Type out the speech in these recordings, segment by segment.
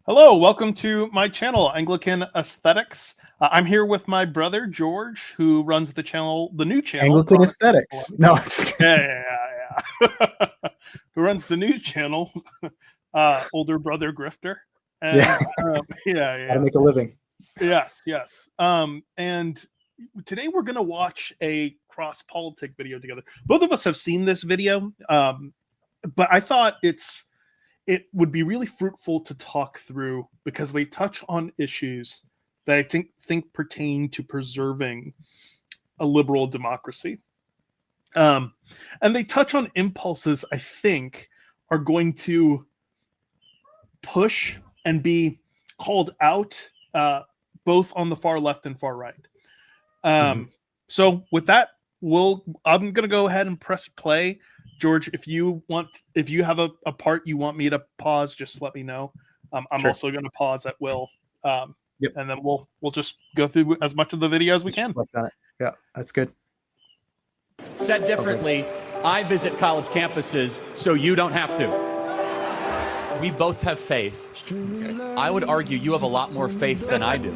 Hello, welcome to my channel, Anglican Aesthetics. I'm here with my brother George, who runs the channel, the new channel, Anglican Aesthetics. No, I'm just kidding. yeah. Who runs the new channel, older brother Grifter. And, Yeah. How to make a living. Yes. And today we're going to watch a cross-politic video together. Both of us have seen this video, but I thought it would be really fruitful to talk through because they touch on issues that I think pertain to preserving a liberal democracy. And they touch on impulses I think are going to push and be called out both on the far left and far right. So with that, I'm going to go ahead and press play. George, if you have a part you want me to pause, just let me know. I'm Sure. also going to pause at will. And then we'll just go through as much of the video as we can. Yeah, that's good. Said differently, I visit college campuses so you don't have to. We both have faith. I would argue you have a lot more faith than I do.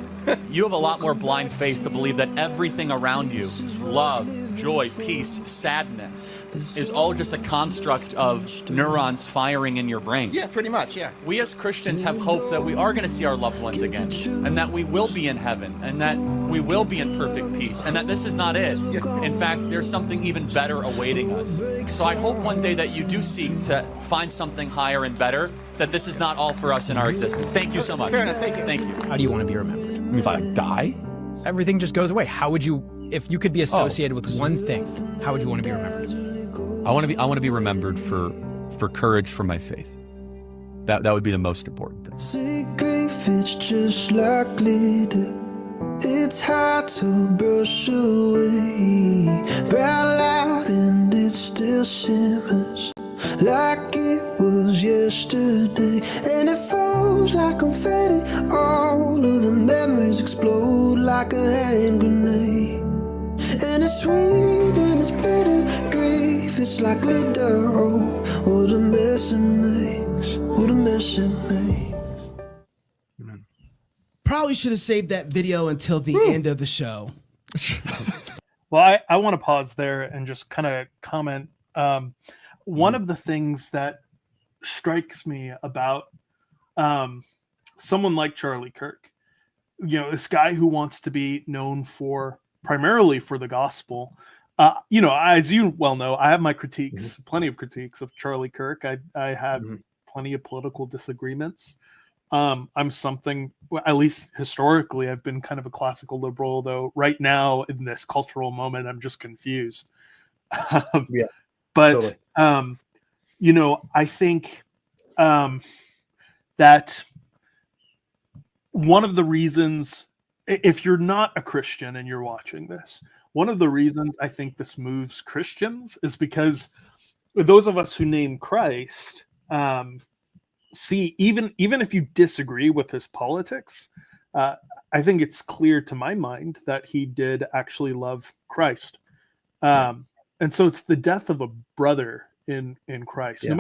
You have a lot more blind faith to believe that everything around you, love, joy, peace, sadness, is all just a construct of neurons firing in your brain. Yeah, pretty much, yeah. We as Christians have hope that we are going to see our loved ones again, and that we will be in heaven, and that we will be in perfect peace, and that this is not it. In fact, there's something even better awaiting us. So I hope one day that you do seek to find something higher and better, that this is not all for us in our existence. Thank you so much. Fair enough, thank you. Thank you. How do you want to be remembered? I mean, if I die, everything just goes away. How would you, if you could be associated with one thing, how would you want to be remembered? I want to be remembered for courage for my faith. That would be the most important thing. Secret fits just like glitter. It's hard to brush away. Bright light and it still shimmers like it was yesterday, and it falls like confetti. All of the memories explode like a hand grenade, and it's sweet and it's bitter. Grief, it's like glitter. Oh, what a mess it makes. What a mess it makes. Probably should have saved that video until the end of the show. Well, I want to pause there and just kind of comment. One of the things that strikes me about someone like Charlie Kirk, this guy who wants to be known primarily for the gospel, as you well know, I have my critiques, plenty of critiques of Charlie Kirk. I have plenty of political disagreements. I'm something, at least historically, I've been kind of a classical liberal, though right now in this cultural moment, I'm just confused. But, totally. I think that one of the reasons, if you're not a Christian and you're watching this, one of the reasons I think this moves Christians is because those of us who name Christ see, even if you disagree with his politics, I think it's clear to my mind that he did actually love Christ. And so it's the death of a brother in Christ, no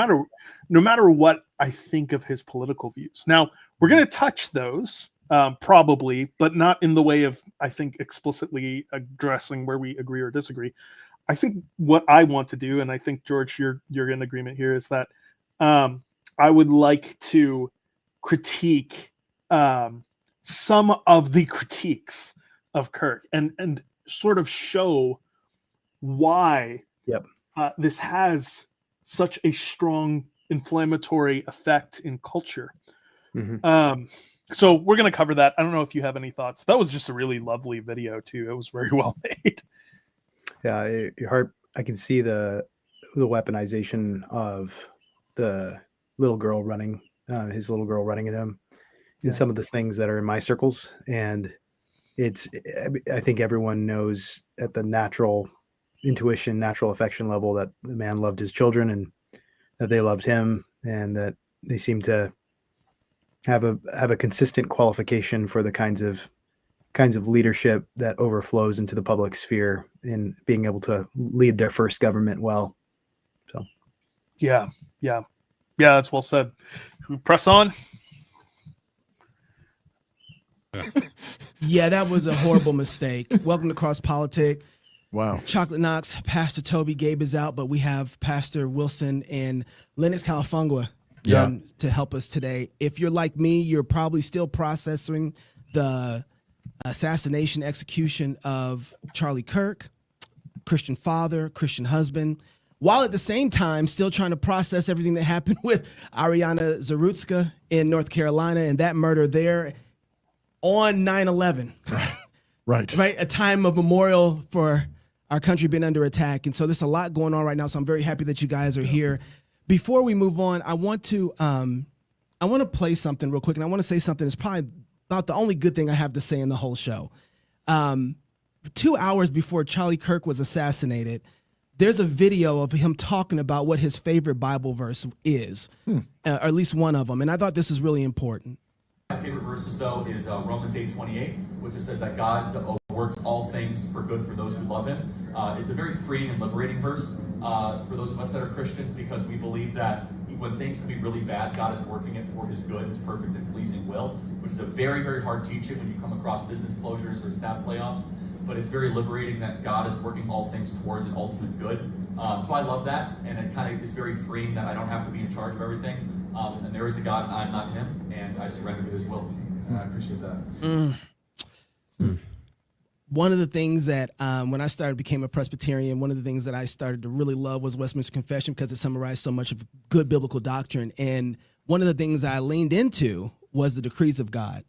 matter what I think of his political views. Now, we're going to touch those probably, but not in the way of, I think, explicitly addressing where we agree or disagree. I think what I want to do, and I think, George, you're in agreement here, is that I would like to critique some of the critiques of Kirk and sort of show why this has such a strong inflammatory effect in culture. So we're going to cover that. I don't know if you have any thoughts. That was just a really lovely video too. It was very well made. Yeah, your heart. I can see the weaponization of the little girl running, his little girl running at him, in some of the things that are in my circles, and I think everyone knows at the natural intuition, natural affection level that the man loved his children and that they loved him, and that they seem to have a consistent qualification for the kinds of leadership that overflows into the public sphere in being able to lead their first government well. So, yeah, that's well said. We press on. Yeah, that was a horrible mistake. Welcome to Cross Politic. Wow. Chocolate Knox, Pastor Toby Gabe is out, but we have Pastor Wilson and Lennox Califungua to help us today. If you're like me, you're probably still processing the assassination execution of Charlie Kirk, Christian father, Christian husband, while at the same time still trying to process everything that happened with Ariana Zarutska in North Carolina and that murder there on 9/11. Right. Right. A time of memorial for our country being under attack. And so there's a lot going on right now. So I'm very happy that you guys are here. Before we move on, I want to play something real quick. And I want to say something that's probably about the only good thing I have to say in the whole show. 2 hours before Charlie Kirk was assassinated, there's a video of him talking about what his favorite Bible verse is, or at least one of them. And I thought this is really important. My favorite verses, though, is Romans 8:28, which just says that God works all things for good for those who love him. It's a very freeing and liberating verse for those of us that are Christians, because we believe that when things can be really bad, God is working it for his good, his perfect and pleasing will, which is a very, very hard teaching when you come across business closures or staff layoffs. But it's very liberating that God is working all things towards an ultimate good. So I love that, and it kind of is very freeing that I don't have to be in charge of everything. And there is a God, I'm not him, and I surrender to his will. And I appreciate that. One of the things that when I became a Presbyterian, one of the things that I started to really love was Westminster Confession, because it summarized so much of good biblical doctrine. And one of the things I leaned into was the decrees of God.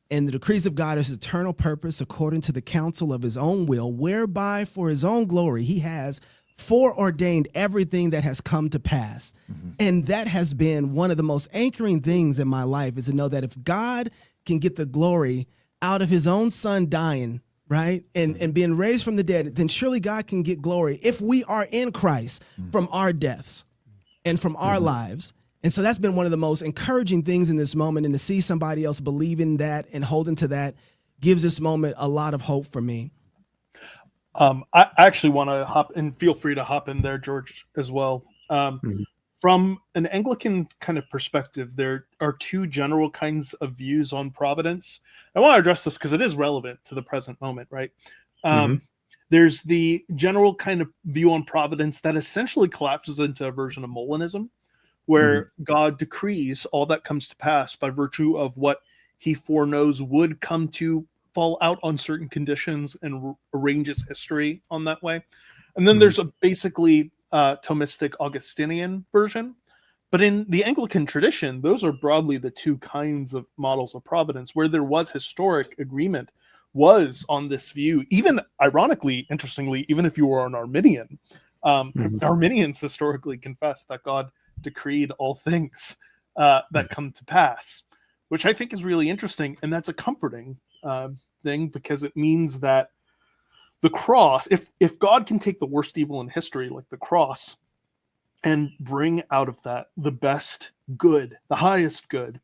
And the decrees of God is eternal purpose according to the counsel of his own will, whereby for his own glory he has foreordained everything that has come to pass. And that has been one of the most anchoring things in my life, is to know that if God can get the glory out of his own son dying, right, and being raised from the dead, then surely God can get glory if we are in Christ from our deaths and from our lives. And so that's been one of the most encouraging things in this moment, and to see somebody else believe in that and holding to that gives this moment a lot of hope for me. I actually want to hop, and feel free to hop in there, George, as well. From an Anglican kind of perspective, there are two general kinds of views on providence. I want to address this because it is relevant to the present moment, right? There's the general kind of view on providence that essentially collapses into a version of Molinism, where God decrees all that comes to pass by virtue of what he foreknows would come to fall out on certain conditions, and arranges history on that way. And then there's a basically Thomistic Augustinian version. But in the Anglican tradition, those are broadly the two kinds of models of providence. Where there was historic agreement was on this view. Even ironically, interestingly, even if you were an Arminian, Arminians historically confessed that God decreed all things that come to pass, which I think is really interesting. And that's a comforting thing, because it means that the cross, if God can take the worst evil in history, like the cross, and bring out of that the best good, the highest good,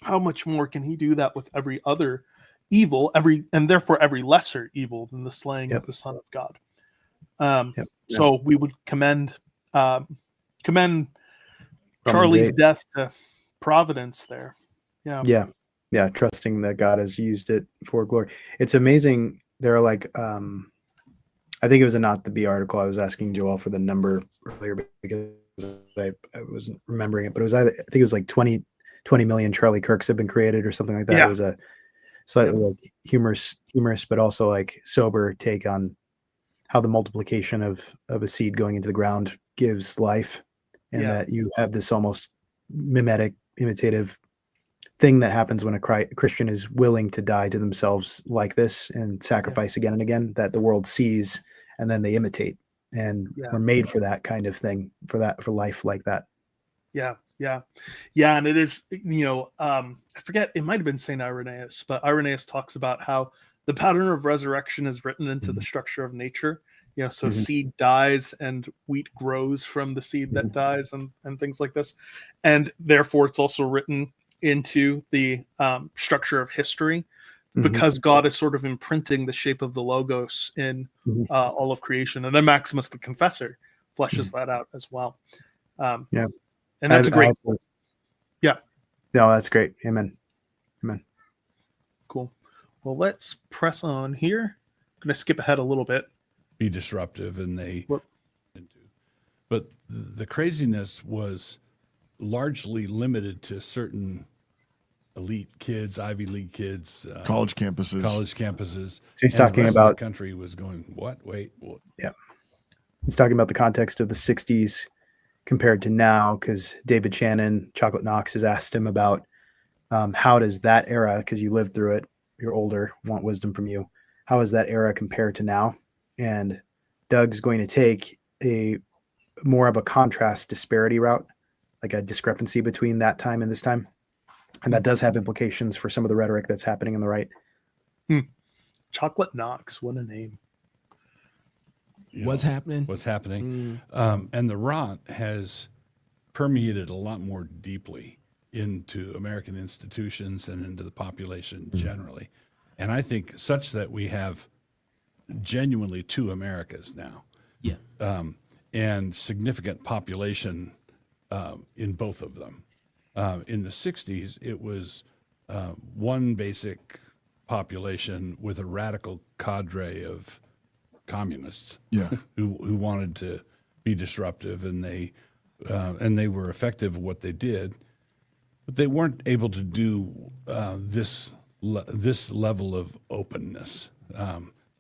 how much more can he do that with every other evil, and therefore every lesser evil than the slaying of the Son of God? So we would commend Charlie's death to providence there. Yeah, trusting that God has used it for glory. It's amazing. There are like, I think it was a Not the Bee article. I was asking Joel for the number earlier because I wasn't remembering it, but it was I think it was like 20 million Charlie Kirks have been created or something like that. It was a slightly like humorous, but also like sober take on how the multiplication of a seed going into the ground gives life, and that you have this almost imitative thing that happens when a Christian is willing to die to themselves like this and sacrifice again and again, that the world sees and then they imitate, and we're made for that kind of thing, for life like that. And it is, I forget, it might have been St. Irenaeus, but Irenaeus talks about how the pattern of resurrection is written into the structure of nature. So seed dies and wheat grows from the seed that dies, and things like this. And therefore it's also written into the structure of history, because God is sort of imprinting the shape of the Logos in all of creation. And then Maximus the Confessor fleshes that out as well. And that's great. No, that's great. Amen. Cool. Well, let's press on here. I'm going to skip ahead a little bit. Be disruptive, and they. What? But the craziness was largely limited to certain elite kids, Ivy League kids, College campuses. So he's and talking the rest about of the country was going, what? Wait, what? Yeah. He's talking about the context of the 60s compared to now, because David Shannon, Chocolate Knox, has asked him about how does that era, because you lived through it, you're older, want wisdom from you. How is that era compared to now? And Doug's going to take a more of a contrast disparity route, like a discrepancy between that time and this time. And that does have implications for some of the rhetoric that's happening on the right. Chocolate Knox, what a name. What's happening? What's happening. And the rot has permeated a lot more deeply into American institutions and into the population generally. And I think such that we have genuinely two Americas now. Yeah. And significant population in both of them. In the 60s, it was one basic population with a radical cadre of communists who wanted to be disruptive, and they were effective at what they did, but they weren't able to do this level of openness.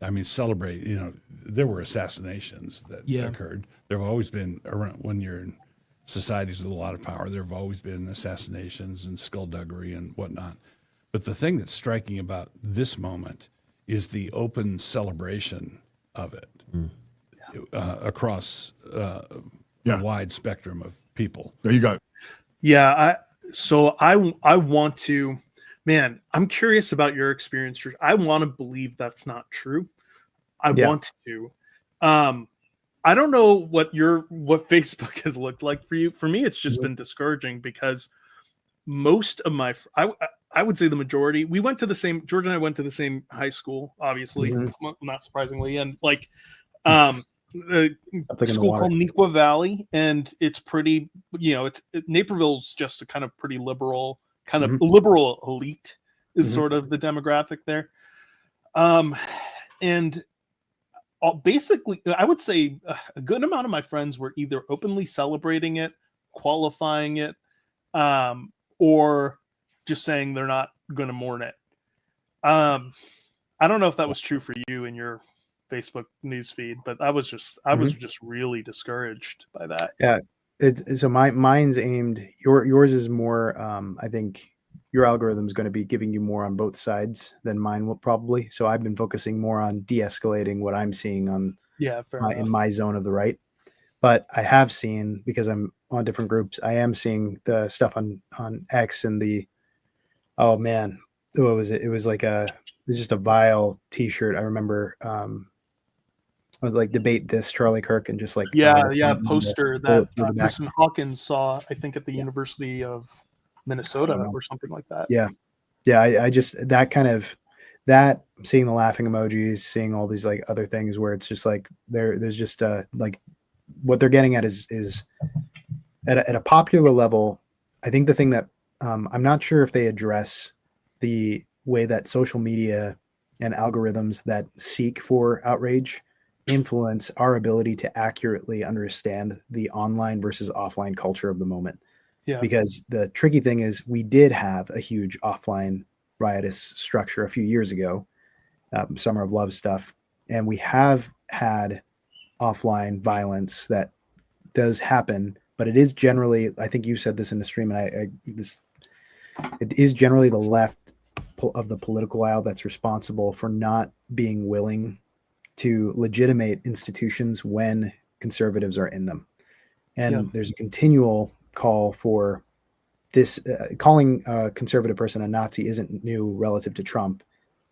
I mean, celebrate. There were assassinations that occurred. There have always been, around when you're in societies with a lot of power, there have always been assassinations and skullduggery and whatnot. But the thing that's striking about this moment is the open celebration of it across a wide spectrum of people. There you go. Yeah, I want to, man, I'm curious about your experience. I want to believe that's not true. I want to. I don't know what Facebook has looked like for you. For me, it's just been discouraging because most of I would say the majority, George and I went to the same high school, obviously, not surprisingly. And like, a school called Neuqua Valley, and it's pretty, Naperville's just a kind of pretty liberal, liberal elite is sort of the demographic there. And basically, I would say a good amount of my friends were either openly celebrating it, qualifying it, or just saying they're not going to mourn it. I don't know if that was true for you in your Facebook news feed, but I was just really discouraged by that. Yeah. So mine's aimed, yours is more, I think your algorithm is going to be giving you more on both sides than mine will probably. So I've been focusing more on de-escalating what I'm seeing on in my zone of the right. But I have seen, because I'm on different groups, I am seeing the stuff on X and oh man, what was it? It was just a vile t-shirt. I remember, I was like, debate this, Charlie Kirk, and just like poster that Kristen Hawkins saw, I think at the University of Minnesota or something like that. I just that seeing the laughing emojis, seeing all these like other things where it's just like there's just like what they're getting at is at a popular level. I think the thing that I'm not sure if they address the way that social media and algorithms that seek for outrage influence our ability to accurately understand the online versus offline culture of the moment. Yeah. Because the tricky thing is we did have a huge offline riotous structure a few years ago, Summer of Love stuff. And we have had offline violence that does happen, but it is generally, I think you said this in the stream, and it is generally the left of the political aisle that's responsible for not being willing to legitimate institutions when conservatives are in them. And there's a continual call for this, calling a conservative person a Nazi isn't new relative to Trump.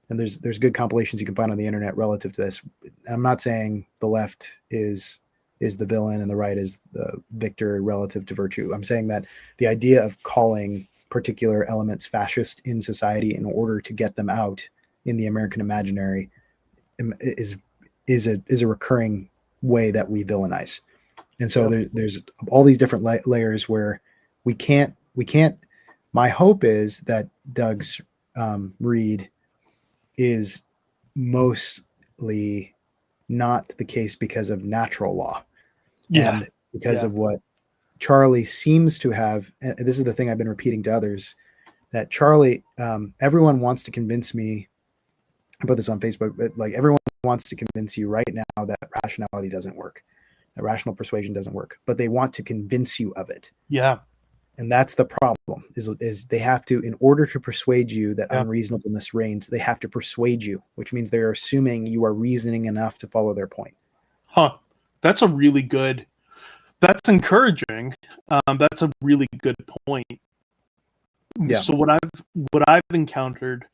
And there's good compilations you can find on the internet relative to this. I'm not saying the left is the villain and the right is the victor relative to virtue. I'm saying that the idea of calling particular elements fascist in society in order to get them out in the American imaginary is a recurring way that we villainize. And so there's all these different layers where we can't, my hope is that Doug's read is mostly not the case because of natural law. Yeah. And because Yeah. of what Charlie seems to have, and this is the thing I've been repeating to others, that Charlie, everyone wants to convince me, I put this on Facebook, but like everyone wants to convince you right now that rationality doesn't work, that rational persuasion doesn't work, but they want to convince you of it. Yeah. And that's the problem, is they have to, in order to persuade you that Yeah. unreasonableness reigns, they have to persuade you, which means they're assuming you are reasoning enough to follow their point. Huh. That's a really good, that's encouraging. That's a really good point. Yeah. So what I've encountered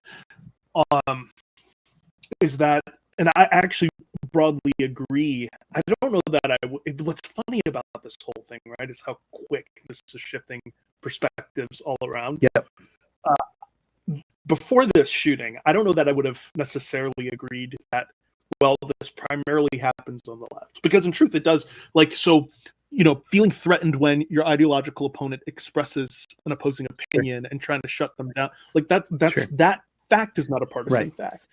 is that, and I actually broadly agree. I don't know that what's funny about this whole thing, right, is how quick this is shifting perspectives all around. Yep. Before this shooting, I don't know that I would have necessarily agreed that, well, this primarily happens on the left, because in truth it does. Like, so, feeling threatened when your ideological opponent expresses an opposing opinion and trying to shut them down, like that's that fact is not a partisan fact.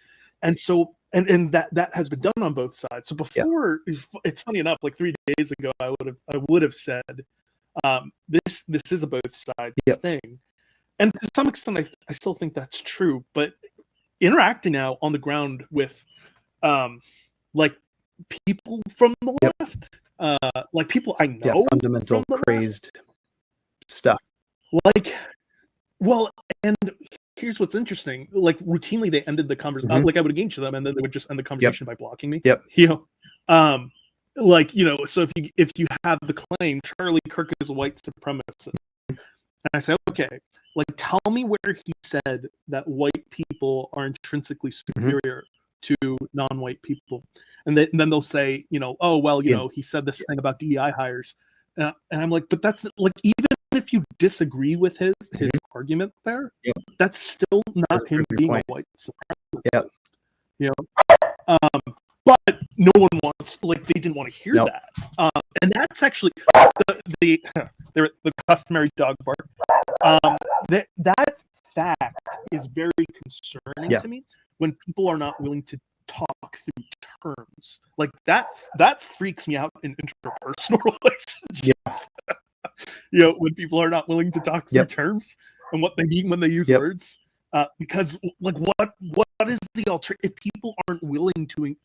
And so, and that has been done on both sides. So before, it's funny enough, like 3 days ago, I would have said, this is a both sides thing. And to some extent, I still think that's true. But interacting now on the ground with, like, people from the left, like people I know, fundamental crazed stuff. Like, well, and here's what's interesting. Like, routinely they ended the conversation. Like, I would engage them, and then they would just end the conversation by blocking me. Like, so if you have the claim Charlie Kirk is a white supremacist, and I say, okay, like, tell me where he said that white people are intrinsically superior to non-white people, and then they'll say, oh well, he said this thing about DEI hires, and I'm like, but that's like, even if you disagree with his argument there, that's still not him being a white supremacist. But no one wants, like, they didn't want to hear that, and that's actually the customary dog bark. That fact is very concerning to me, when people are not willing to talk through terms. Like, that freaks me out in interpersonal relationships. When people are not willing to talk through terms and what they mean when they use words. Because, like, what is the alternative if people aren't willing to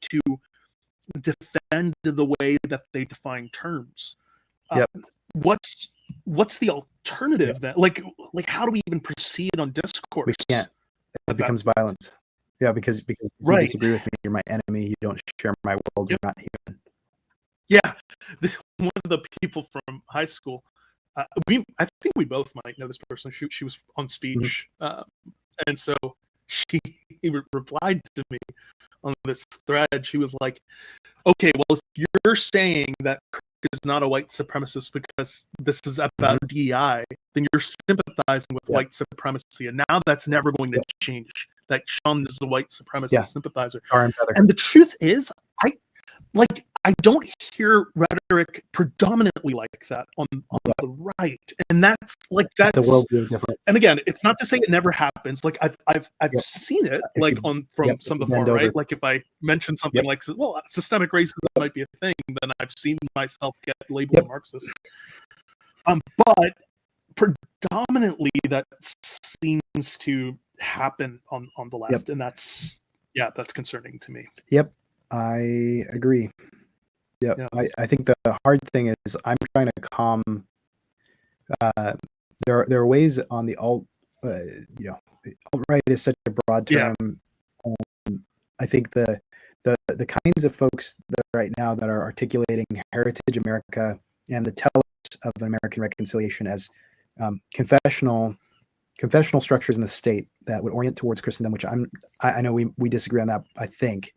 defend the way that they define terms? What's the alternative then? Like how do we even proceed on discourse? We can't. It becomes violence. Yeah, because if you disagree with me, you're my enemy. You don't share my world. You're not human. Yeah, one of the people from high school. I think we both might know this person. She was on speech, and so she replied to me on this thread. She was like, "Okay, well, if you're saying that Kirk is not a white supremacist because this is about DEI, then you're sympathizing with white supremacy, and now that's never going to change. That Sean is a white supremacist sympathizer." And the truth is, I don't hear rhetoric predominantly like that on the right, and that's a worldview difference. And again, it's not to say it never happens. Like, I've seen it, like, from some of the far right. Like, if I mention something like, well, systemic racism might be a thing, then I've seen myself get labeled a Marxist. But predominantly that seems to happen on the left, and that's concerning to me. I agree. I think the hard thing is, I'm trying to calm. There are ways on the alt-right is such a broad term. I think the kinds of folks that right now that are articulating Heritage America and the tellers of American reconciliation as confessional structures in the state that would orient towards Christendom, which I know we disagree on that. I think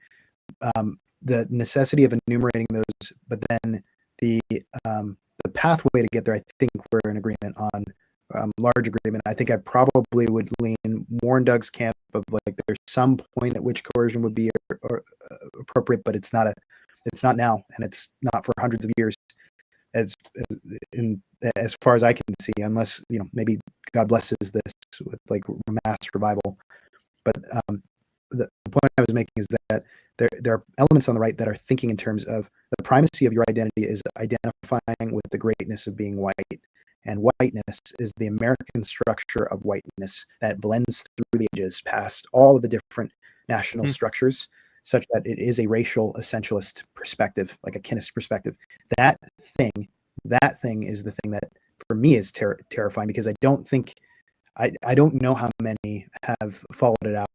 the necessity of enumerating those, but then the pathway to get there, I think we're in agreement on, large agreement. I think I probably would lean more in Doug's camp of, like, there's some point at which coercion would be appropriate, but it's not now, and it's not for hundreds of years, as far as I can see, unless maybe God blesses this with, like, mass revival. But the point I was making is that there are elements on the right that are thinking in terms of the primacy of your identity is identifying with the greatness of being white. And whiteness is the American structure of whiteness that blends through the ages past all of the different national structures, such that it is a racial essentialist perspective, like a kinist perspective. That thing is the thing that for me is terrifying, because I don't know how many have followed it out,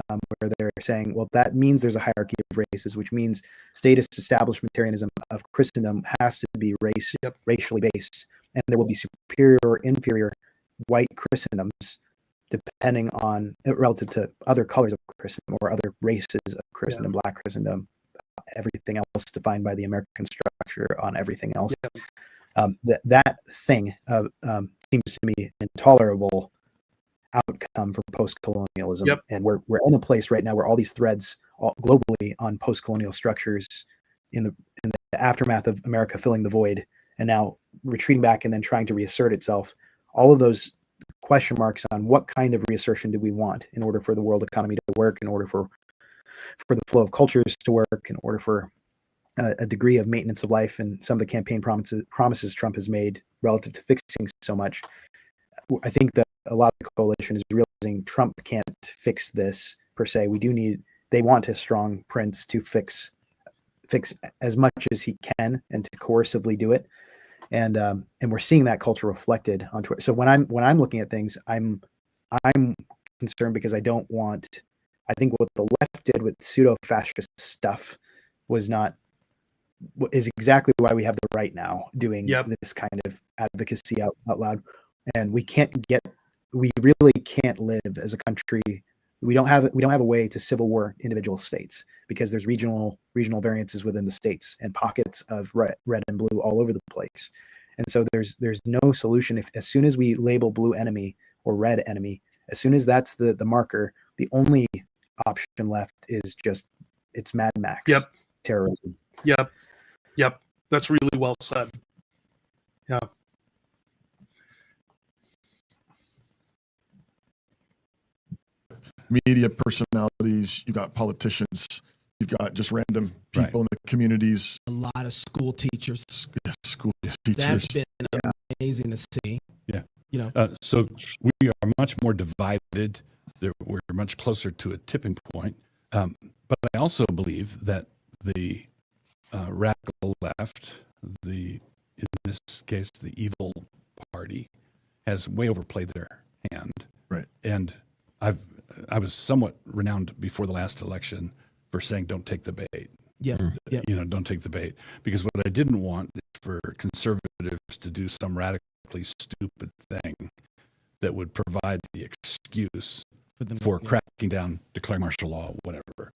where they're saying, well, that means there's a hierarchy of races, which means statist establishmentarianism of Christendom has to be racially based, and there will be superior or inferior white Christendoms depending on relative to other colors of Christendom or other races of Christendom, Black Christendom, everything else defined by the American structure on everything else. That thing seems to me an intolerable outcome for post-colonialism. And we're in a place right now where all these threads globally on post-colonial structures in the aftermath of America filling the void and now retreating back and then trying to reassert itself, all of those question marks on what kind of reassertion do we want in order for the world economy to work, in order for the flow of cultures to work, in order for a degree of maintenance of life, and some of the campaign promises Trump has made relative to fixing so much. I think that a lot of the coalition is realizing Trump can't fix this per se. They want a strong prince to fix as much as he can and to coercively do it. And we're seeing that culture reflected on Twitter. So when I'm looking at things, I'm concerned because I think what the left did with pseudo-fascist stuff is exactly why we have the right now doing this kind of advocacy out loud. And we really can't live as a country. We don't have a way to civil war individual states, because there's regional variances within the states and pockets of red and blue all over the place. And so there's no solution as soon as we label blue enemy or red enemy, as soon as that's the marker, the only option left is it's Mad Max terrorism. Yep. That's really well said. Yeah. Media personalities, you've got politicians, you've got just random people in the communities. A lot of school teachers. School teachers. That's been amazing to see. Yeah. So we are much more divided. We're much closer to a tipping point. But I also believe that the radical left, in this case, the evil party, has way overplayed their hand. Right. And I was somewhat renowned before the last election for saying, don't take the bait. Don't take the bait. Because what I didn't want is for conservatives to do some radically stupid thing that would provide the excuse for cracking down, declaring martial law, whatever.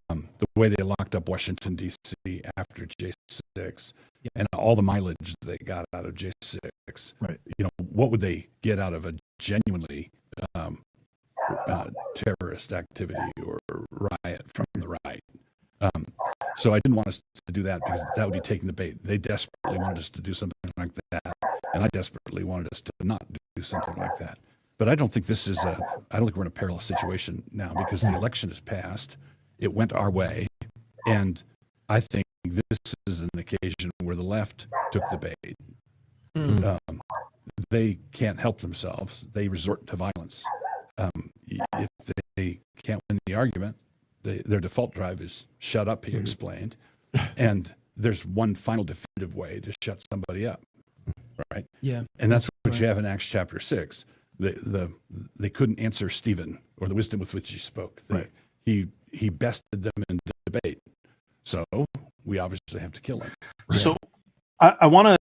The way they locked up Washington, D.C. after J6 and all the mileage they got out of J6. Right. What would they get out of a genuinely terrorist activity or riot from the right? So I didn't want us to do that, because that would be taking the bait. They desperately wanted us to do something like that, and I desperately wanted us to not do something like that. But I don't think I don't think we're in a perilous situation now, because the election is passed. It went our way, and I think this is an occasion where the left took the bait. They can't help themselves. They resort to violence. If they can't win the argument, their default drive is shut up, he explained. And there's one final definitive way to shut somebody up, right? Yeah. And that's what you have in Acts chapter 6. They couldn't answer Stephen or the wisdom with which he spoke. He bested them in debate. So we obviously have to kill him. So I want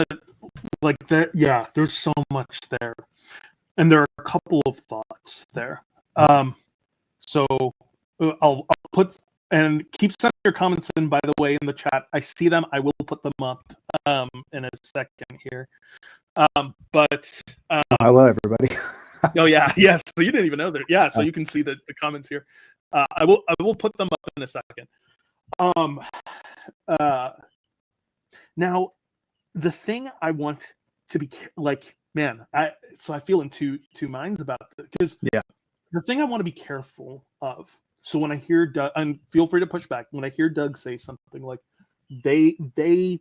to, there's so much there. And there are a couple of thoughts there. So I'll put, and keep sending your comments in, by the way, in the chat. I see them. I will put them up in a second here. Hello, everybody. Oh, yeah. Yes. So you didn't even know that. Yeah. So you can see the comments here. I will put them up in a second. Now, the thing I want to be like, man, I feel in two minds about it, because the thing I want to be careful of. So when I hear Doug, and feel free to push back, when I hear Doug say something like they they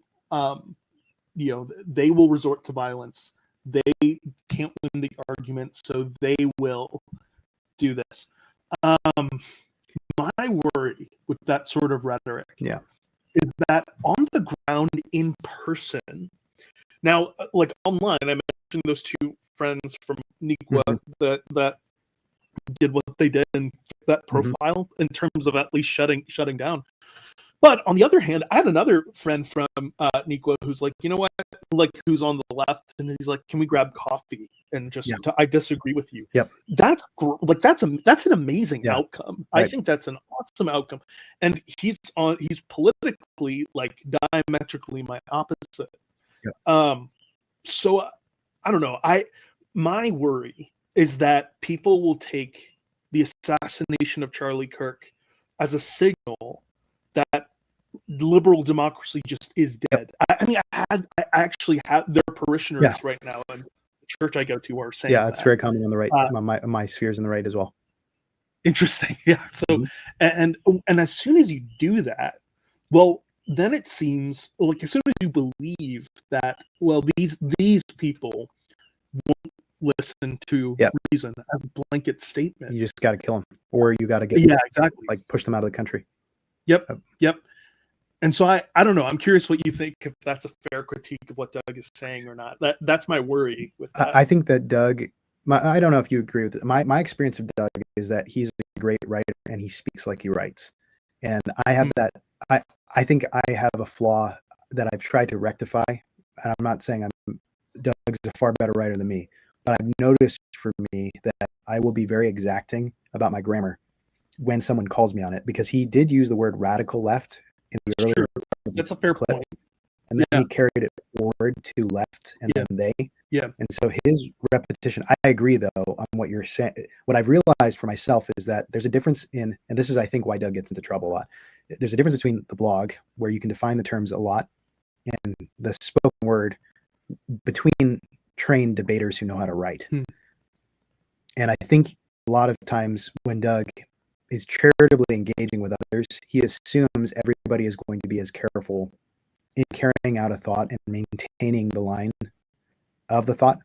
will resort to violence, they can't win the argument, so they will do this. My worry with that sort of rhetoric is that on the ground in person, now, like online, I mentioned those two friends from Nikwa that did what they did and fit that profile in terms of at least shutting down. But on the other hand, I had another friend from Nikwa who's like, you know what, like who's on the left, and he's like, can we grab coffee and just I disagree with you. That's an amazing outcome. Right. I think that's an awesome outcome, and he's politically like diametrically my opposite. So I don't know. My worry is that people will take the assassination of Charlie Kirk as a signal that liberal democracy just is dead. I mean, I actually have their parishioners right now in the church I go to are saying it's very common on the right. My sphere's in the right as well. Interesting. So and as soon as you do that, well, then it seems like as soon as you believe that, well, these people won't listen to reason as a blanket statement, you just got to kill them, or you got to get exactly, like push them out of the country. Yep. And so I don't know. I'm curious what you think, if that's a fair critique of what Doug is saying or not. That's my worry with that. I think that Doug, I don't know if you agree with it. My experience of Doug is that he's a great writer and he speaks like he writes. And I have that. I think I have a flaw that I've tried to rectify. And I'm not saying Doug's a far better writer than me, but I've noticed for me that I will be very exacting about my grammar when someone calls me on it, because he did use the word radical left in the earlier. That's a fair point. And then he carried it forward to left and then they. And so his repetition, I agree though on what you're saying. What I've realized for myself is that there's a difference in, and this is, I think, why Doug gets into trouble a lot. There's a difference between the blog, where you can define the terms a lot, and the spoken word between trained debaters who know how to write. And I think a lot of times when Doug is charitably engaging with others, he assumes everybody is going to be as careful in carrying out a thought and maintaining the line of the thought.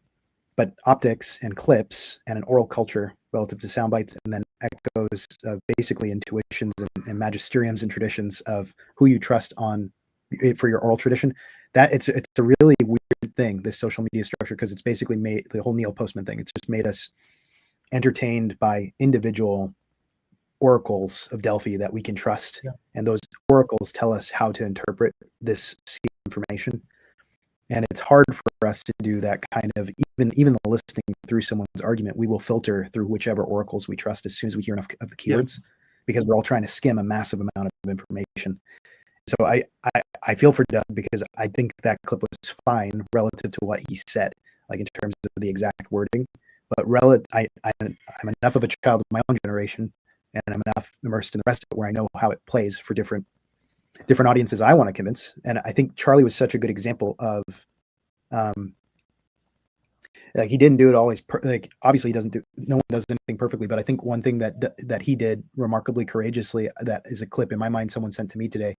But optics and clips and an oral culture relative to sound bites and then echoes of basically intuitions and magisteriums and traditions of who you trust on for your oral tradition, that it's a really weird thing, this social media structure, because it's basically made the whole Neil Postman thing. It's just made us entertained by individual oracles of Delphi that we can trust. And those oracles tell us how to interpret this information. And it's hard for us to do that kind of, even the listening through someone's argument, we will filter through whichever oracles we trust as soon as we hear enough of the keywords, because we're all trying to skim a massive amount of information. So I feel for Doug, because I think that clip was fine relative to what he said, like in terms of the exact wording. But I'm enough of a child of my own generation, and I'm enough immersed in the rest of it where I know how it plays for different audiences I want to convince. And I think Charlie was such a good example of, like, he didn't do it always. Obviously, no one does anything perfectly. But I think one thing that he did remarkably courageously, that is a clip in my mind someone sent to me today,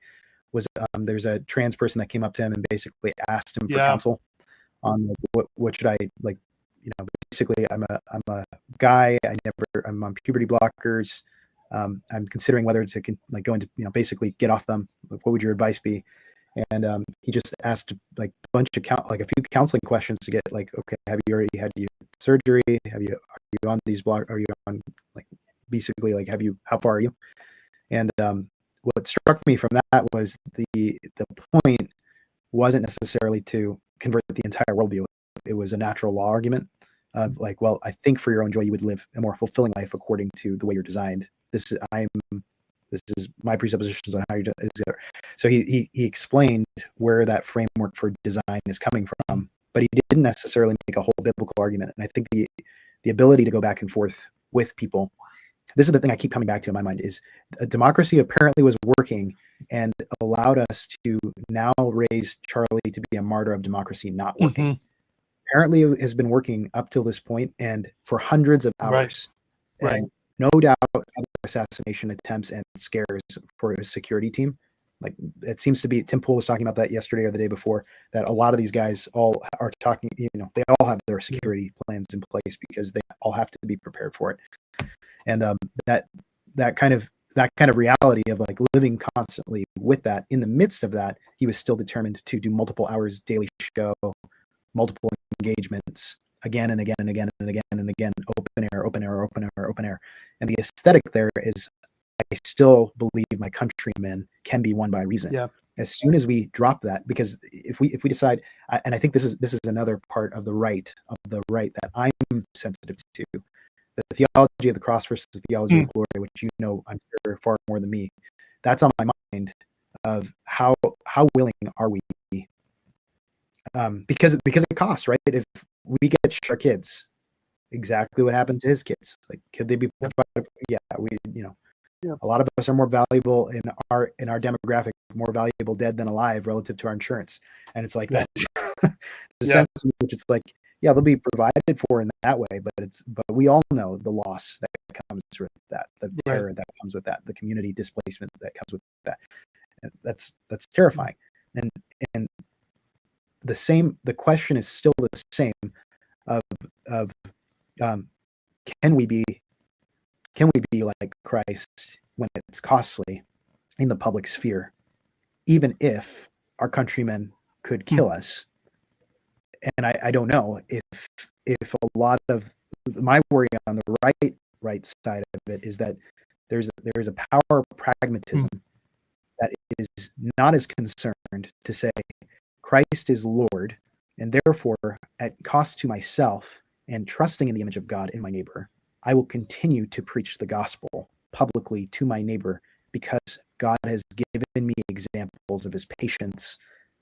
was there's a trans person that came up to him and basically asked him for counsel on what should I like. Basically, I'm a guy. I'm on puberty blockers. I'm considering whether to go into, basically get off them. Like, what would your advice be? And he just asked like a bunch of a few counseling questions to get like, okay, have you already had your surgery? Are you on these are you on, like, basically, like, how far are you? And what struck me from that was the point wasn't necessarily to convert the entire worldview. It was a natural law argument of like, well, I think for your own joy, you would live a more fulfilling life according to the way you're designed. This is my presuppositions on how you do it. So he explained where that framework for design is coming from, but he didn't necessarily make a whole biblical argument. And I think the ability to go back and forth with people, this is the thing I keep coming back to in my mind, is democracy apparently was working and allowed us to now raise Charlie to be a martyr of democracy not working. Apparently it has been working up till this point and for hundreds of hours. And no doubt other assassination attempts and scares for his security team. Like, it seems to be, Tim Pool was talking about that yesterday or the day before, that a lot of these guys all are talking, they all have their security plans in place because they all have to be prepared for it. And that kind of reality of like living constantly with that, in the midst of that, he was still determined to do multiple hours daily show, multiple engagements, again and again and again and again and again, open air, open air, open air, open air. And the aesthetic there is, I still believe my countrymen can be won by reason. Yeah. As soon as we drop that, because if we decide, and I think this is another part of the right that I'm sensitive to, the theology of the cross versus the theology of glory, which I'm sure far more than me. That's on my mind, of how willing are we? Because it costs, right? If we get our kids, exactly what happened to his kids. Like, could they be? Yeah, a lot of us are more valuable in our demographic, more valuable dead than alive relative to our insurance. And it's like that. The sense in which it's like, yeah, they'll be provided for in that way, but we all know the loss that comes with that, the terror that comes with that, the community displacement that comes with that. And that's terrifying. And the question is still the same of can we be like Christ when it's costly in the public sphere, even if our countrymen could kill us? And I don't know if a lot of my worry on the right side of it is that there's a power of pragmatism that is not as concerned to say Christ is Lord, and therefore at cost to myself and trusting in the image of God in my neighbor, I will continue to preach the gospel publicly to my neighbor because God has given me examples of his patience,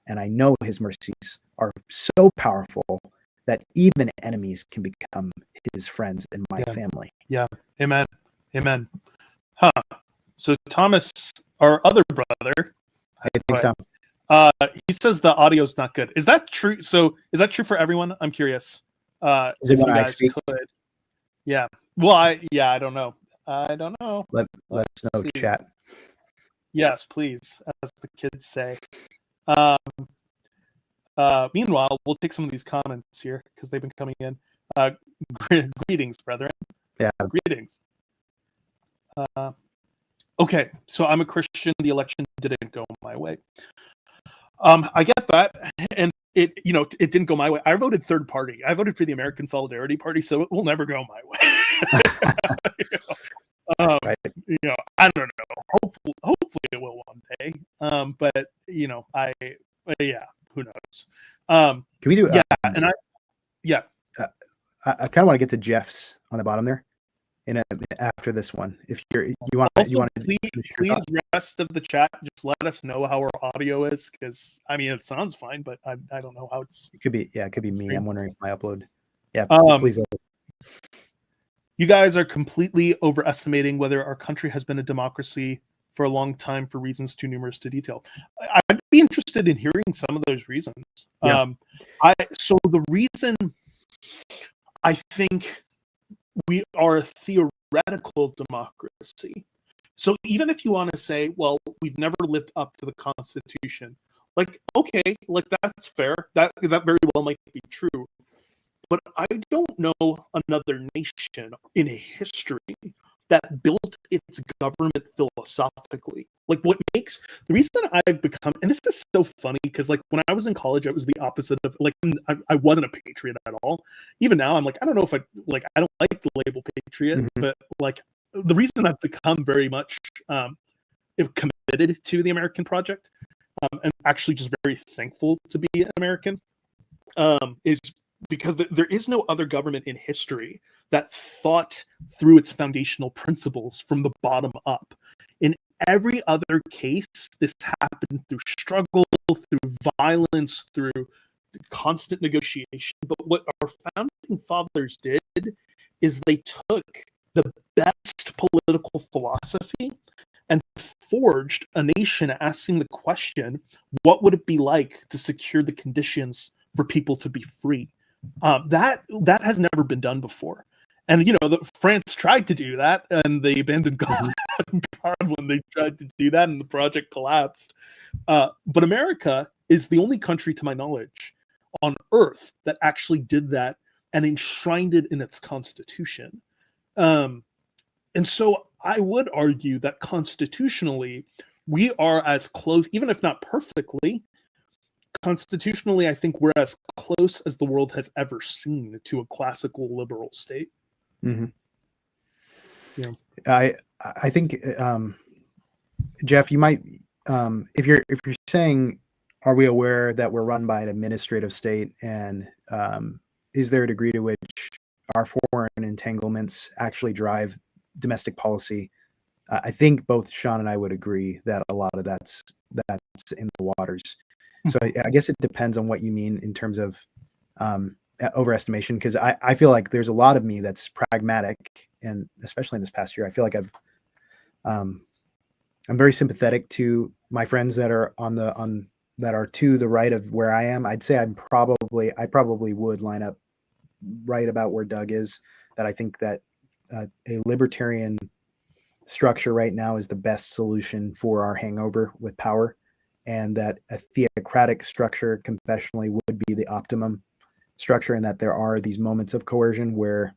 and I know his mercies are so powerful that even enemies can become his friends in my family. Yeah. Amen. Amen. So Thomas, our other brother, I think so. He says the audio's not good. Is that true? So is that true for everyone? I'm curious. Is it when I speak? Yeah. Well, I don't know. I don't know. Let us know, chat. Yes, please, as the kids say. Meanwhile, we'll take some of these comments here because they've been coming in. Greetings, brethren. Yeah. Greetings. Okay, so I'm a Christian. The election didn't go my way. I get that, and it didn't go my way. I voted third party. I voted for the American Solidarity Party, so it will never go my way. I don't know. Hopefully it will one day. But who knows? Can we do? I kind of want to get to Jeff's on the bottom there, after this one. If you want, please rest of the chat. Just let us know how our audio is, because it sounds fine, but I don't know how it's. It could be me. I'm wondering if my upload. Yeah, please. You guys are completely overestimating whether our country has been a democracy for a long time for reasons too numerous to detail. I'd be interested in hearing some of those reasons. Yeah. So the reason I think we are a theoretical democracy. So even if you want to say, well, we've never lived up to the Constitution, okay, that's fair. That very well might be true. But I don't know another nation in history that built its government philosophically. The reason I've become, and this is so funny because when I was in college, I was the opposite of I wasn't a patriot at all. Even now, I'm I don't know if I don't like the label patriot, but the reason I've become very much committed to the American project, and actually just very thankful to be an American, is because there is no other government in history that thought through its foundational principles from the bottom up. In every other case, this happened through struggle, through violence, through constant negotiation. But what our founding fathers did is they took the best political philosophy and forged a nation asking the question, what would it be like to secure the conditions for people to be free? That has never been done before. And France tried to do that, and they abandoned God, God when they tried to do that, and the project collapsed. But America is the only country, to my knowledge, on Earth that actually did that and enshrined it in its constitution. And so I would argue that constitutionally, we are as close, even if not perfectly, constitutionally, I think we're as close as the world has ever seen to a classical liberal state. Mm-hmm. Yeah. I think, Jeff, you might, if you're saying, are we aware that we're run by an administrative state, and is there a degree to which our foreign entanglements actually drive domestic policy? I think both Sean and I would agree that a lot of that's in the waters. So I guess it depends on what you mean in terms of overestimation, because I feel like there's a lot of me that's pragmatic, and especially in this past year, I feel like I'm very sympathetic to my friends that are that are to the right of where I am. I'd say I probably would line up right about where Doug is, that I think that a libertarian structure right now is the best solution for our hangover with power, and that a theocratic structure confessionally would be the optimum structure, and that there are these moments of coercion where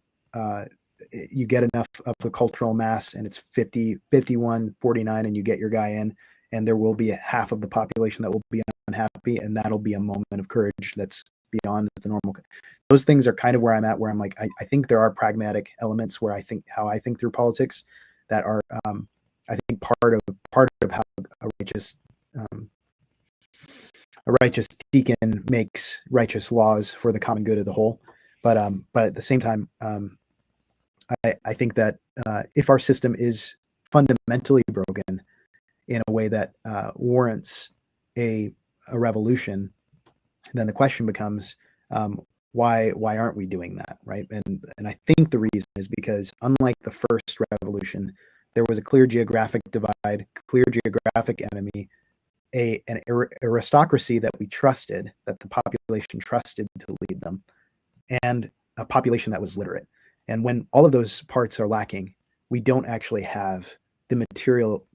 you get enough of a cultural mass and it's 50, 51, 49, and you get your guy in, and there will be half of the population that will be unhappy, and that'll be a moment of courage that's beyond the normal. Those things are kind of where I'm at, where I'm like, I think there are pragmatic elements where how I think through politics that are, I think part of how a righteous deacon makes righteous laws for the common good of the whole. But at the same time, I think that if our system is fundamentally broken in a way that warrants a revolution, then the question becomes, why aren't we doing that, right? And I think the reason is because, unlike the first revolution, there was a clear geographic divide, clear geographic enemy, an aristocracy that we trusted, that the population trusted to lead them, and a population that was literate. And when all of those parts are lacking, we don't actually have the material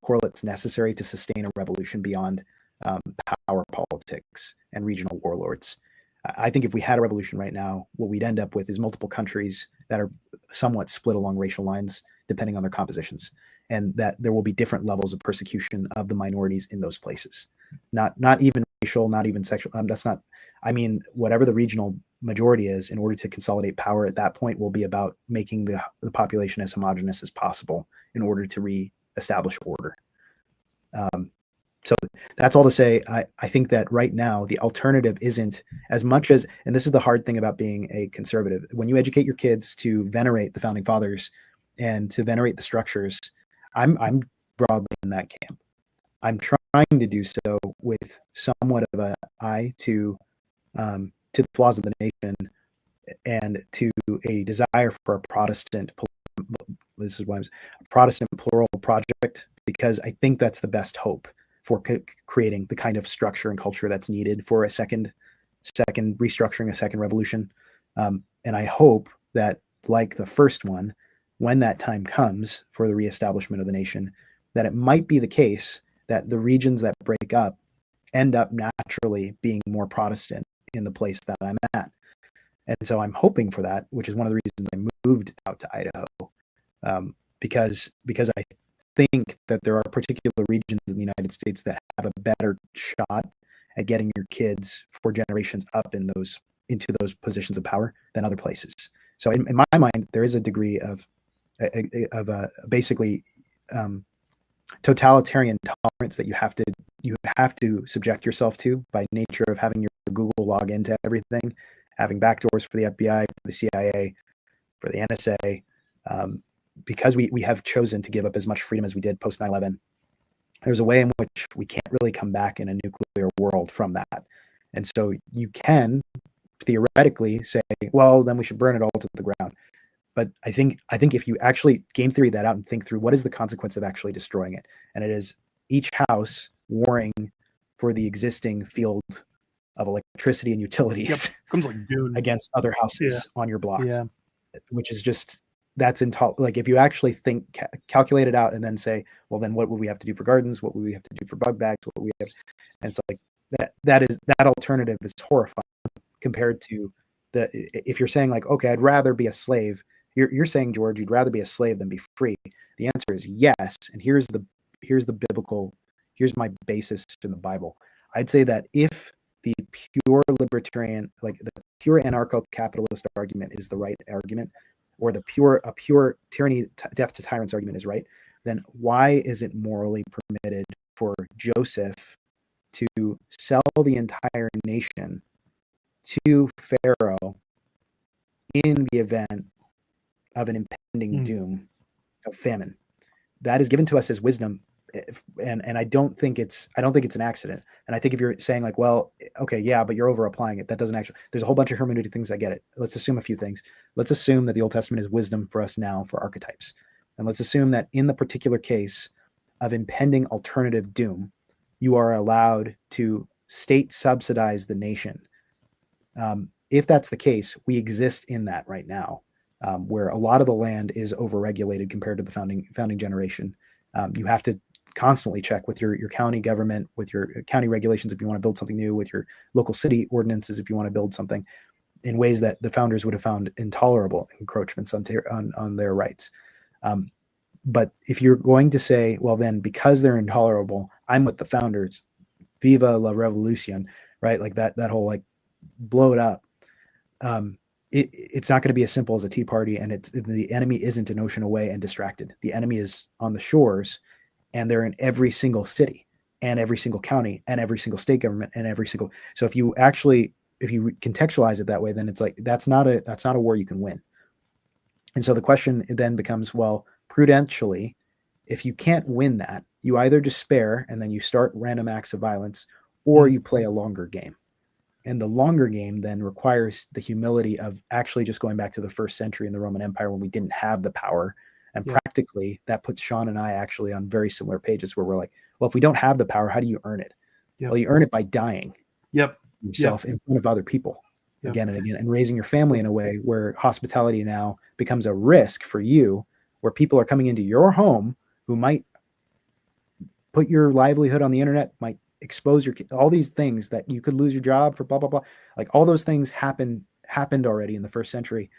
correlates necessary to sustain a revolution beyond power politics and regional warlords. I think if we had a revolution right now, what we'd end up with is multiple countries that are somewhat split along racial lines, depending on their compositions, and that there will be different levels of persecution of the minorities in those places. Not even racial, not even sexual. I mean, whatever the regional majority is, in order to consolidate power at that point, will be about making the population as homogenous as possible in order to re-establish order. So that's all to say, I think that right now the alternative isn't as much as, and this is the hard thing about being a conservative, when you educate your kids to venerate the founding fathers and to venerate the structures, I'm broadly in that camp. I'm trying to do so with somewhat of an eye to the flaws of the nation and to a desire for a Protestant plural project, because I think that's the best hope for creating the kind of structure and culture that's needed for a second restructuring, a second revolution. And I hope that, like the first one, when that time comes for the reestablishment of the nation, that it might be the case that the regions that break up end up naturally being more Protestant in the place that I'm at. And so I'm hoping for that, which is one of the reasons I moved out to Idaho, because I think that there are particular regions in the United States that have a better shot at getting your kids for generations up into those positions of power than other places. So in my mind, there is a degree of basically totalitarian tolerance that you have to subject yourself to by nature of having your Google log into everything, having backdoors for the FBI, for the CIA, for the NSA, because we have chosen to give up as much freedom as we did post 9/11. There's a way in which we can't really come back in a nuclear world from that. And so you can theoretically say, well, then we should burn it all to the ground. But I think if you actually game theory that out and think through what is the consequence of actually destroying it, and it is each house warring for the existing field of electricity and utilities Comes like Dune. against other houses on your block, Yeah. which is just, that's like, if you actually think, calculate it out and then say, well, then what would we have to do for gardens? What would we have to do for bug bags? What would we have? And it's like that alternative is horrifying compared to if you're saying like, okay, I'd rather be a slave. You're saying, George, you'd rather be a slave than be free. The answer is yes. And here's my basis in the Bible. I'd say that if the pure libertarian, like the pure anarcho-capitalist argument is the right argument, or a pure tyranny, death to tyrants argument is right, then why is it morally permitted for Joseph to sell the entire nation to Pharaoh in the event of an impending doom of famine? That is given to us as wisdom, and I don't think it's an accident. And I think if you're saying like, well, okay, yeah, but you're over applying it, that doesn't actually. There's a whole bunch of hermeneutic things. I get it. Let's assume a few things. Let's assume that the Old Testament is wisdom for us now for archetypes, and let's assume that in the particular case of impending alternative doom, you are allowed to state subsidize the nation. If that's the case, we exist in that right now, where a lot of the land is overregulated compared to the founding generation. You have to constantly check with your county government, with your county regulations if you want to build something new, with your local city ordinances if you want to build something, in ways that the founders would have found intolerable encroachments on their rights. But if you're going to say, well, then because they're intolerable, I'm with the founders, viva la revolution, right? Like that whole like blow it up. It's not going to be as simple as a tea party, and the enemy isn't an ocean away and distracted. The enemy is on the shores, and they're in every single city and every single county and every single state government and every single. So if you contextualize it that way, then it's like, that's not a war you can win. And so the question then becomes, well, prudentially, if you can't win that, you either despair and then you start random acts of violence, or you play a longer game. And the longer game then requires the humility of actually just going back to the first century in the Roman Empire when we didn't have the power. And practically that puts Sean and I actually on very similar pages where we're like, well, if we don't have the power, how do you earn it? Well, you earn it by dying yourself in front of other people again and again, and raising your family in a way where hospitality now becomes a risk for you, where people are coming into your home who might put your livelihood on the internet, might expose all these things that you could lose your job for, blah, blah, blah. Like all those things happened already in the first century.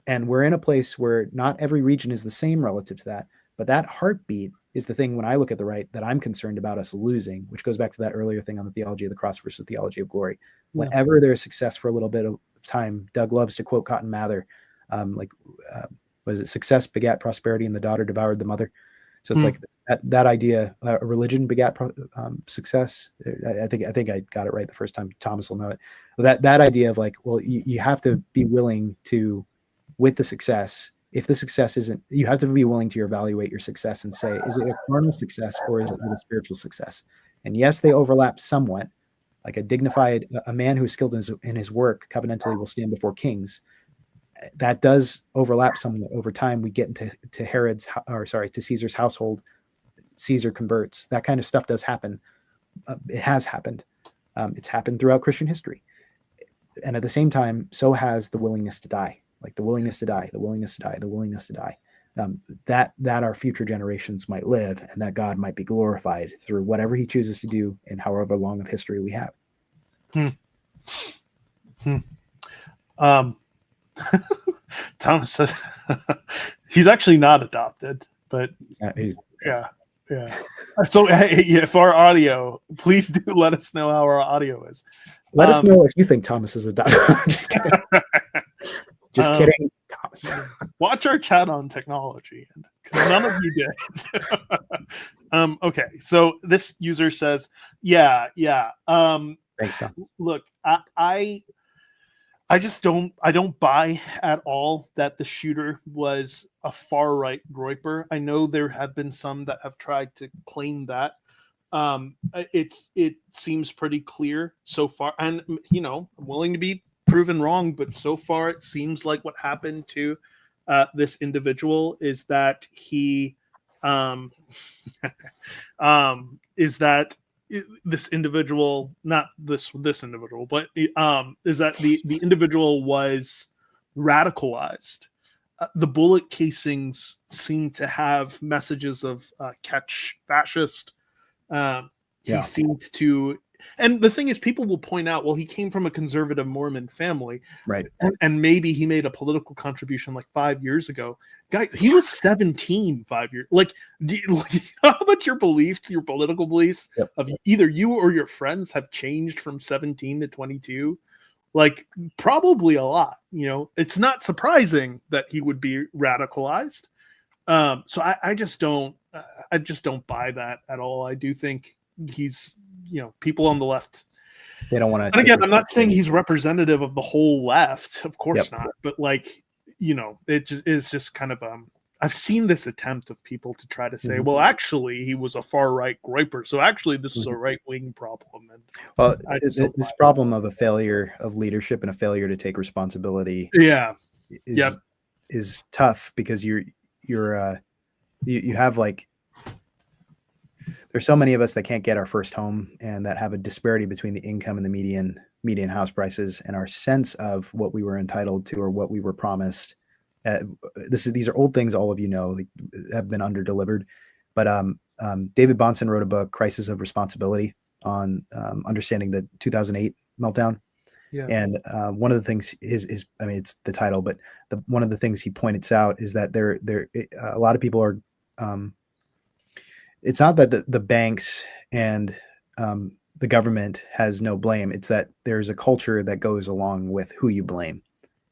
And we're in a place where not every region is the same relative to that, but that heartbeat is the thing when I look at the right that I'm concerned about us losing, which goes back to that earlier thing on the theology of the cross versus theology of glory. Whenever there's success for a little bit of time, Doug loves to quote Cotton Mather, was it success begat prosperity and the daughter devoured the mother? So it's like that idea, religion begat success. I think I got it right the first time. Thomas will know it. But that idea of like, well, you have to be willing to, with the success, if the success isn't, you have to be willing to evaluate your success and say, is it a carnal success or is it a spiritual success? And yes, they overlap somewhat. Like a man who is skilled in his work covenantally will stand before kings. That does overlap somewhat over time. We get into to Caesar's household. Caesar converts. That kind of stuff does happen. It has happened. It's happened throughout Christian history. And at the same time, so has the willingness to die. Like the willingness to die, the willingness to die, the willingness to die. That our future generations might live, and that God might be glorified through whatever he chooses to do in however long of history we have. Thomas said he's actually not adopted, but yeah. So if our audio, please do let us know how our audio is. Let us know if you think Thomas is adopted. Just kidding. Just kidding, Thomas. Watch our chat on technology, because none of you did. Okay, so this user says, yeah. Thanks, Tom. Look, I don't buy at all that the shooter was a far right groyper. I know there have been some that have tried to claim that. It seems pretty clear so far, and I'm willing to be proven wrong, but so far it seems like what happened to this individual is that he this individual, not this individual, but is that the individual was radicalized. The bullet casings seem to have messages of catch fascist. He seemed to, and the thing is, people will point out, well, he came from a conservative Mormon family, right? And maybe he made a political contribution like 5 years ago. Guys, he was 17 5 years. Like, how about your beliefs, your political beliefs of either you or your friends have changed from 17 to 22? Like, probably a lot. You know, it's not surprising that he would be radicalized. So I just don't buy that at all. I do think he's, you know, people on the left, they don't want to. And again, I'm not saying he's representative of the whole left, of course not. But like, you know, it's just kind of I've seen this attempt of people to try to say, well, actually, he was a far right griper, so actually, this is a right wing problem. And well, this problem of a failure of leadership and a failure to take responsibility, is tough, because you have, like, there's so many of us that can't get our first home, and that have a disparity between the income and the median house prices, and our sense of what we were entitled to or what we were promised. These are old things, all of you know, like, have been underdelivered. But David Bahnsen wrote a book, Crisis of Responsibility, on understanding the 2008 meltdown. Yeah. And one of the things is, I mean, it's the title, but one of the things he points out is that a lot of people are. It's not that the banks and the government has no blame. It's that there's a culture that goes along with who you blame.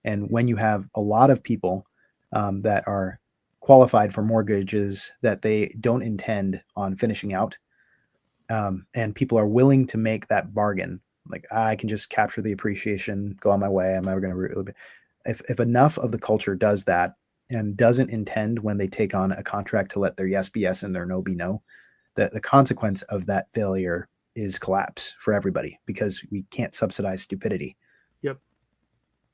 And when you have a lot of people that are qualified for mortgages that they don't intend on finishing out, and people are willing to make that bargain, like, I can just capture the appreciation, go on my way, I'm never going to really. If enough of the culture does that and doesn't intend, when they take on a contract, to let their yes be yes and their no be no, the consequence of that failure is collapse for everybody, because we can't subsidize stupidity. Yep.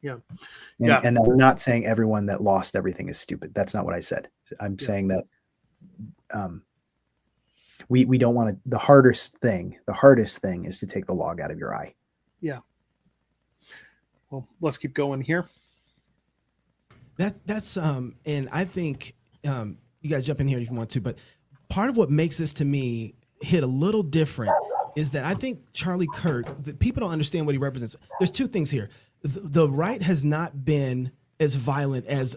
Yeah. And I'm not saying everyone that lost everything is stupid. That's not what I said. I'm saying that we don't want to. The hardest thing is to take the log out of your eye. Yeah. Well, let's keep going here. That's and I think you guys jump in here if you want to, but part of what makes this, to me, hit a little different is that I think Charlie Kirk, people don't understand what he represents. There's two things here. The right has not been as violent as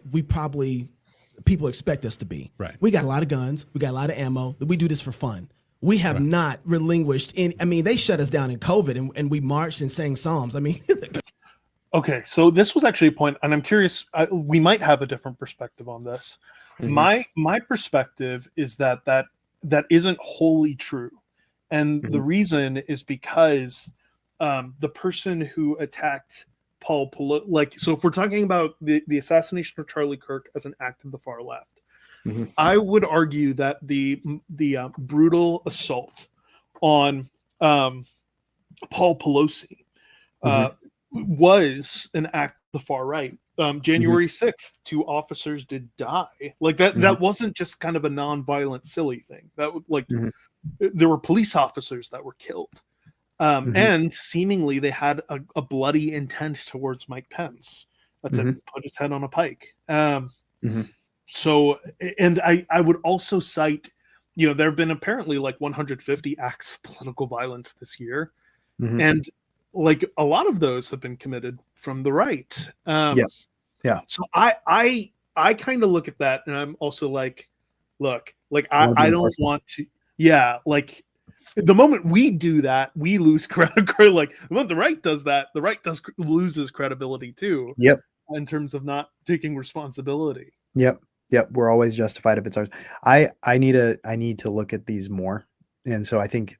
people expect us to be. Right. We got a lot of guns. We got a lot of ammo. We do this for fun. We have not relinquished any. I mean, they shut us down in COVID, and we marched and sang psalms. I mean. Okay, so this was actually a point, and I'm curious. We might have a different perspective on this. Mm-hmm. My perspective is that isn't wholly true, and the reason is because the person who attacked Paul Politic, like, so if we're talking about the assassination of Charlie Kirk as an act of the far left, I would argue that the brutal assault on Paul Pelosi was an act of the far right. January 6th, 2 officers did die. Like that. That wasn't just kind of a non-violent, silly thing. That there were police officers that were killed, and seemingly they had a bloody intent towards Mike Pence. To put his head on a pike. So, and I would also cite, there have been apparently like 150 acts of political violence this year, and like a lot of those have been committed from the right. So I kind of look at that, and I'm also like, look, like I don't want to. Yeah, like the moment we do that, we lose credibility. Like the moment the right does that, the right loses credibility too. Yep. In terms of not taking responsibility. Yep. We're always justified if it's ours. I need to look at these more, and so I think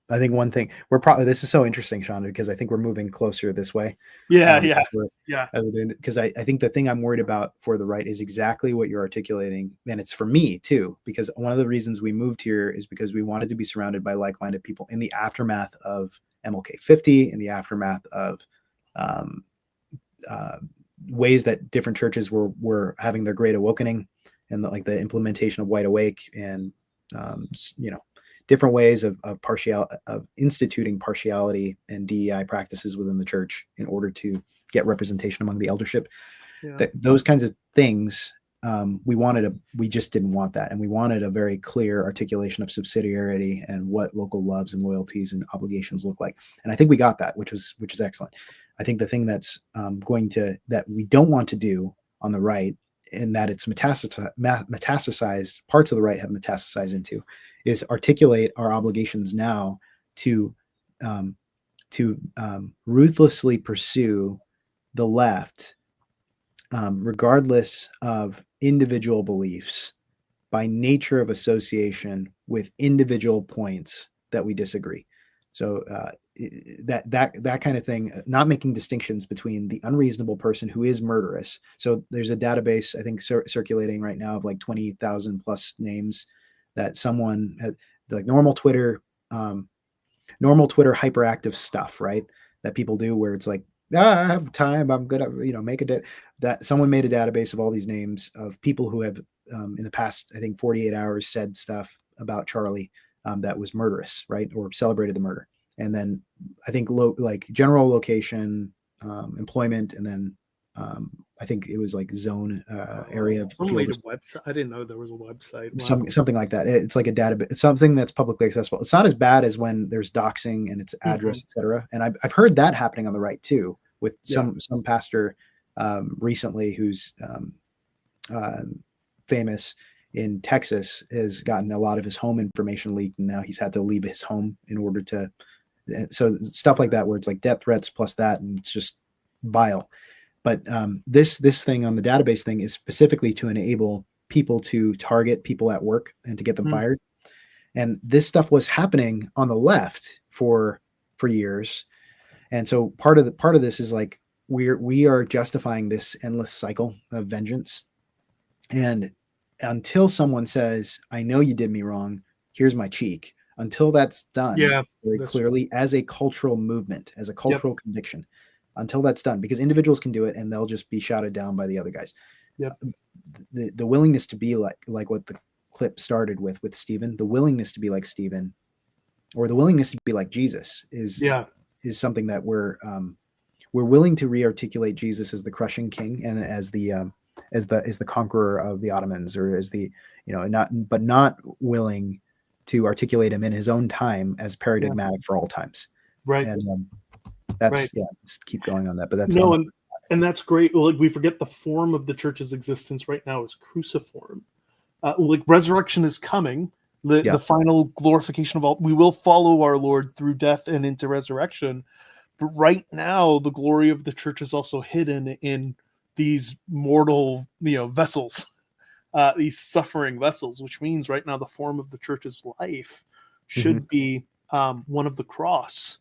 one thing this is so interesting, Sean, because I think we're moving closer this way. Because I think the thing I'm worried about for the right is exactly what you're articulating, and it's for me too, because one of the reasons we moved here is because we wanted to be surrounded by like-minded people in the aftermath of MLK 50, in the aftermath of ways that different churches were having their great awakening, and the implementation of Wide Awake, and different ways of instituting partiality and DEI practices within the church in order to get representation among the eldership. Yeah. Those kinds of things, we just didn't want that, and we wanted a very clear articulation of subsidiarity and what local loves and loyalties and obligations look like. And I think we got that, which is excellent. I think the thing that's that we don't want to do on the right, and that it's metastasized, parts of the right have metastasized into, is articulate our obligations now to ruthlessly pursue the left, regardless of individual beliefs, by nature of association with individual points that we disagree. So that kind of thing, not making distinctions between the unreasonable person who is murderous. So there's a database, I think, circulating right now of like 20,000 plus names that someone has, like normal Twitter hyperactive stuff, right? That people do where it's like, I have time, I'm gonna, make that someone made a database of all these names of people who have in the past, I think 48 hours said stuff about Charlie that was murderous, right? Or celebrated the murder. And then I think like general location, employment, and then I think it was like zone area. Someone made a website. I didn't know there was a website. Wow. Something like that. It's like a database. It's something that's publicly accessible. It's not as bad as when there's doxing and it's address, etc. And I've heard that happening on the right too, with some pastor recently who's famous in Texas has gotten a lot of his home information leaked, and now he's had to leave his home in order to. So stuff like that, where it's like death threats plus that, and it's just vile. But this thing on the database thing is specifically to enable people to target people at work and to get them fired. And this stuff was happening on the left for years. And so part of this is like we are justifying this endless cycle of vengeance. And until someone says, "I know you did me wrong, here's my cheek," until that's done very clearly as a cultural movement, as a cultural conviction, until that's done, because individuals can do it and they'll just be shouted down by the other guys. The willingness to be like what the clip started with Stephen, the willingness to be like Stephen, or the willingness to be like Jesus is something that we're willing to re-articulate Jesus as the crushing king and as the conqueror of the Ottomans, or as the, not willing to articulate him in his own time as paradigmatic for all times. Right. And that's let's keep going on that. But that's and that's great. Like, we forget the form of the church's existence right now is cruciform. Like, resurrection is coming. The final glorification of all. We will follow our Lord through death and into resurrection. But right now, the glory of the church is also hidden in these mortal, vessels, these suffering vessels, which means right now the form of the church's life should be one of the cross.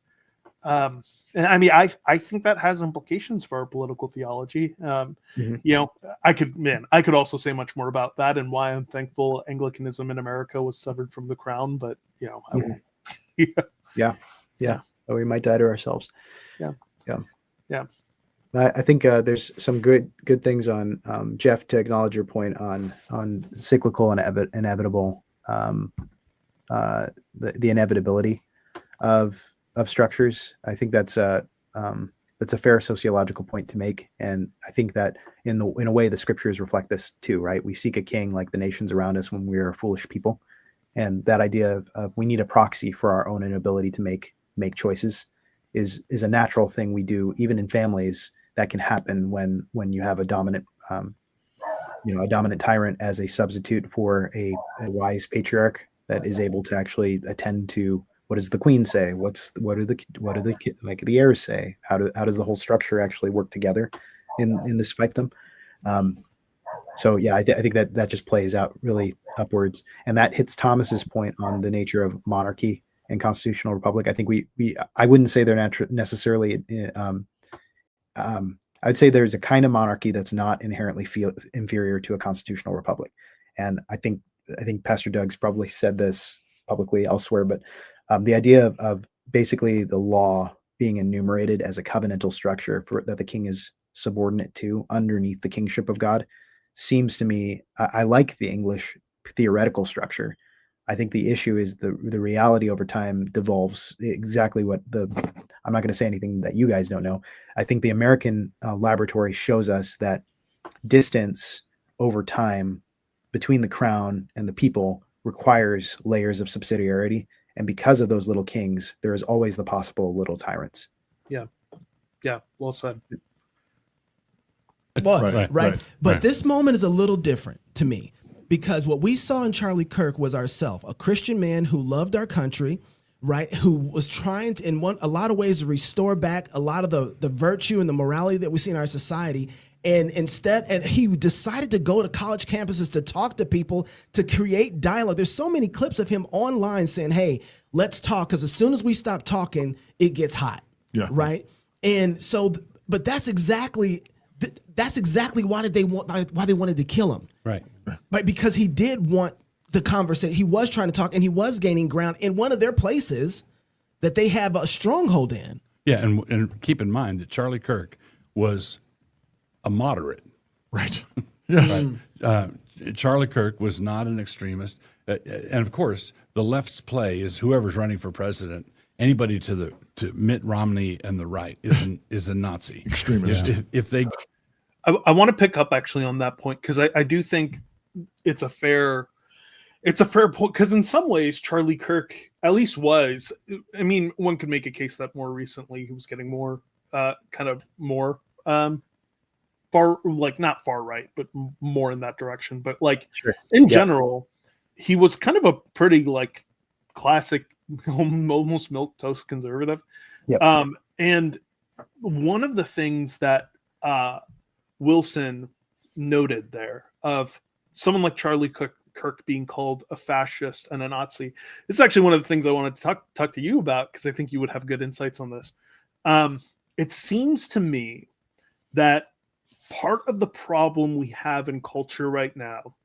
And I mean, I think that has implications for our political theology. I could also say much more about that and why I'm thankful Anglicanism in America was severed from the crown, but I won't. Or we might die to ourselves. Yeah. I think there's some good things on Jeff, to acknowledge your point on cyclical and inevitable, the inevitability of structures. I think that's a fair sociological point to make, and I think that in a way the scriptures reflect this too, right? We seek a king like the nations around us when we are a foolish people, and that idea of we need a proxy for our own inability to make choices is a natural thing we do, even in families. That can happen when you have a dominant, a dominant tyrant as a substitute for a wise patriarch that is able to actually attend to what does the queen say, what do the heirs say, how does the whole structure actually work together in this fiefdom. So I think that just plays out really upwards, and that hits Thomas's point on the nature of monarchy and constitutional republic. I think I wouldn't say they're necessarily. I'd say there's a kind of monarchy that's not inherently inferior to a constitutional republic, and I think Pastor Doug's probably said this publicly elsewhere, but the idea of basically the law being enumerated as a covenantal structure that the king is subordinate to underneath the kingship of God seems to me. I like the English theoretical structure, I think the issue is the reality over time devolves exactly what I'm not going to say anything that you guys don't know. I think the American laboratory shows us that distance over time between the crown and the people requires layers of subsidiarity. And because of those little kings, there is always the possible little tyrants. Yeah. Yeah. Well said. Well, right. But right. this moment is a little different to me, because what we saw in Charlie Kirk was ourself, a Christian man who loved our country, right? Who was trying to, in a lot of ways, to restore back a lot of the virtue and the morality that we see in our society. And he decided to go to college campuses to talk to people, to create dialogue. There's so many clips of him online saying, hey, let's talk, because as soon as we stop talking, it gets hot. Yeah. Right. And so, but that's exactly why they wanted to kill him. Right. Right. Because he did want the conversation. He was trying to talk, and he was gaining ground in one of their places that they have a stronghold in. Yeah. And keep in mind that Charlie Kirk was a moderate. Right. Yes. Charlie Kirk was not an extremist. And of course, the left's play is whoever's running for president, anybody to Mitt Romney and the right is a Nazi. Extremist. If they, I want to pick up actually on that point, because I do think it's a fair point, because in some ways Charlie Kirk at least was, I mean, one could make a case that more recently he was getting more more far, like not far right, but more in that direction. But like in general, he was kind of a pretty like classic, almost milquetoast conservative. Yep. And one of the things that Wilson noted there of someone like Charlie Kirk being called a fascist and a Nazi, it's actually one of the things I wanted to talk to you about, because I think you would have good insights on this. It seems to me that part of the problem we have in culture right now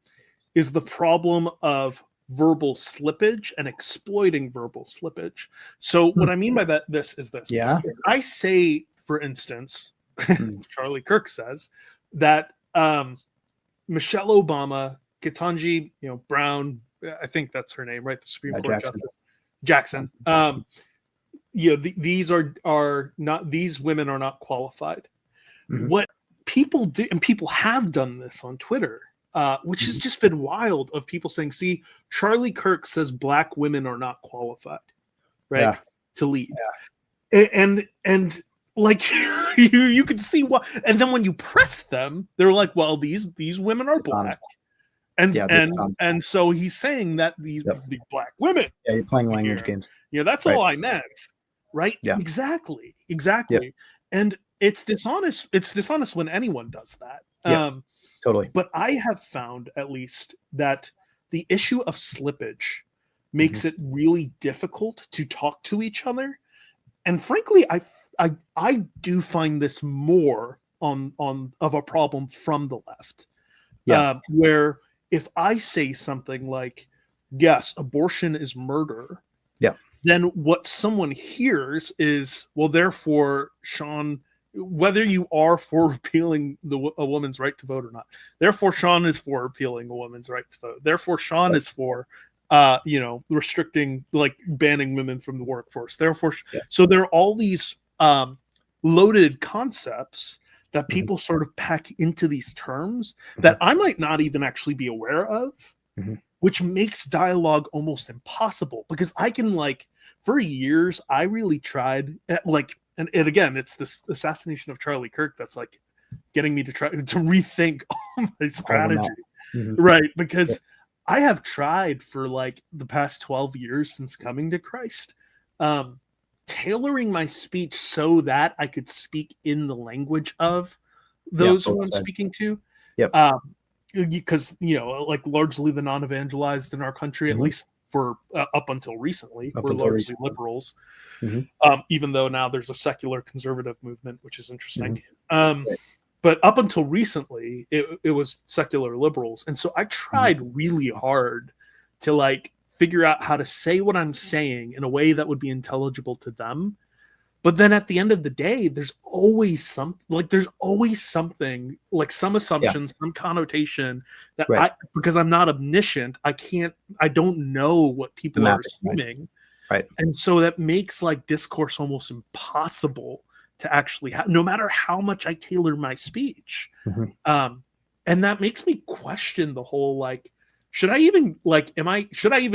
is the problem of verbal slippage and exploiting verbal slippage. So what I mean by this is this. Yeah. If I say, for instance, Charlie Kirk says that Michelle Obama, Ketanji, Brown, I think that's her name, right? The Supreme Court Jackson. These are not, these women are not qualified. Mm-hmm. What people do, and people have done this on Twitter, which has just been wild, of people saying, see, Charlie Kirk says black women are not qualified, right, to lead. Yeah. And like you can see why. And then when you press them, they're like, well, these women are black. And so he's saying that these black women. Yeah, you're playing language games. That's all I meant. Right? Yeah. Exactly. Yeah. And it's dishonest. It's dishonest when anyone does that. Yeah, totally. But I have found, at least, that the issue of slippage makes it really difficult to talk to each other. And frankly, I do find this more of a problem from the left. Yeah. Where if I say something like, yes, abortion is murder. Yeah. Then what someone hears is, well, therefore, Sean, whether you are for repealing a woman's right to vote or not, therefore Sean is for repealing a woman's right to vote. Therefore, Sean is for, restricting, like banning women from the workforce. Therefore, so there are all these loaded concepts that people sort of pack into these terms that I might not even actually be aware of, which makes dialogue almost impossible, because I can, like, for years, I really tried, and again, it's this assassination of Charlie Kirk that's like getting me to try to rethink all my strategy, right? Because I have tried for like the past 12 years since coming to Christ, tailoring my speech so that I could speak in the language of those who I'm speaking to. Because, like largely the non-evangelized in our country, at least for up until recently, were largely liberals. Even though now there's a secular conservative movement, which is interesting. But up until recently, it was secular liberals. And so I tried really hard to like figure out how to say what I'm saying in a way that would be intelligible to them, But then at the end of the day, there's always something, like some assumption, some connotation that because I'm not omniscient, I don't know what people are assuming. Right. And so that makes like discourse almost impossible to actually have, no matter how much I tailor my speech. And that makes me question the whole, like, should I even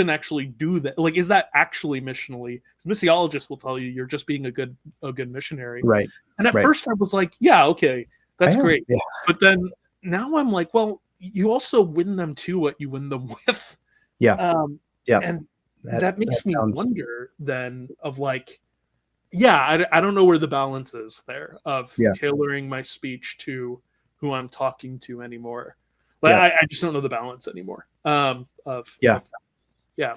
actually do that? Like, is that actually missionally? Missiologists will tell you you're just being a good missionary. Right. And at first I was like, yeah, okay, that's great. Yeah. But then now I'm like, well, you also win them to what you win them with. And that makes me wonder then of like, I don't know where the balance is there of tailoring my speech to who I'm talking to anymore. Like, I just don't know the balance anymore. I don't know.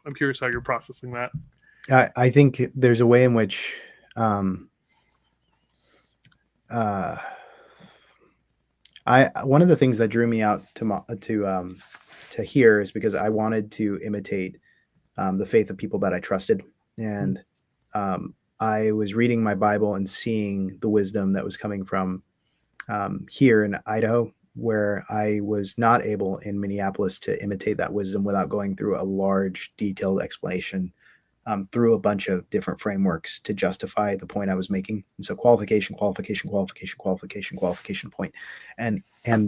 I'm curious how you're processing that. I think there's a way in which one of the things that drew me out to here is because I wanted to imitate the faith of people that I trusted, and I was reading my Bible and seeing the wisdom that was coming from here in Idaho, where I was not able in Minneapolis to imitate that wisdom without going through a large, detailed explanation through a bunch of different frameworks to justify the point I was making. And so qualification, point. And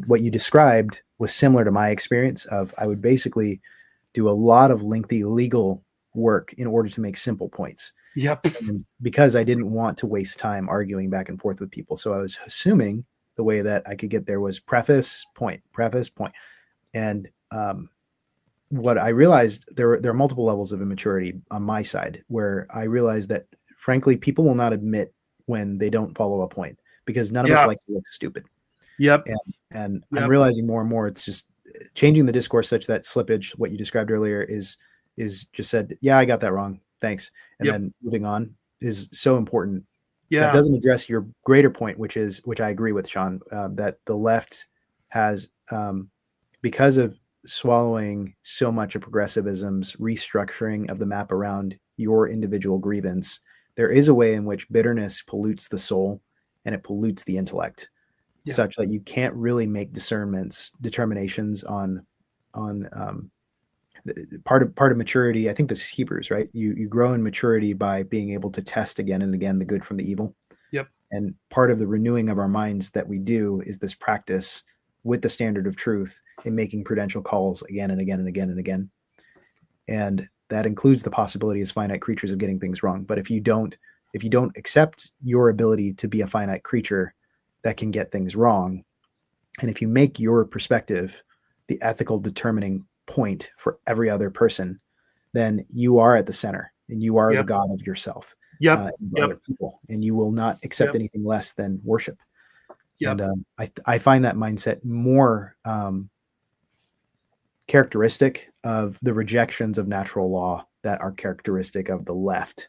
what you described was similar to my experience of, I would basically do a lot of lengthy legal work in order to make simple points. Yep. And because I didn't want to waste time arguing back and forth with people. So I was assuming the way that I could get there was preface, point. And what I realized, there are multiple levels of immaturity on my side, where I realized that, frankly, people will not admit when they don't follow a point, because none of us like to look stupid. Yep. And I'm realizing more and more, it's just changing the discourse such that slippage, what you described earlier, is just said, yeah, I got that wrong, thanks. And then moving on is so important. That doesn't address your greater point, which I agree with, Sean, that the left has, because of swallowing so much of progressivism's restructuring of the map around your individual grievance, there is a way in which bitterness pollutes the soul and it pollutes the intellect, such that you can't really make determinations on part of maturity. I think this is Hebrews, right? You grow in maturity by being able to test again and again the good from the evil. Yep. And part of the renewing of our minds that we do is this practice with the standard of truth in making prudential calls again and again and again and again. And that includes the possibility as finite creatures of getting things wrong. But if you don't accept your ability to be a finite creature that can get things wrong, and if you make your perspective the ethical determining point for every other person, then you are at the center and you are the God of yourself. Other people, and you will not accept anything less than worship. And I find that mindset more characteristic of the rejections of natural law that are characteristic of the left.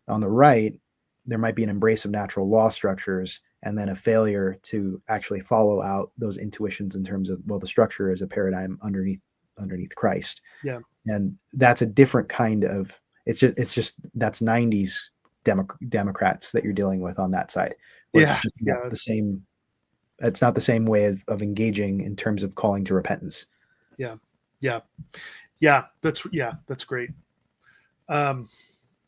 On the right, there might be an embrace of natural law structures and then a failure to actually follow out those intuitions in terms of, well, the structure is a paradigm underneath Christ. Yeah. And that's a different kind of, it's just that's 90s Democrats that you're dealing with on that side. It's just not the same. It's not the same way of engaging in terms of calling to repentance. That's great.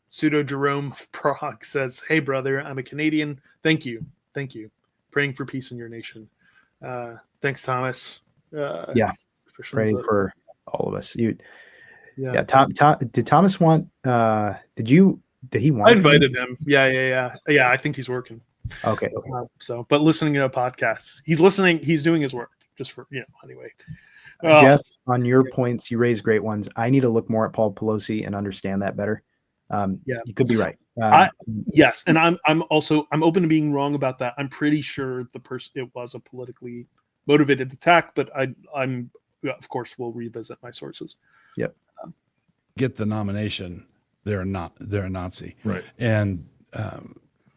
Pseudo Jerome Prague says, "Hey brother, I'm a Canadian. Thank you. Praying for peace in your nation." Thanks, Thomas. Praying for all of us. Tom, did Thomas want? Did he want? I invited him. Yeah. I think he's working. Okay. But listening to a podcast, he's listening. He's doing his work just for anyway. Jeff, on your points, you raise great ones. I need to look more at Paul Pelosi and understand that better. You could be right. Yes, and I'm open to being wrong about that. I'm pretty sure it was a politically motivated attack, but I'm of course will revisit my sources. Yep. Get the nomination. They're a Nazi. Right. And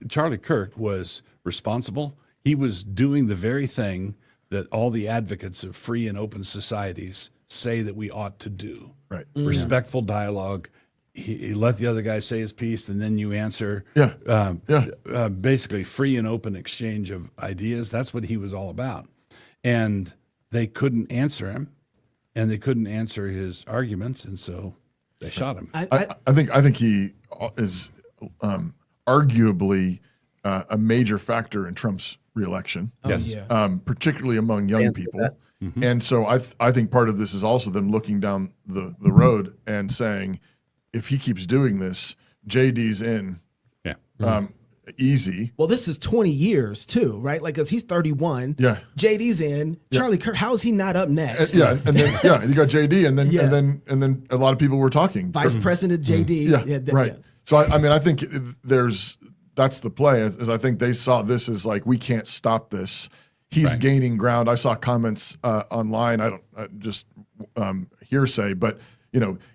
Charlie Kirk was responsible. He was doing the very thing that all the advocates of free and open societies say that we ought to do. Right. Respectful dialogue, he let the other guy say his piece, and then you answer. Yeah. Basically, free and open exchange of ideas. That's what he was all about. And they couldn't answer him, and they couldn't answer his arguments, and so they shot him. I think he is arguably a major factor in Trump's reelection. Yes. Particularly among young people. And so I think part of this is also them looking down the road and saying, if he keeps doing this, JD's in. Yeah. Easy. Well, this is 20 years too, right? Like, cause he's 31. Yeah. JD's in. Charlie Kirk. How is he not up next? And then you got JD, and then a lot of people were talking. Vice President JD. Right. So I think that's the play. Is I think they saw this as like, we can't stop this. He's gaining ground. I saw comments online. I don't just hearsay, but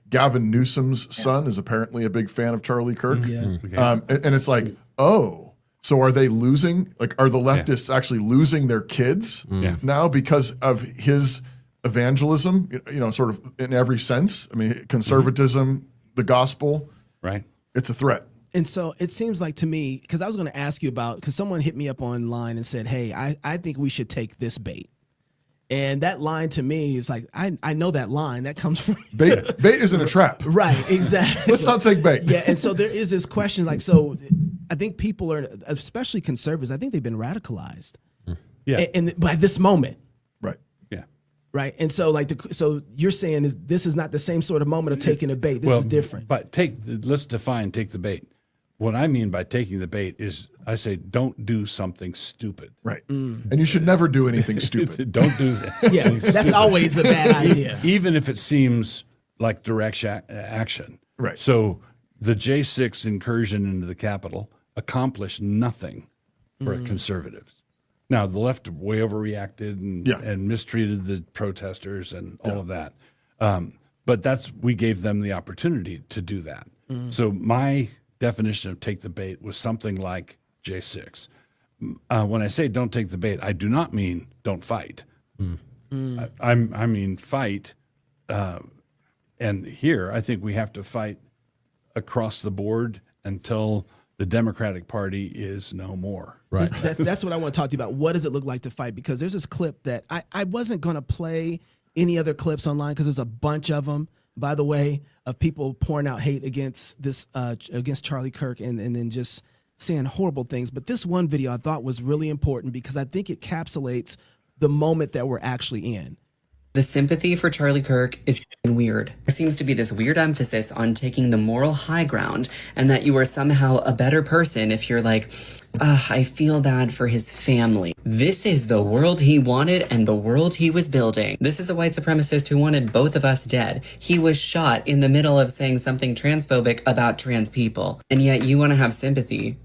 Gavin Newsom's son is apparently a big fan of Charlie Kirk. And it's like, oh, so are they losing? Like, are the leftists actually losing their kids now because of his evangelism? Sort of in every sense. I mean, conservatism, the gospel. Right. It's a threat. And so it seems like to me, because I was going to ask you about, because someone hit me up online and said, hey, I think we should take this bait. And that line to me is like, I know that line that comes from bait. Bait isn't a trap. Right, exactly. Let's not take bait. Yeah, and so there is this question, like, so I think people are, especially conservatives, I think they've been radicalized. Yeah. And by this moment. Right. Yeah. Right. And so so you're saying this is not the same sort of moment of taking a bait. This is different. But let's define take the bait. What I mean by taking the bait is I say don't do something stupid. Right. And you should never do anything stupid. Don't do that. Yeah, that's always a bad idea. Even if it seems like direct action. Right. So the J6 incursion into the Capitol accomplished nothing for conservatives. Now, the left way overreacted and mistreated the protesters and all of that. But we gave them the opportunity to do that. So my definition of take the bait was something like J6. When I say don't take the bait, I do not mean don't fight. I mean fight. And here, I think we have to fight across the board until the Democratic Party is no more. Right. That's what I want to talk to you about. What does it look like to fight? Because there's this clip that I wasn't going to play any other clips online because there's a bunch of them, by the way, of people pouring out hate against against Charlie Kirk and then just saying horrible things. But this one video I thought was really important because I think it encapsulates the moment that we're actually in. The sympathy for Charlie Kirk is weird. There seems to be this weird emphasis on taking the moral high ground and that you are somehow a better person if you're like, I feel bad for his family. This is the world he wanted and the world he was building. This is a white supremacist who wanted both of us dead. He was shot in the middle of saying something transphobic about trans people. And yet you want to have sympathy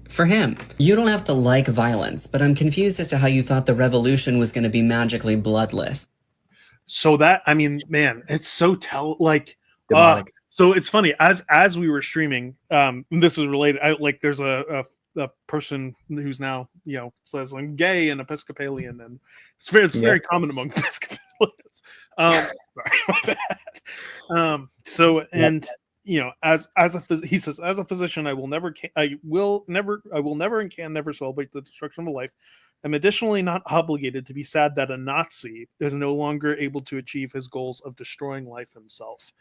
for him. You don't have to like violence, but I'm confused as to how you thought the revolution was going to be magically bloodless. So that, I mean, man, it's so so it's funny as we were streaming, this is related. There's a person who's now, says I'm gay and Episcopalian, and it's very common among Episcopalians. Sorry about that. He says, as a physician, I will never and can never celebrate the destruction of a life. I'm additionally not obligated to be sad that a Nazi is no longer able to achieve his goals of destroying life himself.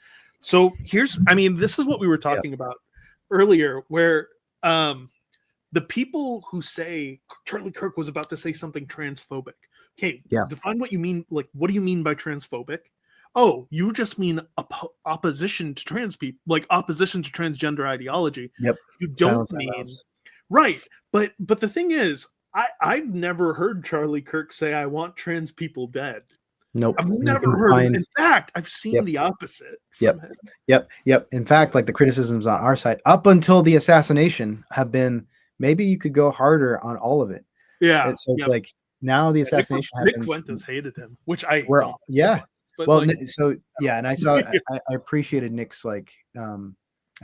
So this is what we were talking about earlier, where the people who say Charlie Kirk was about to say something transphobic. Okay, define what you mean. Like, what do you mean by transphobic? Oh, you just mean opposition to trans people, like opposition to transgender ideology. Yep. You don't mean right. But the thing is, I've never heard Charlie Kirk say, I want trans people dead. Nope. I've never heard it. In fact, I've seen the opposite. Yep. In fact, like the criticisms on our side up until the assassination have been, maybe you could go harder on all of it. Yeah. And so it's like now the assassination happens. Nick Fuentes hated him, which I and I saw I appreciated Nick's I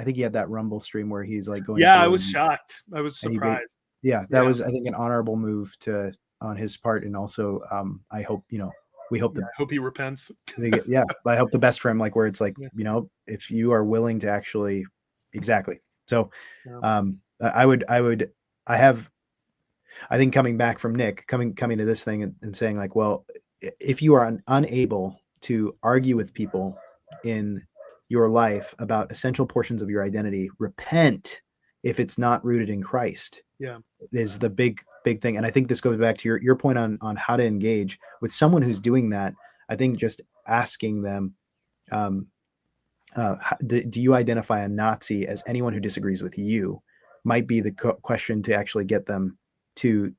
think he had that Rumble stream where he's like going. Yeah, I was shocked. I was surprised. That was, I think, an honorable move on his part, and also I hope we hope I hope he repents. I hope the best for him, like where it's like, Yeah. you know, if you are willing to actually, exactly. So, Yeah. I think coming back from Nick, coming to this thing and saying like, well, if you are unable to argue with people in your life about essential portions of your identity, repent if it's not rooted in Christ. Yeah. Is the big thing. And I think this goes back to your point on how to engage with someone who's doing that. I think just asking them, do you identify a Nazi as anyone who disagrees with you might be the question to actually get them to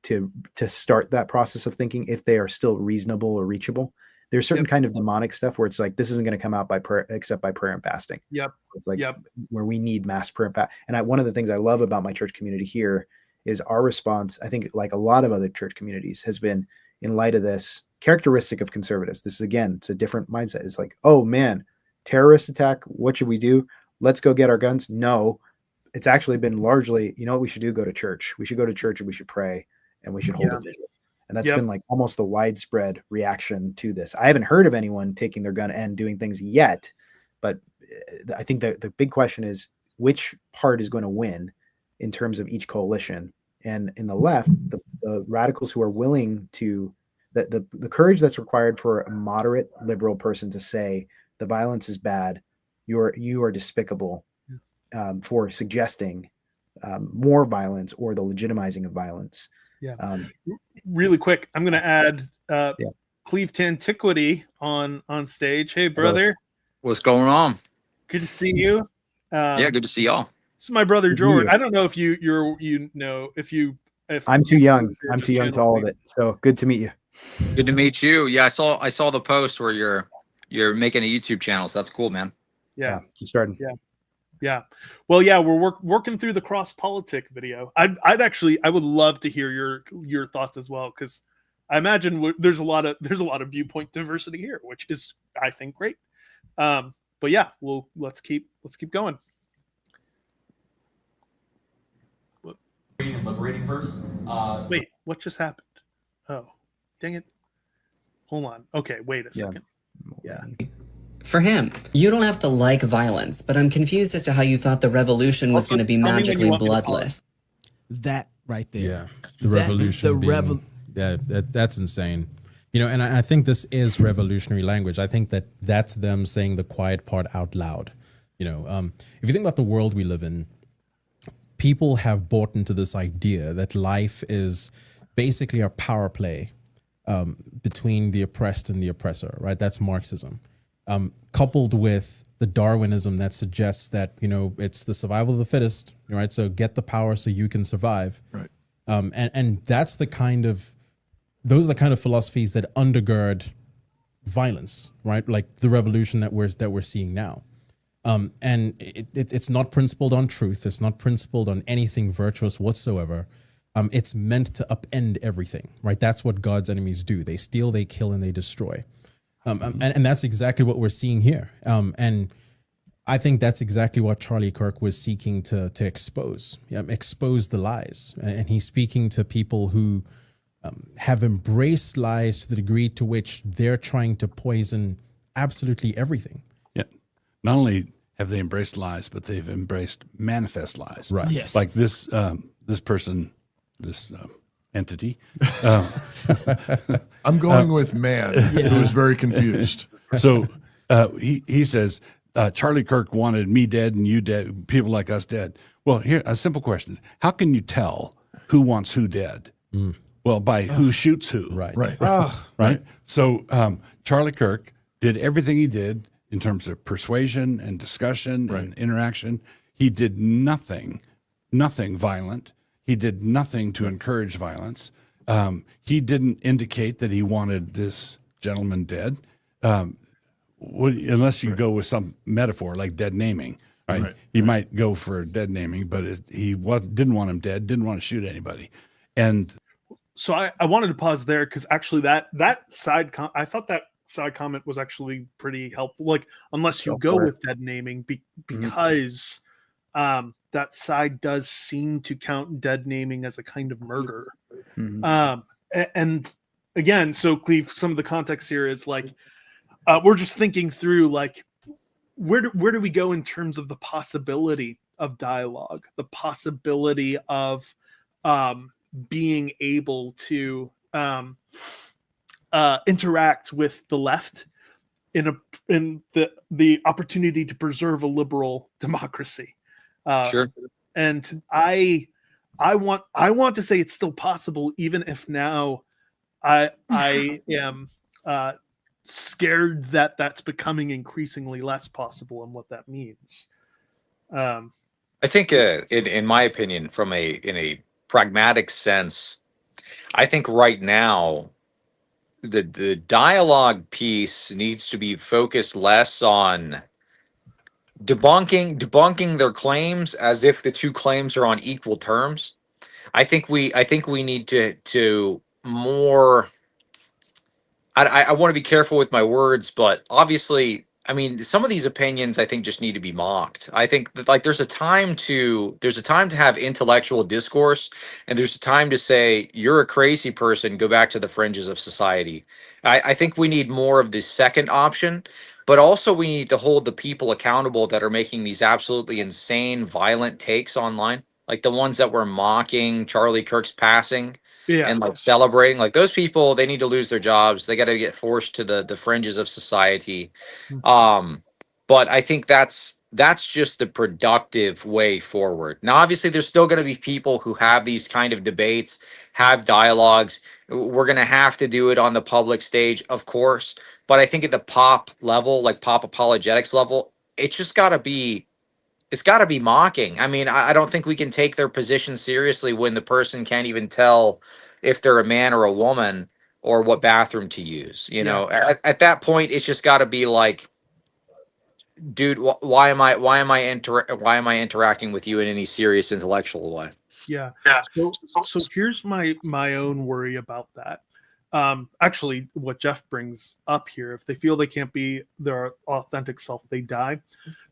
start that process of thinking, if they are still reasonable or reachable. There's certain kind of demonic stuff where it's like, this isn't going to come out by prayer, except by prayer and fasting. It's like where we need mass prayer and fast. And one of the things I love about my church community here is our response. I think like a lot of other church communities has been, in light of this, characteristic of conservatives. This is, again, it's a different mindset. It's like, oh man, terrorist attack. What should we do? Let's go get our guns. No, it's actually been largely, you know what we should do? Go to church. We should go to church and we should pray and we should hold a vigil. And that's been like almost the widespread reaction to this. I haven't heard of anyone taking their gun and doing things yet, but I think that the big question is which part is going to win in terms of each coalition. And in the left, the radicals who are willing to, the courage that's required for a moderate liberal person to say the violence is bad, you are despicable for suggesting more violence or the legitimizing of violence. Really quick, I'm going to add Cleve Tantiquity on stage. Hey, brother. What's going on? Good to see you. Yeah, good to see y'all. This is my brother George. I don't know if if I'm too young. I'm too young to all of it. So good to meet you. Good to meet you. Yeah, I saw the post where you're making a YouTube channel. So that's cool, man. Yeah, just starting. Yeah. Well, yeah, we're working through the cross politic video. I would love to hear your thoughts as well, because I imagine there's a lot of viewpoint diversity here, which is, I think, great. But yeah, let's keep going. Liberating verse. Wait, what just happened? Oh, dang it! Hold on. Okay, wait a second. Yeah. For him, you don't have to like violence, but I'm confused as to how you thought the revolution was going to be magically bloodless. That right there. Yeah, the revolution. That's insane. You know, and I think this is revolutionary language. I think that's them saying the quiet part out loud. You know, if you think about the world we live in, people have bought into this idea that life is basically a power play between the oppressed and the oppressor, right? That's Marxism. Coupled with the Darwinism that suggests that, you know, it's the survival of the fittest, right? So get the power so you can survive. Right. And that's those are the kind of philosophies that undergird violence, right? Like the revolution that we're seeing now. And it's not principled on truth. It's not principled on anything virtuous whatsoever. It's meant to upend everything, right? That's what God's enemies do. They steal, they kill, and they destroy. And that's exactly what we're seeing here. And I think that's exactly what Charlie Kirk was seeking to expose, expose the lies. And he's speaking to people who have embraced lies to the degree to which they're trying to poison absolutely everything. Yeah. Not only have they embraced lies, but they've embraced manifest lies. Right. Yes. Like this person, this entity. I'm going with man, who is very confused. So he says, Charlie Kirk wanted me dead and you dead, people like us dead. Well, here, a simple question. How can you tell who wants who dead? Well, by who shoots who. Right. Right. So Charlie Kirk did everything he did in terms of persuasion and discussion and interaction. He did nothing violent. He did nothing to encourage violence. He didn't indicate that he wanted this gentleman dead, unless you go with some metaphor like dead naming. Right? He might go for dead naming, but he didn't want him dead. Didn't want to shoot anybody. And so I wanted to pause there because actually that side I thought that side comment was actually pretty helpful. Like unless you go with dead naming, because that side does seem to count dead naming as a kind of murder. And again, so Cleve, some of the context here is like we're just thinking through like where do we go in terms of the possibility of dialogue, the possibility of being able to interact with the left in the opportunity to preserve a liberal democracy. Sure. And I want to say it's still possible, even if now I am scared that that's becoming increasingly less possible, and what that means. I think, in my opinion, in a pragmatic sense, I think right now the dialogue piece needs to be focused less on debunking their claims as if the two claims are on equal terms. I think we need to more. I want to be careful with my words, but obviously, I mean, some of these opinions I think just need to be mocked. I think that like there's a time to have intellectual discourse, and there's a time to say you're a crazy person, go back to the fringes of society. I think we need more of the second option, but also we need to hold the people accountable that are making these absolutely insane, violent takes online, like the ones that were mocking Charlie Kirk's passing. Yeah. And like celebrating, like those people, they need to lose their jobs. They got to get forced to the fringes of society. But I think that's just the productive way forward. Now, obviously, there's still going to be people who have these kind of debates, have dialogues. We're going to have to do it on the public stage, of course. But I think at the pop level, like pop apologetics level, it's just got to be. It's got to be mocking. I mean, I don't think we can take their position seriously when the person can't even tell if they're a man or a woman or what bathroom to use. You know, at that point, it's just got to be like, dude, why am I interacting with you in any serious intellectual way? Yeah. So here's my own worry about that. Actually, what Jeff brings up here, if they feel they can't be their authentic self, they die.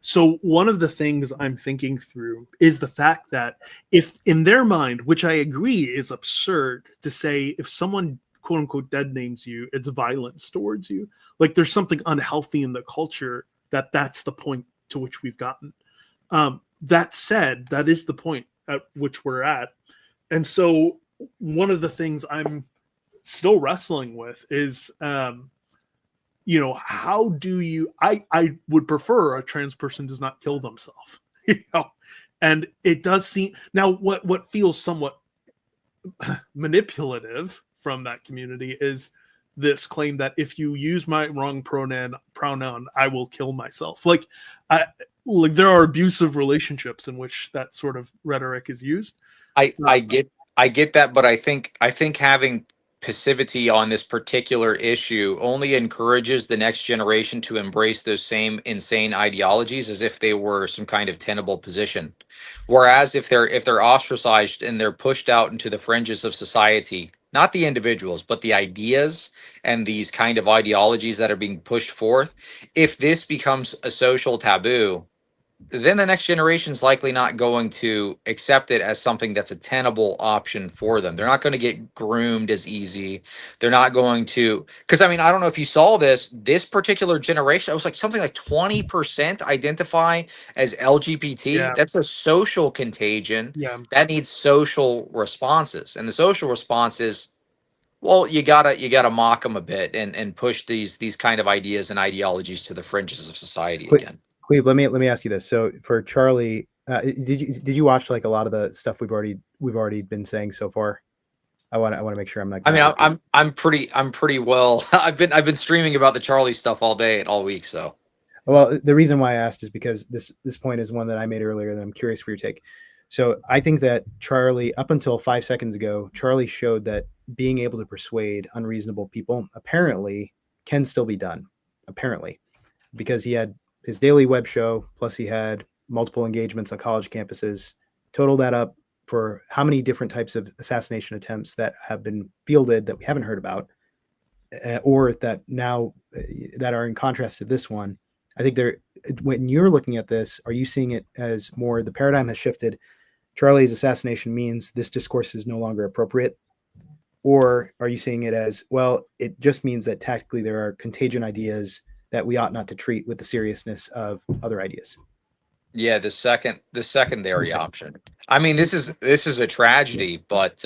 So one of the things I'm thinking through is the fact that if in their mind, which I agree is absurd to say, if someone quote unquote dead names you, it's violence towards you. Like there's something unhealthy in the culture that's the point to which we've gotten. That said, that is the point at which we're at. And so one of the things I'm still wrestling with is how do you I would prefer a trans person does not kill themselves. And it does seem now what feels somewhat manipulative from that community is this claim that if you use my wrong pronoun I will kill myself. Like there are abusive relationships in which that sort of rhetoric is used. I get that, but I think having passivity on this particular issue only encourages the next generation to embrace those same insane ideologies as if they were some kind of tenable position. Whereas if they're ostracized and they're pushed out into the fringes of society, not the individuals, but the ideas and these kind of ideologies that are being pushed forth, if this becomes a social taboo, then the next generation is likely not going to accept it as something that's a tenable option for them. They're not going to get groomed as easy. They're not going to, because I mean, I don't know if you saw this particular generation, it was like something like 20% identify as LGBT. Yeah. That's a social contagion. Yeah. That needs social responses. And the social response is, well, you gotta mock them a bit and push these kind of ideas and ideologies to the fringes of society again. Cleve, let me ask you this. So for Charlie, did you watch like a lot of the stuff we've already been saying so far? I want to make sure I'm not. I mean, I'm pretty well. I've been streaming about the Charlie stuff all day and all week. So, well, the reason why I asked is because this point is one that I made earlier that I'm curious for your take. So I think that Charlie, up until 5 seconds ago, Charlie showed that being able to persuade unreasonable people apparently can still be done. Apparently, because he had his daily web show, plus he had multiple engagements on college campuses. Total that up for how many different types of assassination attempts that have been fielded that we haven't heard about, or that now that are in contrast to this one. I think when you're looking at this, are you seeing it as more the paradigm has shifted? Charlie's assassination means this discourse is no longer appropriate. Or are you seeing it as, well, it just means that tactically there are contagion ideas that we ought not to treat with the seriousness of other ideas? Yeah, the secondary option. I mean, this is a tragedy, but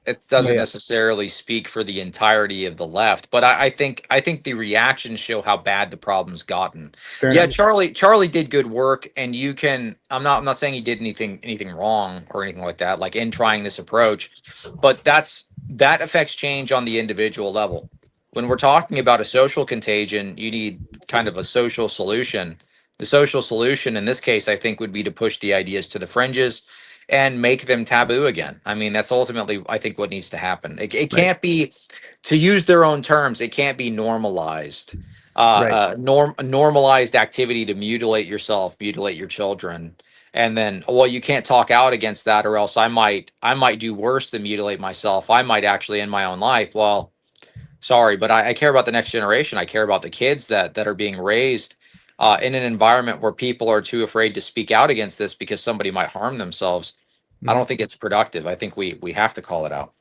it doesn't necessarily speak for the entirety of the left. But I think the reactions show how bad the problem's gotten. Fair Yeah, enough. Charlie did good work, and you can. I'm not saying he did anything wrong or anything like that, like in trying this approach, but that affects change on the individual level. When we're talking about a social contagion, you need kind of a social solution. The social solution in this case, I think, would be to push the ideas to the fringes and make them taboo again. I mean, that's ultimately, I think, what needs to happen. It can't be, to use their own terms, it can't be normalized. Normalized activity to mutilate yourself, mutilate your children, and then, well, you can't talk out against that, or else I might do worse than mutilate myself. I might actually end my own life. Well, sorry, but I care about the next generation. I care about the kids that are being raised in an environment where people are too afraid to speak out against this because somebody might harm themselves. I don't think it's productive. I think we have to call it out.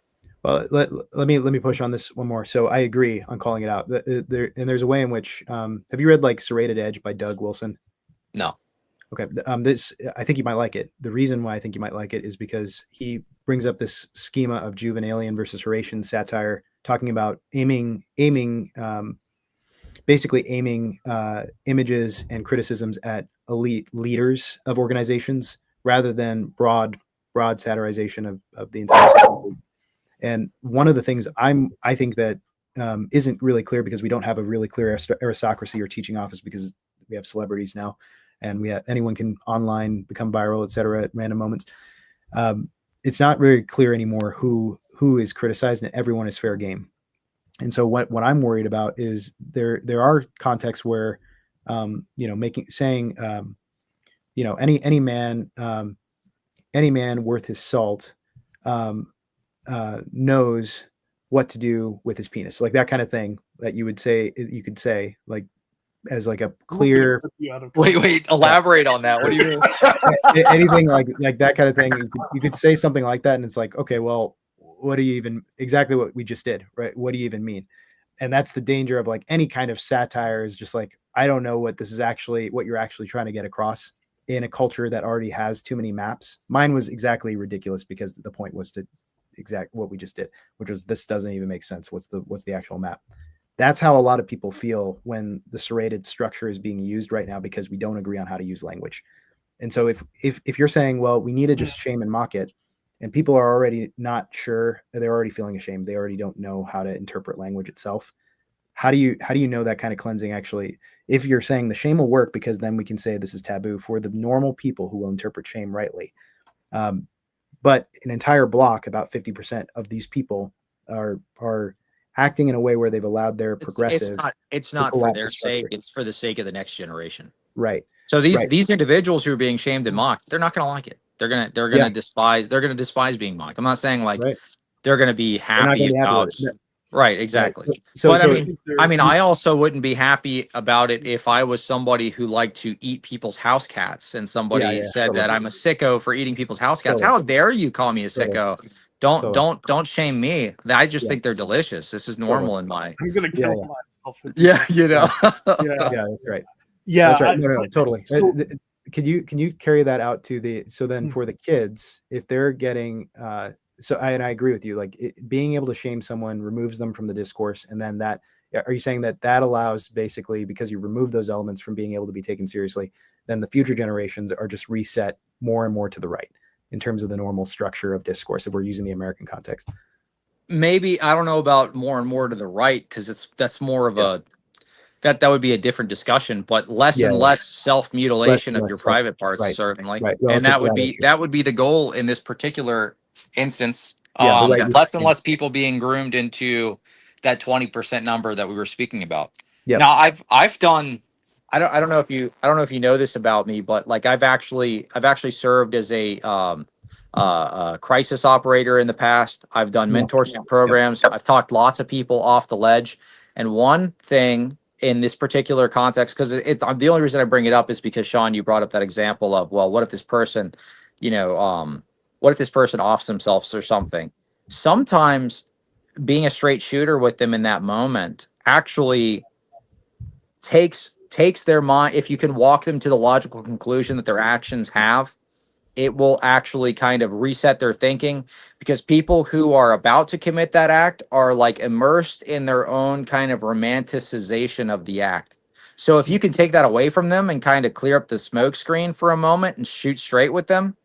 Well, let me push on this one more. So I agree on calling it out. There's a way in which, have you read like Serrated Edge by Doug Wilson? No. Okay. This, I think you might like it. The reason why I think you might like it is because he brings up this schema of Juvenalian versus Horatian satire, talking about basically aiming images and criticisms at elite leaders of organizations rather than broad satirization of the entire system. And one of the things I think that isn't really clear, because we don't have a really clear aristocracy or teaching office, because we have celebrities now, and anyone can online become viral, etc. at random moments. It's not very clear anymore who is criticized, and everyone is fair game. And so what I'm worried about is there are contexts where any man worth his salt knows what to do with his penis, like that kind of thing that you could say like as like a clear. Wait, elaborate on that. What do you mean? Anything like that kind of thing. You could say something like that, and it's like, okay, well, what do you even, exactly what we just did, right? What do you even mean? And that's the danger of like any kind of satire, is just like, I don't know what you're actually trying to get across in a culture that already has too many maps. Mine was exactly ridiculous because the point was to exact what we just did, which was, this doesn't even make sense. What's the actual map? That's how a lot of people feel when the serrated structure is being used right now, because we don't agree on how to use language. And so if you're saying, well, we need to just shame and mock it, and people are already not sure, they're already feeling ashamed, they already don't know how to interpret language itself, how do you know that kind of cleansing actually, if you're saying the shame will work, because then we can say this is taboo for the normal people who will interpret shame rightly. But an entire block, about 50% of these people are acting in a way where they've allowed their progressives. It's not for their sake. It's for the sake of the next generation. Right. So these individuals who are being shamed and mocked, they're not going to like it. They're gonna despise being mocked. I'm not saying like they're going to be happy about. Right, exactly. But I mean, I also wouldn't be happy about it if I was somebody who liked to eat people's house cats, and somebody said that I'm a sicko for eating people's house cats. How dare you call me a sicko? Don't shame me. I just think they're delicious. This is normal in my. I'm gonna kill myself. Yeah, you know. That's right. Yeah, that's right. No, totally. Can you carry that out to then for the kids, if they're getting I agree with you, like being able to shame someone removes them from the discourse, and then are you saying that allows, basically, because you remove those elements from being able to be taken seriously, then the future generations are just reset more and more to the right in terms of the normal structure of discourse, if we're using the American context? Maybe, I don't know about more and more to the right, because that's more of a that would be a different discussion, but less and less self-mutilation of your private parts, certainly. And that would be the goal in this particular instance. Less and less people being groomed into that 20% number that we were speaking about. Now I've done, I don't know if you know this about me, but like I've actually served as a crisis operator in the past. I've done mentorship programs. I've talked lots of people off the ledge. And one thing in this particular context, because the only reason I bring it up is because, Sean, you brought up that example of, well, what if this person, what if this person offs themselves or something? sometimes being a straight shooter with them in that moment actually takes their mind. If you can walk them to the logical conclusion that their actions have, it will actually kind of reset their thinking, because people who are about to commit that act are like immersed in their own kind of romanticization of the act. So if you can take that away from them and kind of clear up the smoke screen for a moment and shoot straight with them,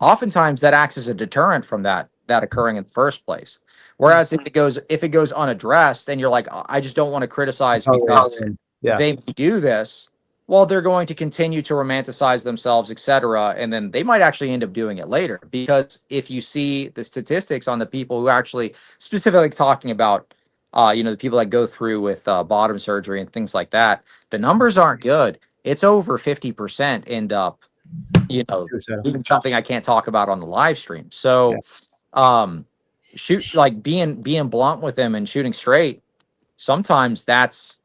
oftentimes that acts as a deterrent from that occurring in the first place. Whereas if it goes unaddressed and you're like, I just don't want to criticize because they do this, well, they're going to continue to romanticize themselves, etc. And then they might actually end up doing it later. Because if you see the statistics on the people who actually specifically talking about, the people that go through with bottom surgery and things like that, the numbers aren't good. It's over 50% end up, even something I can't talk about on the live stream. So, shoot, like being blunt with them and shooting straight, sometimes that's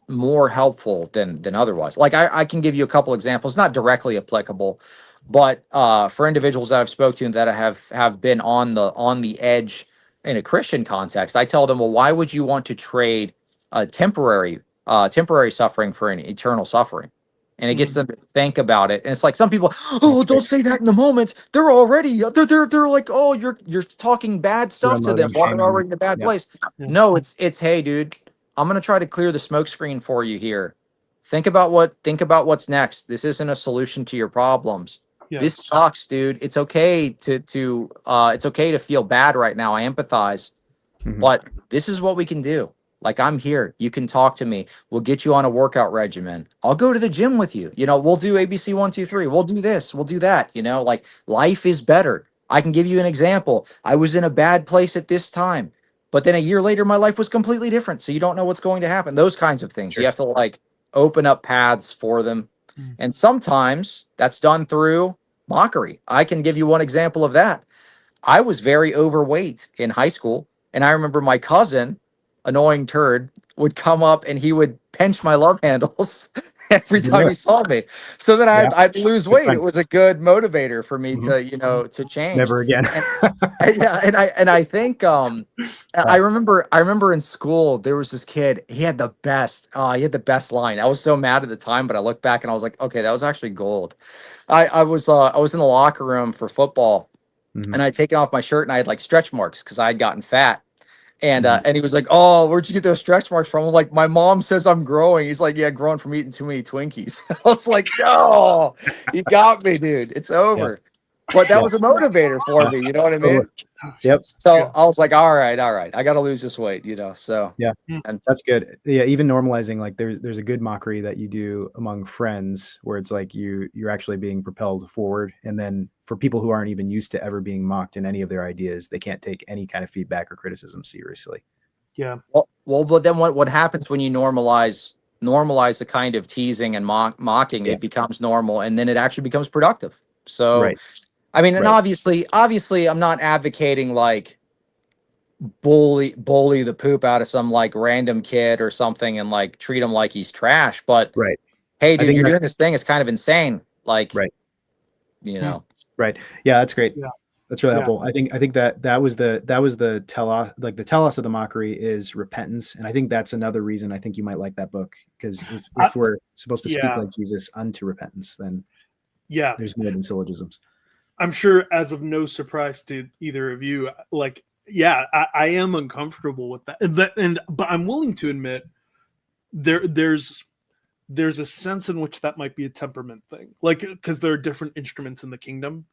more helpful than otherwise. Like I can give you a couple examples, not directly applicable, but for individuals that I've spoken to that have been on the edge in a Christian context, I tell them, well, why would you want to trade temporary suffering for an eternal suffering? And it gets them to think about it. And it's like some people, oh, don't say that in the moment. They're already they're like, oh, you're talking bad stuff to them while they're already in a bad place. No, it's hey, dude, I'm gonna try to clear the smoke screen for you here. Think about what's next. This isn't a solution to your problems. This sucks, dude. It's okay to feel bad right now. I empathize, but this is what we can do. Like, I'm here. You can talk to me. We'll get you on a workout regimen. I'll go to the gym with you. We'll do ABC 1, 2, 3. We'll do this. We'll do that. Like, life is better. I can give you an example. I was in a bad place at this time, but then a year later, my life was completely different. So you don't know what's going to happen. Those kinds of things. You have to like open up paths for them. And sometimes that's done through mockery. I can give you one example of that. I was very overweight in high school. And I remember my cousin, annoying turd, would come up and he would pinch my love handles every time he saw me. So then I'd lose weight. It was a good motivator for me to change. Never again. and I think I remember in school there was this kid. He had the best line. I was so mad at the time, but I look back and I was like, okay, that was actually gold. I was in the locker room for football, and I'd taken off my shirt and I had like stretch marks because I had gotten fat. And he was like, oh, where'd you get those stretch marks from? I'm like, my mom says I'm growing. He's like, yeah, growing from eating too many Twinkies. I was like, no, you got me, dude. It's over. But that was a motivator for me. You know what I mean? Yep. So I was like, all right. I got to lose this weight, so. Yeah, and that's good. Yeah. Even normalizing, like there's a good mockery that you do among friends where it's like you're actually being propelled forward. And then for people who aren't even used to ever being mocked in any of their ideas, they can't take any kind of feedback or criticism seriously. Yeah. Well, but then what happens when you normalize the kind of teasing and mocking? It becomes normal, and then it actually becomes productive. So, I mean, and obviously, I'm not advocating like bully the poop out of some like random kid or something and like treat him like he's trash. But hey, dude, you're doing this thing. It's kind of insane. Like, Right. Yeah, that's great. Yeah. That's really helpful. I think that was the telos, like the telos of the mockery is repentance. And I think that's another reason I think you might like that book, because if we're supposed to speak like Jesus unto repentance, then there's more than syllogisms. I'm sure, as of no surprise to either of you, like, I am uncomfortable with that. But I'm willing to admit there's a sense in which that might be a temperament thing, like, because there are different instruments in the kingdom.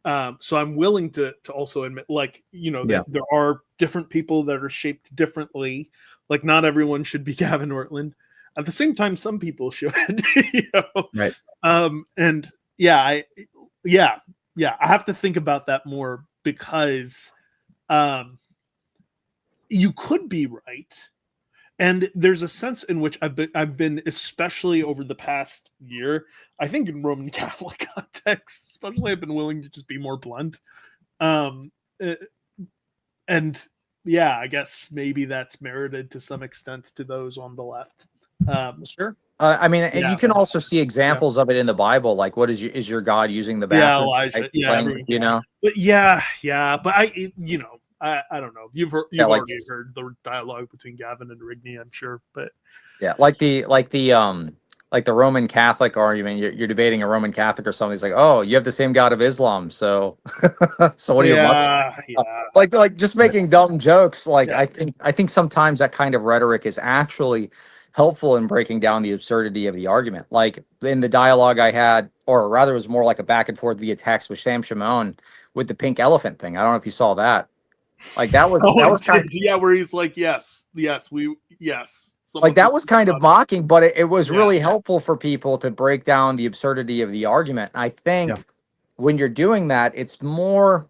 So I'm willing to also admit, like, there are different people that are shaped differently. Like, not everyone should be Gavin Ortland. At the same time, some people should. Right. And I have to think about that more, because you could be right. And there's a sense in which I've been, especially over the past year, I think in Roman Catholic context, especially, I've been willing to just be more blunt. I guess maybe that's merited to some extent to those on the left. Sure. I mean, and you can also see examples of it in the Bible. Like, what is your God using the bathroom? Elijah. But but I don't know. You've already heard the dialogue between Gavin and Rigney, I'm sure, but yeah, like the Roman Catholic argument. You're debating a Roman Catholic or something. He's like, oh, you have the same God of Islam, so so what are you? Yeah. Like just making dumb jokes. Like Yeah. I think sometimes that kind of rhetoric is actually helpful in breaking down the absurdity of the argument. Like in the dialogue I had, or rather, it was more like a back and forth via text with Sam Shimon with the pink elephant thing. I don't know if you saw that. Like that was kind of, yeah, where he's like, yes. like that was kind of mocking, but it was really helpful for people to break down the absurdity of the argument. I think when you're doing that, it's more,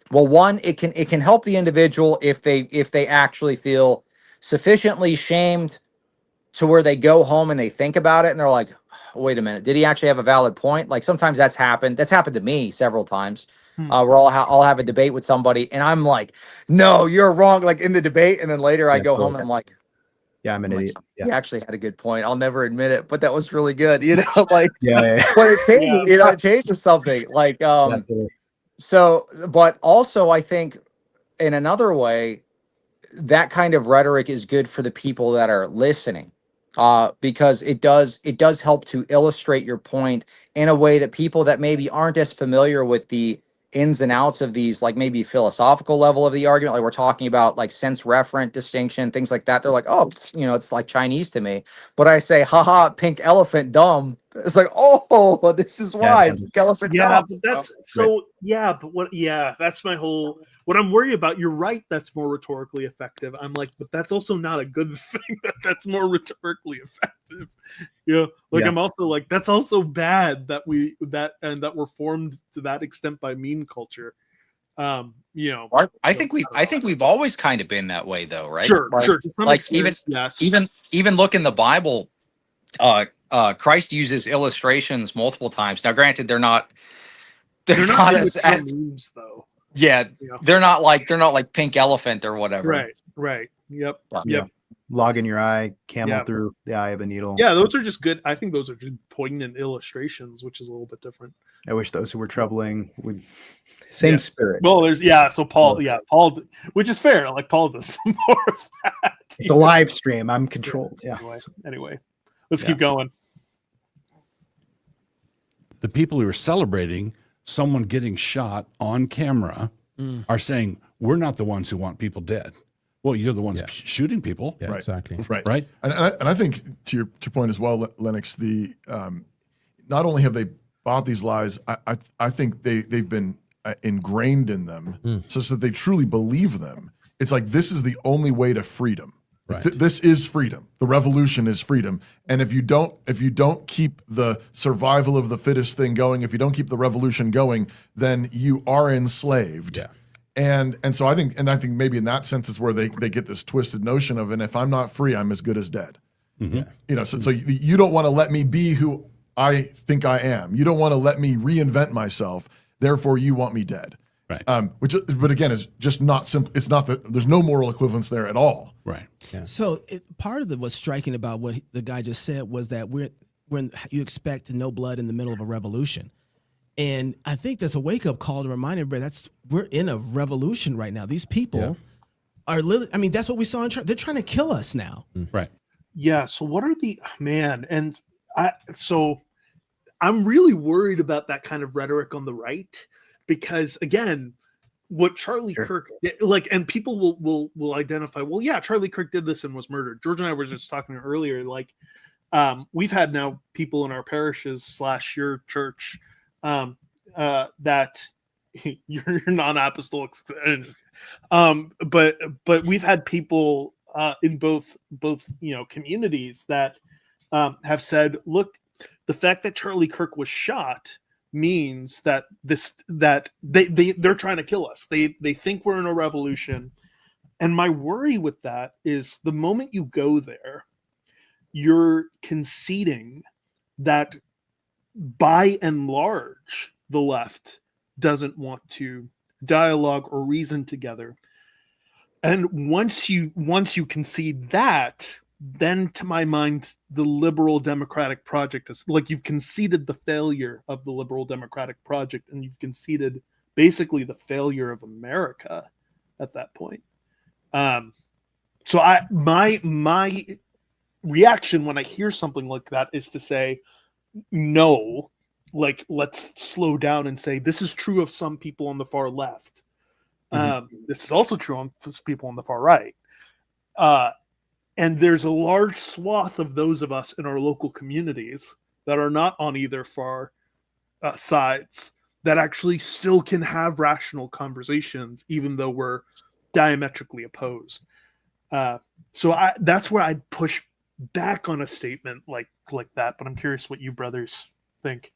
well, one, it can help the individual if they actually feel sufficiently shamed to where they go home and they think about it and they're like, wait a minute, did he actually have a valid point? Like sometimes that's happened to me several times. Where I'll have a debate with somebody and I'm like, no, you're wrong, like in the debate, and then later I go home and I'm like, yeah, I'm an idiot. You actually had a good point. I'll never admit it, but that was really good. You know, like yeah. But it changes, you know, it changes something. Like so, but also I think in another way, that kind of rhetoric is good for the people that are listening. Because it does help to illustrate your point in a way that people that maybe aren't as familiar with the ins and outs of these, like maybe philosophical level of the argument, like we're talking about like sense referent distinction, things like that. They're like, oh, you know, it's like Chinese to me. But I say, haha, pink elephant, dumb. It's like, oh, this is why pink elephant. Yeah, dumb. but that's so. Yeah, but what? Yeah, that's my whole. What I'm worried about. You're right. That's more rhetorically effective. I'm like, but that's also not a good thing. That's more rhetorically effective. You know, like I'm also like, that's also bad that we're formed to that extent by meme culture. You know, I think we've always kind of been that way, though, right? Sure, like, sure. To some like extent, even look in the Bible. Christ uses illustrations multiple times. Now, granted, they're not as memes, though. Yeah, they're not like pink elephant or whatever. Right. Yep. Log in your eye, camel through the eye of a needle. Yeah, those are just good. I think those are just poignant illustrations, which is a little bit different. I wish those who were troubling would same spirit. Well, there's so Paul, which is fair. Like Paul does some more of that. It's a live stream. I'm controlled. Yeah. Anyway, let's keep going. The people who are celebrating someone getting shot on camera are saying, we're not the ones who want people dead. Well, you're the ones shooting people. Yeah, exactly. Right. And I think to your point as well, Lennox, the not only have they bought these lies, I think they've been ingrained in them such that they truly believe them. It's like, this is the only way to freedom. Right. This is freedom. The revolution is freedom. And if you don't keep the survival of the fittest thing going, if you don't keep the revolution going, then you are enslaved. Yeah. And so I think maybe in that sense is where they get this twisted notion of, and if I'm not free, I'm as good as dead. Mm-hmm. You know, so you don't want to let me be who I think I am. You don't want to let me reinvent myself. Therefore, you want me dead. Right. But again, it's just not simple. It's not that there's no moral equivalence there at all. Right. Yeah. So part of what's striking about what the guy just said was that when you expect no blood in the middle of a revolution. And I think that's a wake-up call to remind everybody we're in a revolution right now. These people are literally, I mean, that's what we saw in church. They're trying to kill us now. Right. Yeah. So what are I'm really worried about that kind of rhetoric on the right, because again, what Charlie Kirk did, and people will identify, well, yeah, Charlie Kirk did this and was murdered. George and I were just talking earlier, we've had now people in our parishes / your church that you're non-apostolic, but we've had people in both communities that have said, look, the fact that Charlie Kirk was shot means that they're trying to kill us. They think we're in a revolution. And my worry with that is the moment you go there, you're conceding that by and large, the left doesn't want to dialogue or reason together. And once you concede that, then to my mind, the liberal democratic project is like, you've conceded the failure of the liberal democratic project, and you've conceded basically the failure of America at that point. So my reaction when I hear something like that is to say, no, like, let's slow down and say this is true of some people on the far left. This is also true on people on the far right. And there's a large swath of those of us in our local communities that are not on either far sides that actually still can have rational conversations, even though we're diametrically opposed. So that's where I'd push back on a statement like that. But I'm curious what you brothers think.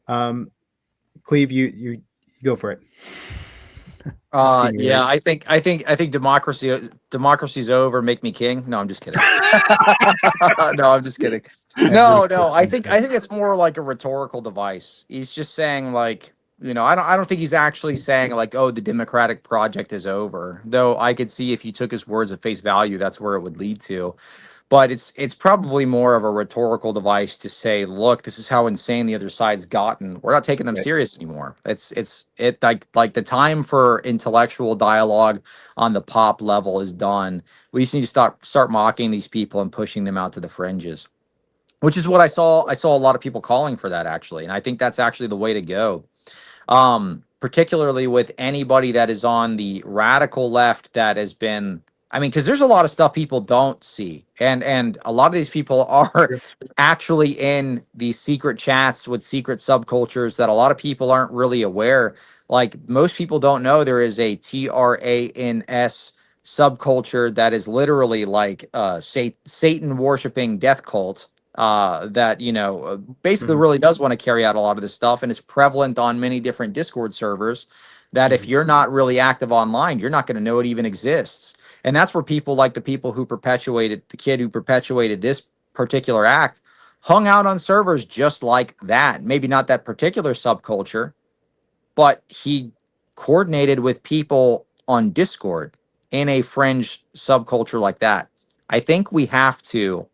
Cleve, you go for it. Yeah, I think democracy's over. Make me king. No, I'm just kidding. No, I'm just kidding. No. I think it's more like a rhetorical device. He's just saying, like, I don't think he's actually saying, like, oh, the democratic project is over. Though I could see if you took his words at face value, that's where it would lead to. But it's probably more of a rhetorical device to say, look, this is how insane the other side's gotten. We're not taking them serious anymore. It's like the time for intellectual dialogue on the pop level is done. We just need to start mocking these people and pushing them out to the fringes, which is what I saw a lot of people calling for that, actually. And I think that's actually the way to go. Particularly with anybody that is on the radical left that has been, because there's a lot of stuff people don't see. And a lot of these people are actually in these secret chats with secret subcultures that a lot of people aren't really aware. Like, most people don't know there is a TRANS subculture that is literally like Satan worshiping death cult that, basically really does want to carry out a lot of this stuff. And it's prevalent on many different Discord servers that if you're not really active online, you're not going to know it even exists. And that's where people like the kid who perpetuated this particular act hung out on servers just like that. Maybe not that particular subculture, but he coordinated with people on Discord in a fringe subculture like that. I think we have to,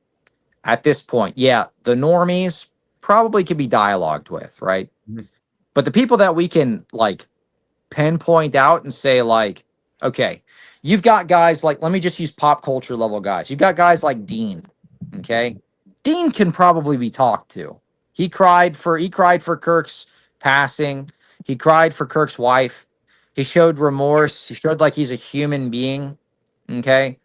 at this point, the normies probably can be dialogued with, right? But the people that we can, like, pinpoint out and say, like, okay, you've got guys like, let me just use pop culture level guys. You've got guys like Dean, okay? Dean can probably be talked to. He cried for Kirk's passing. He cried for Kirk's wife. He showed remorse. He showed like he's a human being, okay?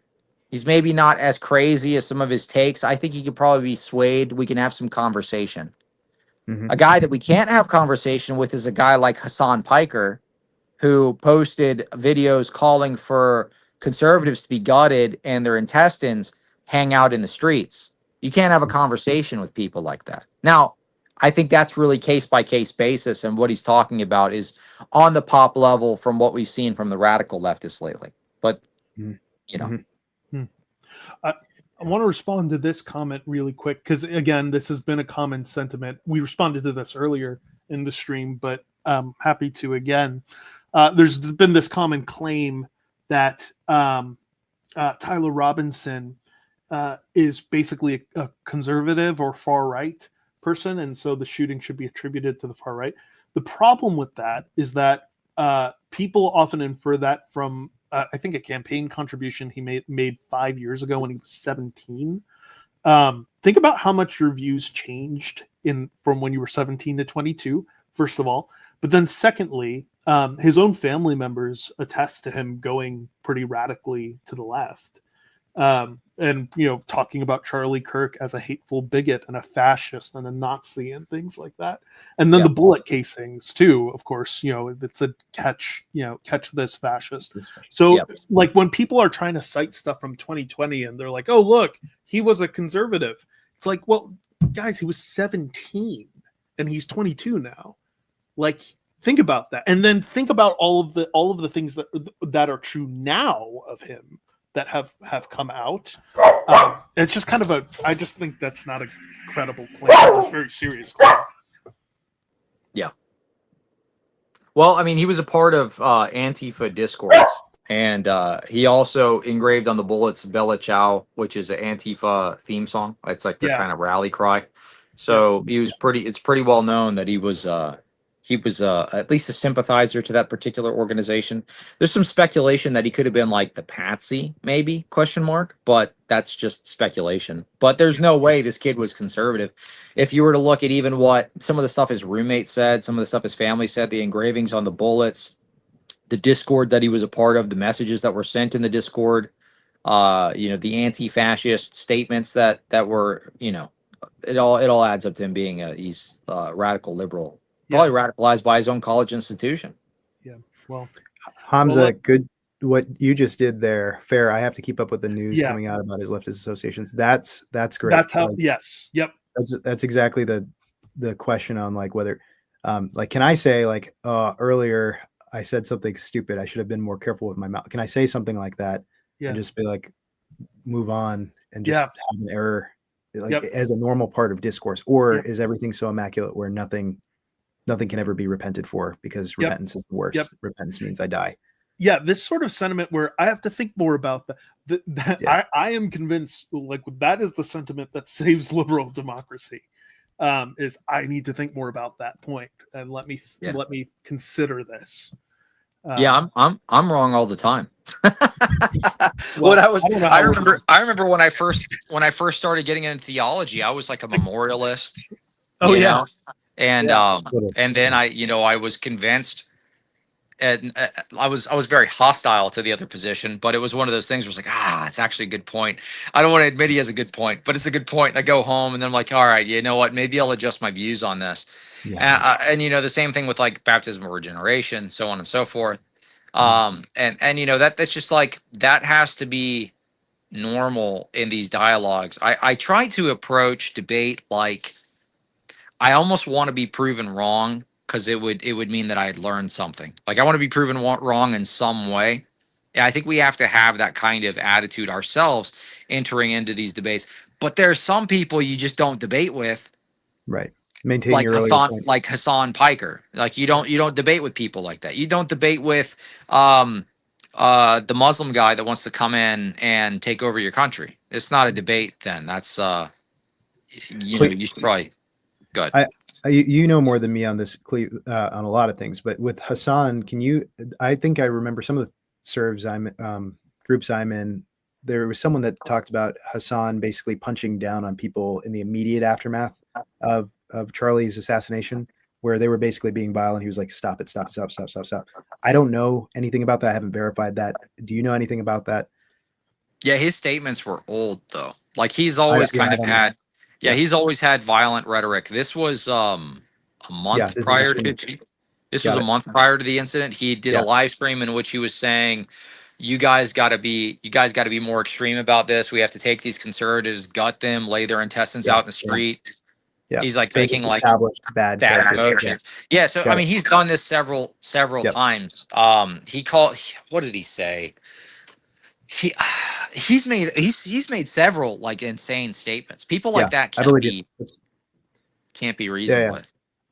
He's maybe not as crazy as some of his takes. I think he could probably be swayed. We can have some conversation. A guy that we can't have conversation with is a guy like Hassan Piker, who posted videos calling for conservatives to be gutted and their intestines hang out in the streets. You can't have a conversation with people like that. Now, I think that's really case-by-case basis, and what he's talking about is on the pop level from what we've seen from the radical leftists lately. But, I want to respond to this comment really quick, because, again, this has been a common sentiment. We responded to this earlier in the stream, but I'm happy to again. There's been this common claim that Tyler Robinson is basically a conservative or far-right person, and so the shooting should be attributed to the far right. The problem with that is that people often infer that from I think a campaign contribution he made 5 years ago when he was 17. Think about how much your views changed from when you were 17 to 22, first of all. But then secondly, his own family members attest to him going pretty radically to the left. And, talking about Charlie Kirk as a hateful bigot and a fascist and a Nazi and things like that. And then the bullet casings too, of course, it's a catch this fascist. So like when people are trying to cite stuff from 2020 and they're like, oh, look, he was a conservative. It's like, well, guys, he was 17 and he's 22 now. Like, think about that. And then think about all of the things that are true now of him that have come out. It's just kind of I just think that's not a credible claim. It's a very serious claim. Yeah. Well, I mean, he was a part of Antifa discourse, and he also engraved on the bullets Bella Ciao, which is an Antifa theme song. It's like their kind of rally cry. So it's pretty well known that he was at least a sympathizer to that particular organization. There's some speculation that he could have been like the patsy, maybe, question mark, but that's just speculation. But there's no way this kid was conservative. If you were to look at even what some of the stuff his roommate said, some of the stuff his family said, the engravings on the bullets, the Discord that he was a part of, the messages that were sent in the Discord, the anti-fascist statements that were, it all adds up to him being he's radical liberal. Probably radicalized by his own college institution. Yeah. Well, Hamza, good. What you just did there, fair. I have to keep up with the news coming out about his leftist associations. That's great. That's how. Yes. Yep. That's exactly the question on like whether, can I say like earlier I said something stupid. I should have been more careful with my mouth. Can I say something like that and just be like, move on and just have an error like as a normal part of discourse, or is everything so immaculate where nothing can ever be repented for because repentance is the worst. Repentance means I die. Yeah, this sort of sentiment where I have to think more about that. I am convinced like that is the sentiment that saves liberal democracy. Is I need to think more about that point and let me consider this. I'm wrong all the time. I remember when I first started getting into theology, I was like a memorialist. Oh yeah. And then I was convinced, and I was very hostile to the other position, but it was one of those things where it's like, it's actually a good point. I don't want to admit he has a good point, but it's a good point. And I go home and then I'm like, all right, you know what? Maybe I'll adjust my views on this. And the same thing with like baptism or regeneration, so on and so forth. That's just like, that has to be normal in these dialogues. I try to approach debate like I almost want to be proven wrong, because it would mean that I had learned something. Like I want to be proven wrong in some way. And I think we have to have that kind of attitude ourselves entering into these debates. But there's some people you just don't debate with. Right. Maintain like your Hassan Piker. Like you don't debate with people like that. You don't debate with the Muslim guy that wants to come in and take over your country. It's not a debate then. That's you should probably go ahead. You know more than me on this, on a lot of things, but with Hassan, I think I remember some of the groups I'm in, there was someone that talked about Hassan basically punching down on people in the immediate aftermath of Charlie's assassination, where they were basically being violent. He was like, stop it, stop. I don't know anything about that. I haven't verified that. Do you know anything about that? Yeah, his statements were old though. Like he's always he's always had violent rhetoric. This was a month prior to a month prior to the incident. He did a live stream in which he was saying, you guys got to be more extreme about this. We have to take these conservatives, gut them, lay their intestines out in the street. Yeah. He's like making like bad emotions. Yeah. So I mean, he's done this several times. What did he say? He's made several like insane statements. People like that can't be reasoned with.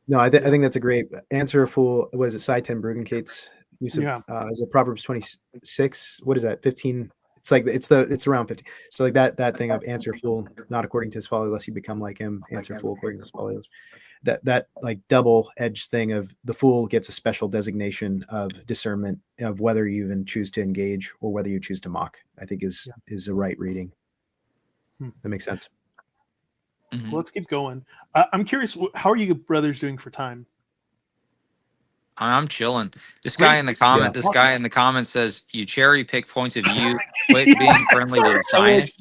No, I think that's a great answer. A fool. Was it Cy Ten Brugenkate's use of is it Proverbs 26? What is that? 15. It's like it's around 50. So like that thing of answer a fool not according to his folly, lest you become like him. Answer a fool according to his folly. That like double-edged thing of the fool gets a special designation of discernment of whether you even choose to engage or whether you choose to mock, I think is a right reading. That makes sense. Mm-hmm. Well, let's keep going. I'm curious, how are you brothers doing for time? I'm chilling. This guy in the comment says you cherry pick points of view, quit being friendly to science.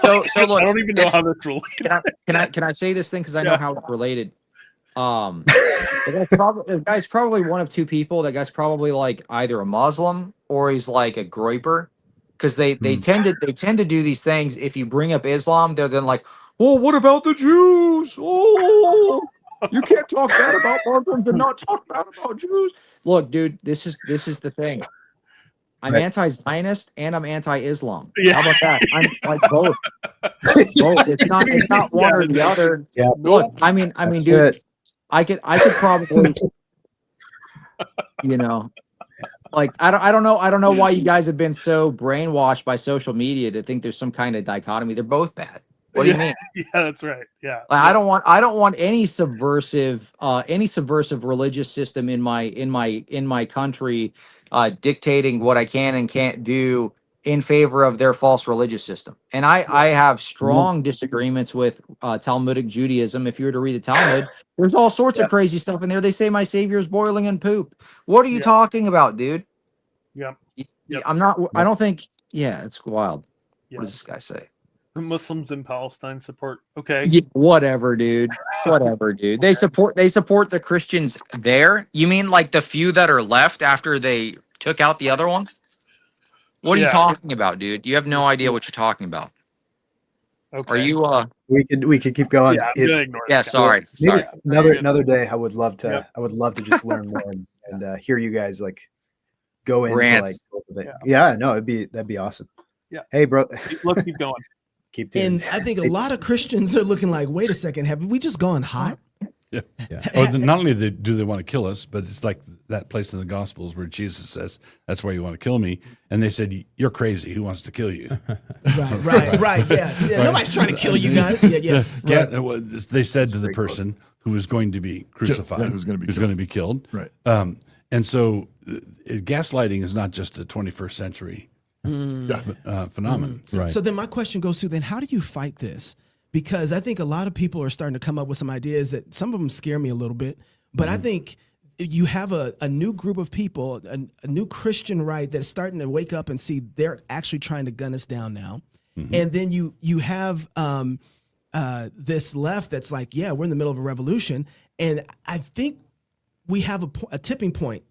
So look, I don't even know how that's related. Can I say this thing because I know how it's related? The guy's probably one of two people. That guy's probably like either a Muslim or he's like a groiper, because they tend to do these things. If you bring up Islam, they're then like, well, what about the Jews? Oh, you can't talk bad about Muslims and not talk bad about Jews. Look, dude, this is the thing. I'm anti-Zionist and I'm anti-Islam. Yeah. How about that? I'm like both. It's not one or the other. Yeah. Look, I mean, dude, I could probably, like I don't know why you guys have been so brainwashed by social media to think there's some kind of dichotomy. They're both bad. What do you mean? Yeah, that's right. Yeah. Like, I don't want any subversive religious system in my country dictating what I can and can't do in favor of their false religious system. And I have strong disagreements with Talmudic Judaism. If you were to read the Talmud, there's all sorts of crazy stuff in there. They say my savior is boiling in poop. What are you talking about, dude? Yeah. I'm not. I don't think. Yeah, it's wild. Yeah. What does this guy say? The Muslims in Palestine support. Okay. Yeah, whatever, dude. Whatever, dude. They support the Christians there. You mean like the few that are left after they took out the other ones? What are you talking about, dude? You have no idea what you're talking about. Okay. Are you We could keep going. Yeah, I'm gonna ignore Yeah, this guy. sorry. Maybe Sorry. another day. I would love to. I would love to just learn more and hear you guys like go into Rants. like. No, that'd be awesome. Yeah. Hey, bro. Let's keep going. Keep doing. And I think a lot of Christians are looking like, wait a second, have we just gone hot? Yeah. Or not only do they want to kill us, but it's like that place in the Gospels where Jesus says, "That's why you want to kill me," and they said, "You're crazy. Who wants to kill you?" Right. Yes. Yeah. Nobody's trying to kill you guys. Yeah. They said to the person who was going to be crucified, who's going to be killed. Right. And so, gaslighting is not just a 21st century phenomenon. Right. So then my question goes to then, how do you fight this? Because I think a lot of people are starting to come up with some ideas that some of them scare me a little bit. But I think you have a new group of people, a new Christian right that's starting to wake up and see they're actually trying to gun us down now. And then you have this left that's like, yeah, we're in the middle of a revolution. And I think we have a tipping point,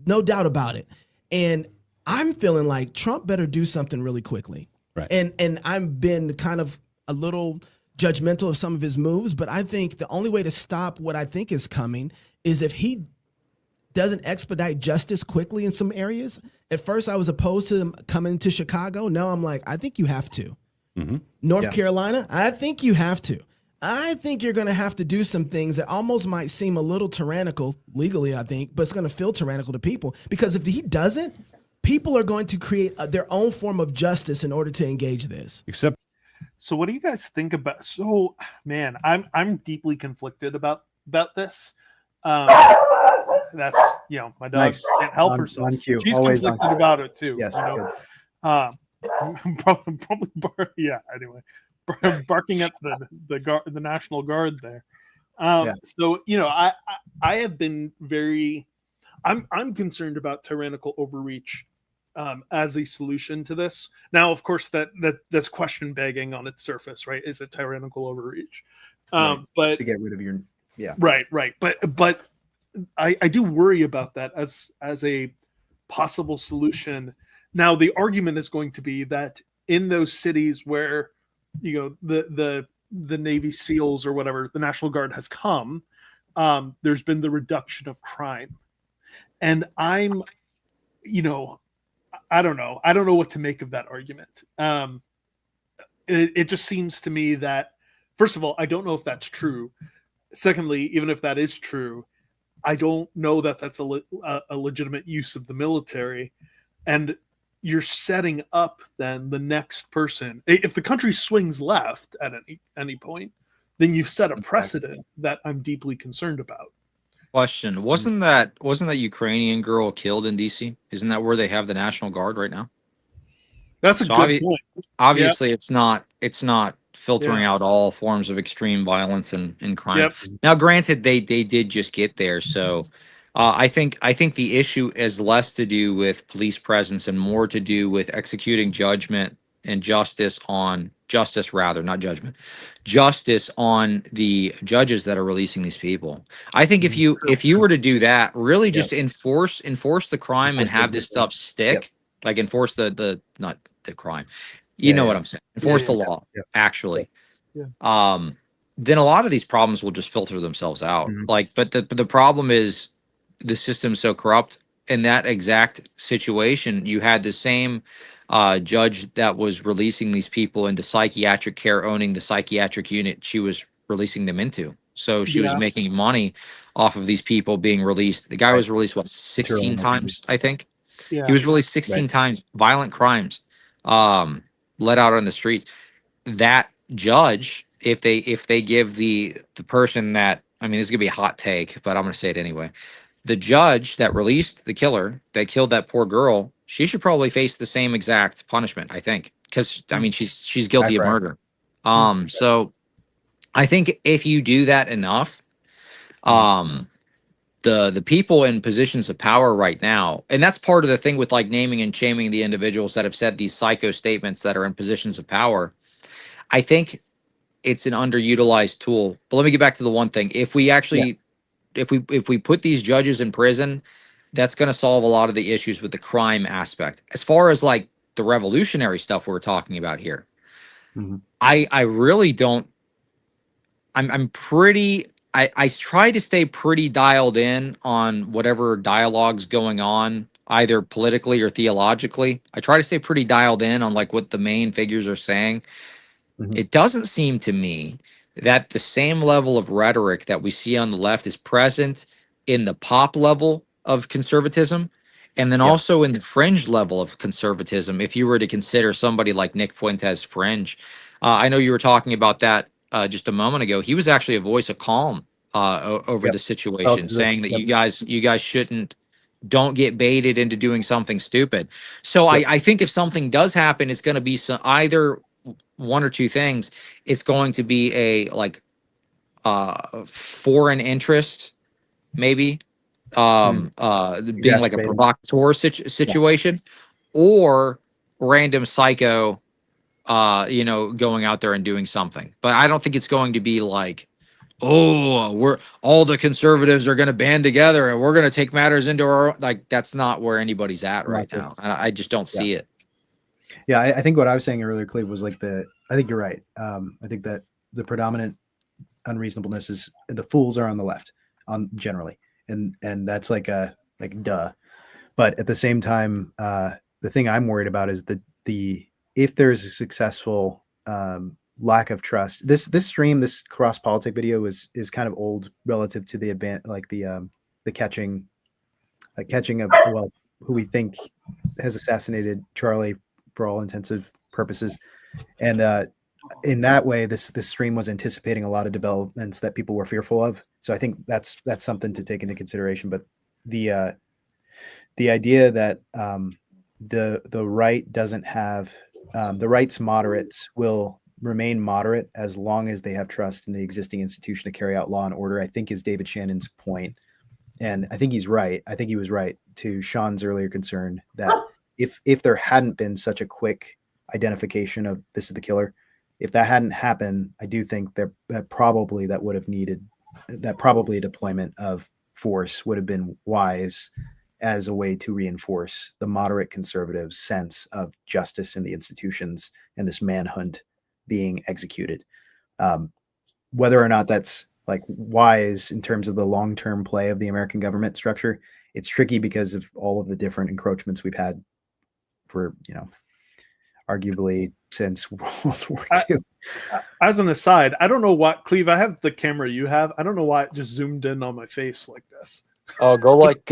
no doubt about it. And I'm feeling like Trump better do something really quickly. Right. And I've been kind of a little judgmental of some of his moves, but I think the only way to stop what I think is coming is if he doesn't expedite justice quickly in some areas. At first, I was opposed to him coming to Chicago. Now I'm like, I think you have to. North Carolina, I think you have to. I think you're going to have to do some things that almost might seem a little tyrannical legally, I think, but it's going to feel tyrannical to people. Because if he doesn't, people are going to create their own form of justice in order to engage this. So what do you guys think about? So, man, I'm deeply conflicted about this. That's my dog can't help herself. She's Always conflicted about it too. Yes. Probably. Anyway, barking at the National Guard there. So I have been very. I'm concerned about tyrannical overreach as a solution to this. Now, of course, that's question begging on its surface, right? Is it tyrannical overreach? But to get rid of your right. But I do worry about that as a possible solution. Now, the argument is going to be that in those cities where the Navy SEALs or whatever, the National Guard has come, there's been the reduction of crime, and I'm, I don't know. I don't know what to make of that argument. It just seems to me that, first of all, I don't know if that's true. Secondly, even if that is true, I don't know that that's a legitimate use of the military. And you're setting up then the next person. If the country swings left at any point, then you've set a precedent that I'm deeply concerned about. Question: Wasn't that Ukrainian girl killed in DC? Isn't that where they have the National Guard right now? That's a good point. Obviously, it's not filtering out all forms of extreme violence and crime. Now, granted, they did just get there, so I think the issue is less to do with police presence and more to do with executing judgment and justice on the judges that are releasing these people. I think if you were to do that, really just enforce the crime and have this stuff stick, like enforce the not the crime. You know what I'm saying? Enforce the law, actually. Then a lot of these problems will just filter themselves out. But the problem is the system's so corrupt. In that exact situation, you had the same judge that was releasing these people into psychiatric care, owning the psychiatric unit she was releasing them into. So she was making money off of these people being released. The guy was released, 16 times, I think? He was released 16 times, violent crimes, let out on the streets. That judge, if they give the person that, I mean, this is gonna be a hot take, but I'm gonna say it anyway. The judge that released the killer that killed that poor girl, she should probably face the same exact punishment, I think, because I mean she's guilty of murder. So I think if you do that enough, the people in positions of power right now, and that's part of the thing with like naming and shaming the individuals that have said these psycho statements that are in positions of power. I think it's an underutilized tool. But let me get back to the one thing. If we actually, if we put these judges in prison, that's going to solve a lot of the issues with the crime aspect. As far as like the revolutionary stuff we're talking about here, I really don't. I'm pretty. I try to stay pretty dialed in on whatever dialogue's going on, either politically or theologically. I try to stay pretty dialed in on like what the main figures are saying. It doesn't seem to me that the same level of rhetoric that we see on the left is present in the pop level of conservatism, and then also in the fringe level of conservatism. If you were to consider somebody like Nick Fuentes fringe, I know you were talking about that just a moment ago. He was actually a voice of calm over the situation, saying that you guys don't get baited into doing something stupid. So I think if something does happen, it's going to be either one or two things. It's going to be a like foreign interest, maybe being like a provocateur situation, or random psycho going out there and doing something. But I don't think it's going to be like, oh, we're all the conservatives are going to band together and we're going to take matters into our, like, that's not where anybody's at right now. I just don't see it. Yeah, I think what I was saying earlier, Cleve, was like I think you're right. I think that the predominant unreasonableness is the fools are on the left, generally, and that's like duh. But at the same time, the thing I'm worried about is if there's a successful lack of trust. This stream, this cross politic video is kind of old relative to the catching of who we think has assassinated Charlie for all intensive purposes, and in that way, this stream was anticipating a lot of developments that people were fearful of. So I think that's something to take into consideration. But the idea that the right doesn't have the right's moderates will remain moderate as long as they have trust in the existing institution to carry out law and order, I think is David Shannon's point. And I think he's right. I think he was right to Sean's earlier concern that if there hadn't been such a quick identification of this is the killer, if that hadn't happened, I do think that probably a deployment of force would have been wise as a way to reinforce the moderate conservatives' sense of justice in the institutions and this manhunt being executed. Whether or not that's like wise in terms of the long-term play of the American government structure, it's tricky because of all of the different encroachments we've had for, arguably since World War II. As an aside, I don't know why, Cleve, I have the camera you have. I don't know why it just zoomed in on my face like this. Oh, go like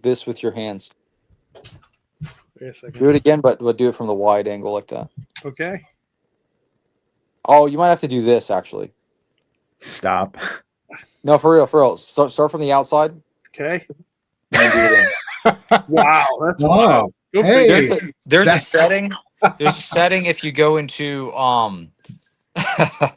this with your hands. Wait a second. Do it again, but do it from the wide angle like that. Okay. Oh, you might have to do this actually. Stop. No, for real. Start from the outside. Okay. Wow, that's wild. Hey, there's a setting. There's a setting if you go into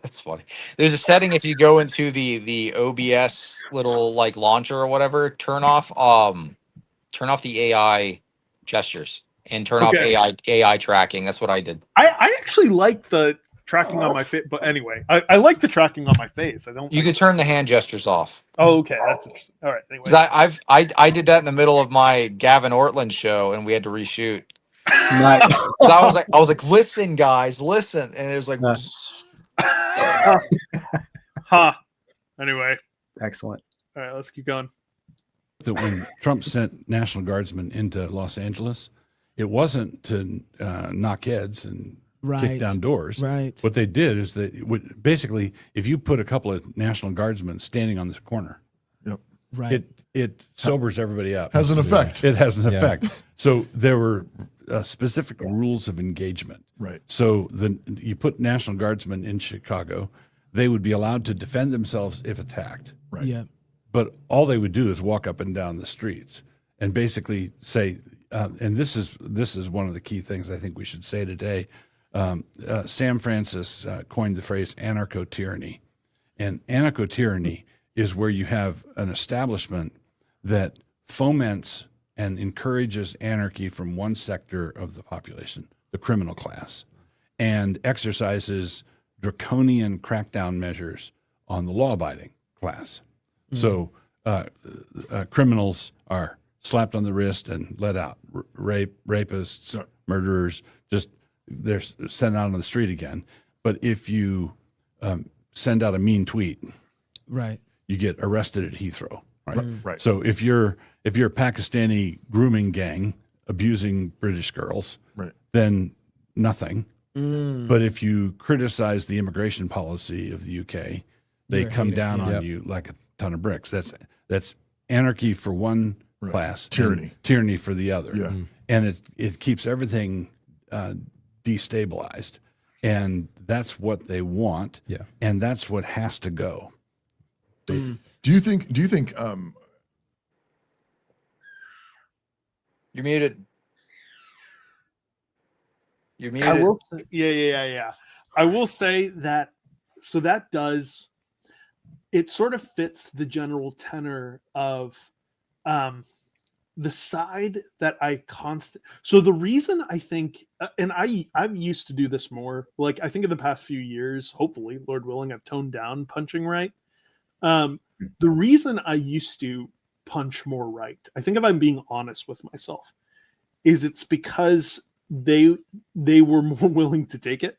that's funny. There's a setting if you go into the OBS little like launcher or whatever, turn off the AI gestures and turn off AI tracking. That's what I did. I actually like the tracking on my face, but anyway, I like the tracking on my face. You could turn the hand gestures off. Oh, okay, that's interesting. All right. Anyway, I did that in the middle of my Gavin Ortland show, and we had to reshoot. Nice. So I was like, listen, guys, listen, and it was like, Anyway, excellent. All right, let's keep going. That when Trump sent National Guardsmen into Los Angeles, it wasn't to knock heads and kick down doors. Right. What they did is basically, if you put a couple of National Guardsmen standing on this corner, right, it sobers everybody up. Has an effect. It has an effect. So there were specific rules of engagement. Right. So you put National Guardsmen in Chicago, they would be allowed to defend themselves if attacked. Right. Yeah. But all they would do is walk up and down the streets and basically say, and this is one of the key things I think we should say today. Sam Francis coined the phrase anarcho-tyranny. And anarcho-tyranny is where you have an establishment that foments and encourages anarchy from one sector of the population, the criminal class, and exercises draconian crackdown measures on the law-abiding class. So criminals are slapped on the wrist and let out. Rapists, murderers, they're sent out on the street again. But if you send out a mean tweet, right, you get arrested at Heathrow. Right. Right. So if you're a Pakistani grooming gang abusing British girls, right, then nothing. But if you criticize the immigration policy of the UK, they come down on you like a ton of bricks. That's anarchy for one class, tyranny for the other. Yeah. And it keeps everything destabilized, and that's what they want. Yeah. And that's what has to go. Do you think You're muted. You're muted. I will say, yeah. I will say that, so that does, it sort of fits the general tenor of the side that I so the reason I think, and I've used to do this more, like I think in the past few years, hopefully, Lord willing, I've toned down punching right. The reason I used to punch more right, I think if I'm being honest with myself, is it's because they were more willing to take it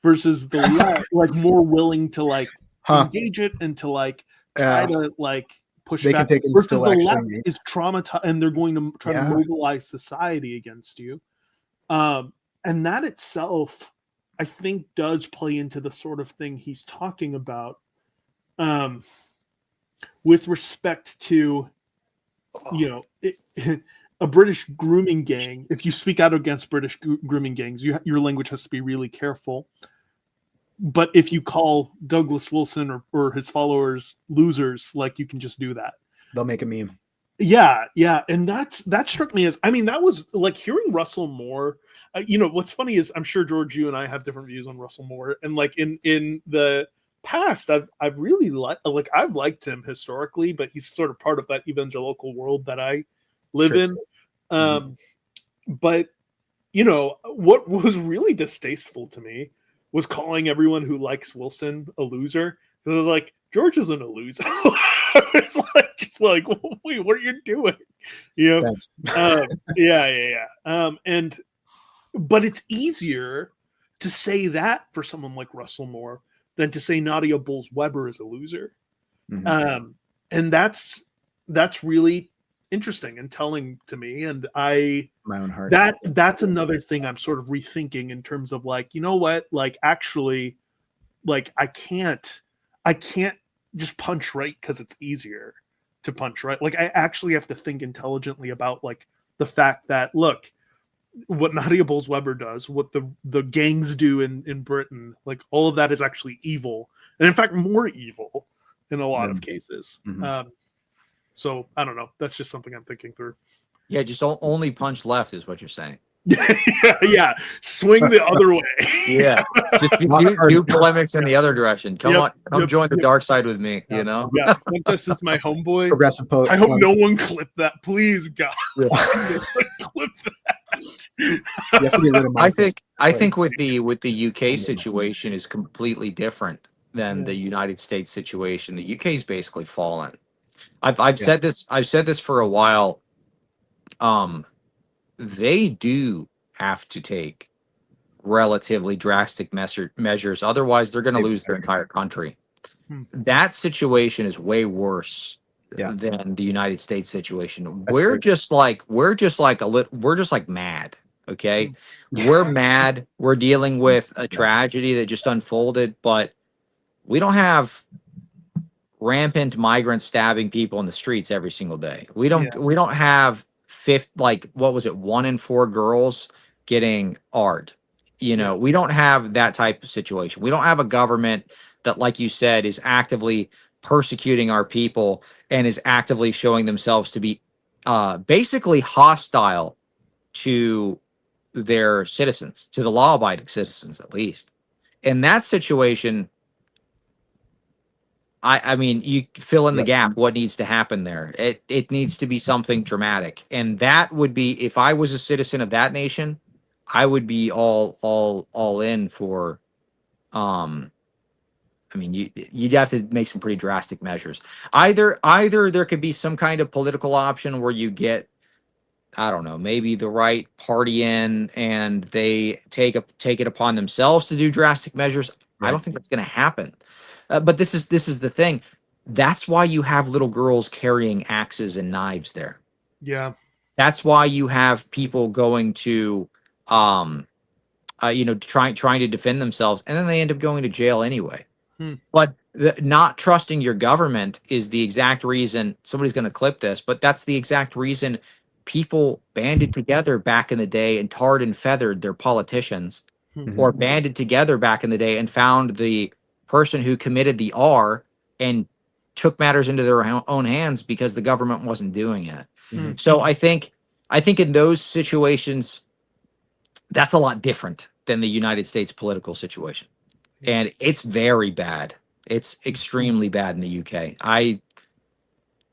versus the left, like more willing to like engage it and to like try to like push they back can take it versus still the actually left is traumatized and they're going to try to mobilize society against you. And that itself, I think, does play into the sort of thing he's talking about. With respect to, a British grooming gang, if you speak out against British grooming gangs, your language has to be really careful. But if you call Douglas Wilson or his followers losers, like you can just do that. They'll make a meme. Yeah. And that struck me as, I mean, that was like hearing Russell Moore. What's funny is I'm sure, George, you and I have different views on Russell Moore. And like in the past, I've really I've liked him historically, but he's sort of part of that evangelical world that I live in. But what was really distasteful to me was calling everyone who likes Wilson a loser. Because I was like, George isn't a loser. It's like just like, wait, what are you doing? But it's easier to say that for someone like Russell Moore than to say Nadia Bolz-Weber is a loser. And that's really interesting and telling to me. And my own heart. That's another thing I'm sort of rethinking in terms of like, you know what? Like actually, like I can't just punch right because it's easier to punch right. Like I actually have to think intelligently about like the fact that look, what Nadia Bolz-Weber does, what the gangs do in Britain, like all of that is actually evil, and in fact more evil in a lot of cases. So I don't know. That's just something I'm thinking through. Yeah, just only punch left is what you're saying. yeah. Swing the other way. Yeah, just do polemics in the other direction. Come join the dark side with me. Yeah, this is my homeboy. Progressive poet. I hope no one clip that, please, God. Clip that. I think with the UK situation is completely different than the United States situation. The UK is basically fallen. I've said this for a while. They do have to take relatively drastic measures. Otherwise, they're going to lose their entire country. That situation is way worse than the United States situation. We're just like mad. Okay. We're mad. We're dealing with a tragedy that just unfolded, but we don't have rampant migrants stabbing people in the streets every single day. We don't have 1 in 4 girls getting art. You know, we don't have that type of situation. We don't have a government that, like you said, is actively persecuting our people and is actively showing themselves to be basically hostile to their citizens, to the law-abiding citizens, at least. In that situation, I mean, you fill in the gap. What needs to happen there? It needs to be something dramatic, and that would be, if I was a citizen of that nation, I would be all in for. I mean, you'd have to make some pretty drastic measures. Either there could be some kind of political option where you get, I don't know, maybe the right party in and they take it upon themselves to do drastic measures. I don't think that's going to happen. But this is the thing. That's why you have little girls carrying axes and knives there. Yeah. That's why you have people going to, trying to defend themselves, and then they end up going to jail anyway. But not trusting your government is the exact reason. Somebody's going to clip this, but that's the exact reason people banded together back in the day and tarred and feathered their politicians, or banded together back in the day and found the person who committed the R and took matters into their own hands because the government wasn't doing it. So I think in those situations, that's a lot different than the United States political situation. And it's very bad. It's extremely bad in the UK.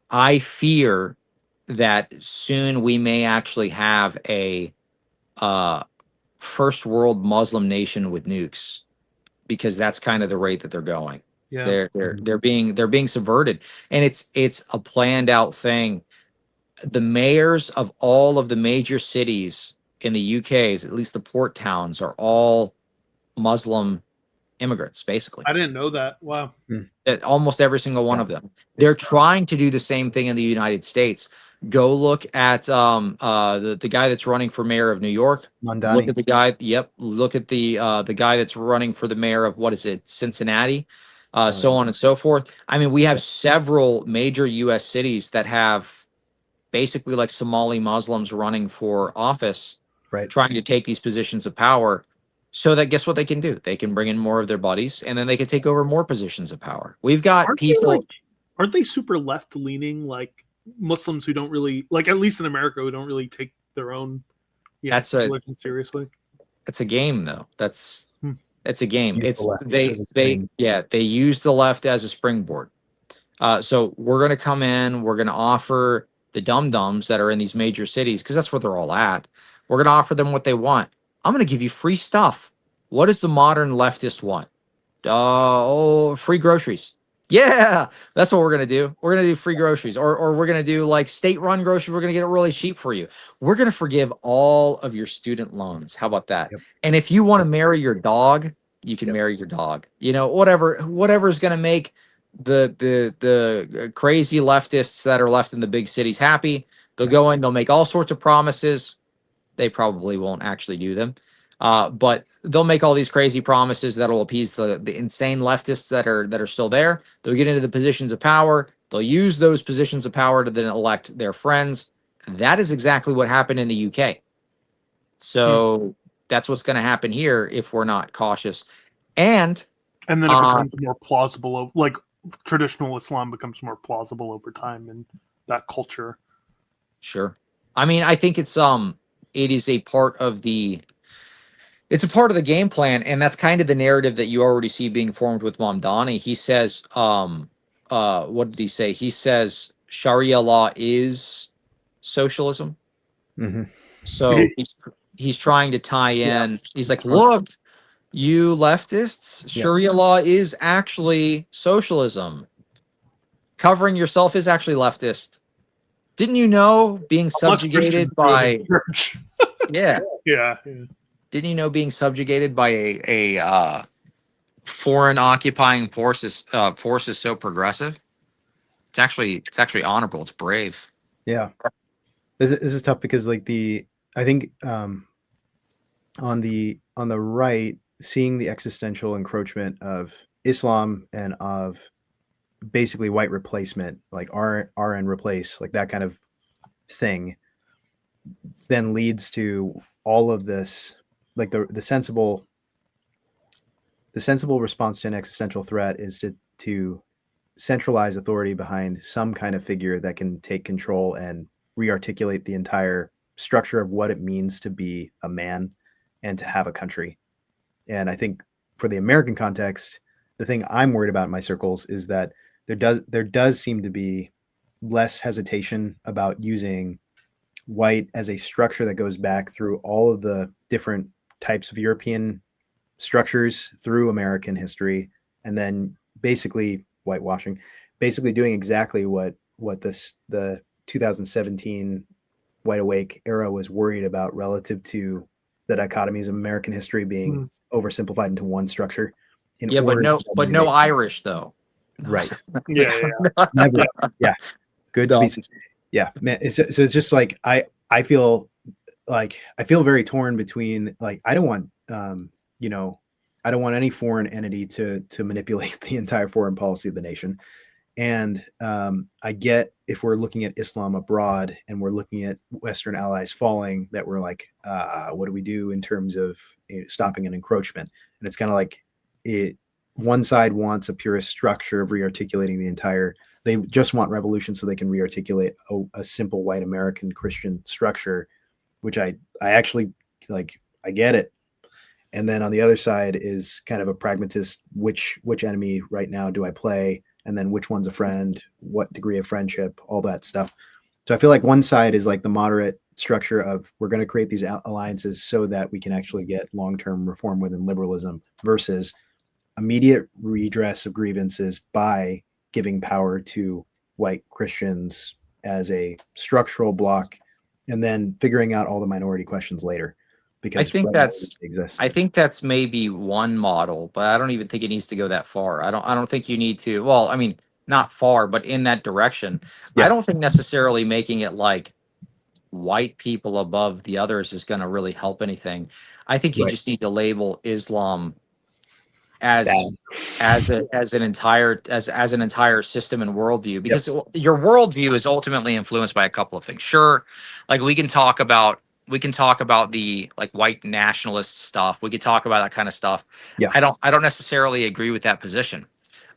I fear that soon we may actually have a first world Muslim nation with nukes, because that's kind of the rate that they're going. Yeah. They're being subverted, and it's a planned out thing. The mayors of all of the major cities in the UK's, at least the port towns, are all Muslim immigrants, basically. I didn't know that. Wow. Almost every single one of them. They're trying to do the same thing in the United States. Go look at the guy that's running for mayor of New York. Mondani. Look at the guy. Yep. Look at the guy that's running for the mayor of, what is it, Cincinnati, so on and so forth. I mean, we have several major U.S. cities that have basically like Somali Muslims running for office, trying to take these positions of power. So that, guess what they can do? They can bring in more of their buddies, and then they can take over more positions of power. We've got people. Aren't they super left leaning, like Muslims who don't really, like, at least in America, who don't really take their own religion seriously? It's a game, though. It's a game. Use They use the left as a springboard. So we're going to come in. We're going to offer the dum-dums that are in these major cities, because that's where they're all at. We're going to offer them what they want. I'm going to give you free stuff. What does the modern leftist want? Free groceries. Yeah, that's what we're going to do. We're going to do free groceries, or we're going to do like state-run groceries. We're going to get it really cheap for you. We're going to forgive all of your student loans. How about that? And if you want to marry your dog, you can marry your dog. You know, whatever is going to make the crazy leftists that are left in the big cities happy. They'll go in, they'll make all sorts of promises. They probably won't actually do them. But they'll make all these crazy promises that'll appease the insane leftists that are still there. They'll get into the positions of power. They'll use those positions of power to then elect their friends. That is exactly what happened in the UK. So that's what's going to happen here if we're not cautious. And then it becomes more plausible, like traditional Islam becomes more plausible over time in that culture. Sure. I mean, I think it is a part of the game plan, and that's kind of the narrative that you already see being formed with Mamdani. He says, what did he say? He says Sharia law is socialism. So he's trying to tie in. He's like, look, you leftists, Sharia law is actually socialism. Covering yourself is actually leftist. Didn't you know being subjugated by yeah. Didn't you know being subjugated by a foreign occupying force is so progressive? It's actually honorable. It's brave. Yeah, this is tough because like I think on the right, seeing the existential encroachment of Islam and of basically white replacement, like RN replace, like that kind of thing, then leads to all of this, like the sensible response to an existential threat is to centralize authority behind some kind of figure that can take control and rearticulate the entire structure of what it means to be a man and to have a country. And I think for the American context, the thing I'm worried about in my circles is that there does seem to be less hesitation about using white as a structure that goes back through all of the different types of European structures through American history, and then basically whitewashing, basically doing exactly what the 2017 White Awake era was worried about relative to the dichotomies of American history being oversimplified into one structure. Yeah, but no Irish though. Right. Yeah. Never. Yeah. Good to be sincere. Yeah, man. So it's just like I feel very torn between, like, I don't want I don't want any foreign entity to manipulate the entire foreign policy of the nation. And I get, if we're looking at Islam abroad and we're looking at Western allies falling, that we're like, what do we do in terms of stopping an encroachment? And it's kind of like one side wants a purist structure of rearticulating the entire. They just want revolution so they can rearticulate a simple white American Christian structure, which I actually like. I get it. And then on the other side is kind of a pragmatist, which enemy right now do I play? And then which one's a friend, what degree of friendship, all that stuff. So I feel like one side is like the moderate structure of, we're going to create these alliances so that we can actually get long-term reform within liberalism, versus immediate redress of grievances by giving power to white Christians as a structural block, and then figuring out all the minority questions later. Because I think that's maybe one model, but I don't even think it needs to go that far. I don't think you need to. Well, I mean, not far, but in that direction. Yeah. I don't think necessarily making it like white people above the others is going to really help anything. I think you just need to label Islam as an entire system and worldview, because your worldview is ultimately influenced by a couple of things. Sure, like we can talk about the like white nationalist stuff. We could talk about that kind of stuff. Yeah. I don't necessarily agree with that position.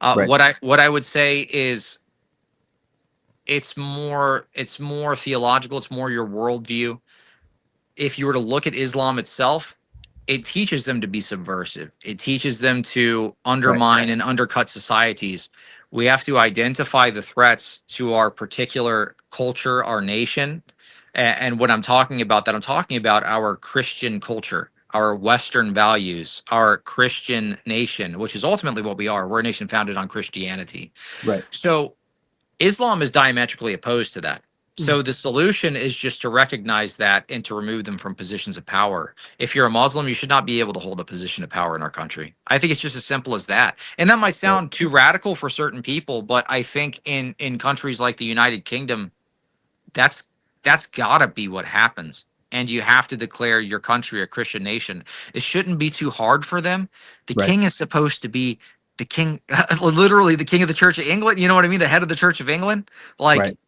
What I would say is it's more theological. It's more your worldview. If you were to look at Islam itself, it teaches them to be subversive. It teaches them to undermine and undercut societies. We have to identify the threats to our particular culture, our nation. And when I'm talking about that, I'm talking about our Christian culture, our Western values, our Christian nation, which is ultimately what we are. We're a nation founded on Christianity. Right. So Islam is diametrically opposed to that. So the solution is just to recognize that and to remove them from positions of power. If you're a Muslim, you should not be able to hold a position of power in our country. I think it's just as simple as that. And that might sound too radical for certain people, but I think in countries like the United Kingdom, that's got to be what happens. And you have to declare your country a Christian nation. It shouldn't be too hard for them. The king is supposed to be the king, literally the king of the Church of England. You know what I mean? The head of the Church of England. Like,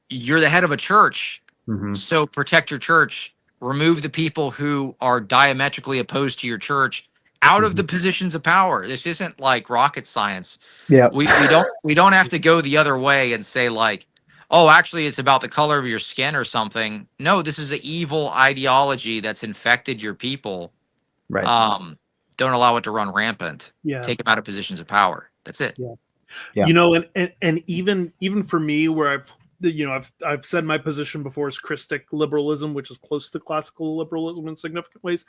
you're the head of a church, so protect your church. Remove the people who are diametrically opposed to your church out of the positions of power. This isn't like rocket science. Yeah, we don't have to go the other way and say like, oh, actually, it's about the color of your skin or something. No, this is an evil ideology that's infected your people. Right. Don't allow it to run rampant. Yeah. Take them out of positions of power. That's it. Yeah. Yeah. You know, and even for me, where I've said my position before is Christic liberalism, which is close to classical liberalism in significant ways.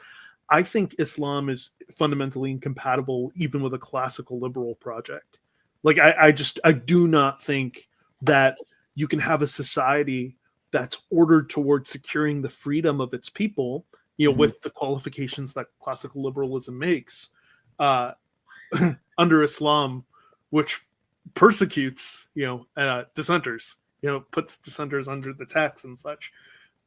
I think Islam is fundamentally incompatible even with a classical liberal project. Like I do not think that you can have a society that's ordered towards securing the freedom of its people, with the qualifications that classical liberalism makes, under Islam, which persecutes, dissenters. Puts dissenters under the tax and such,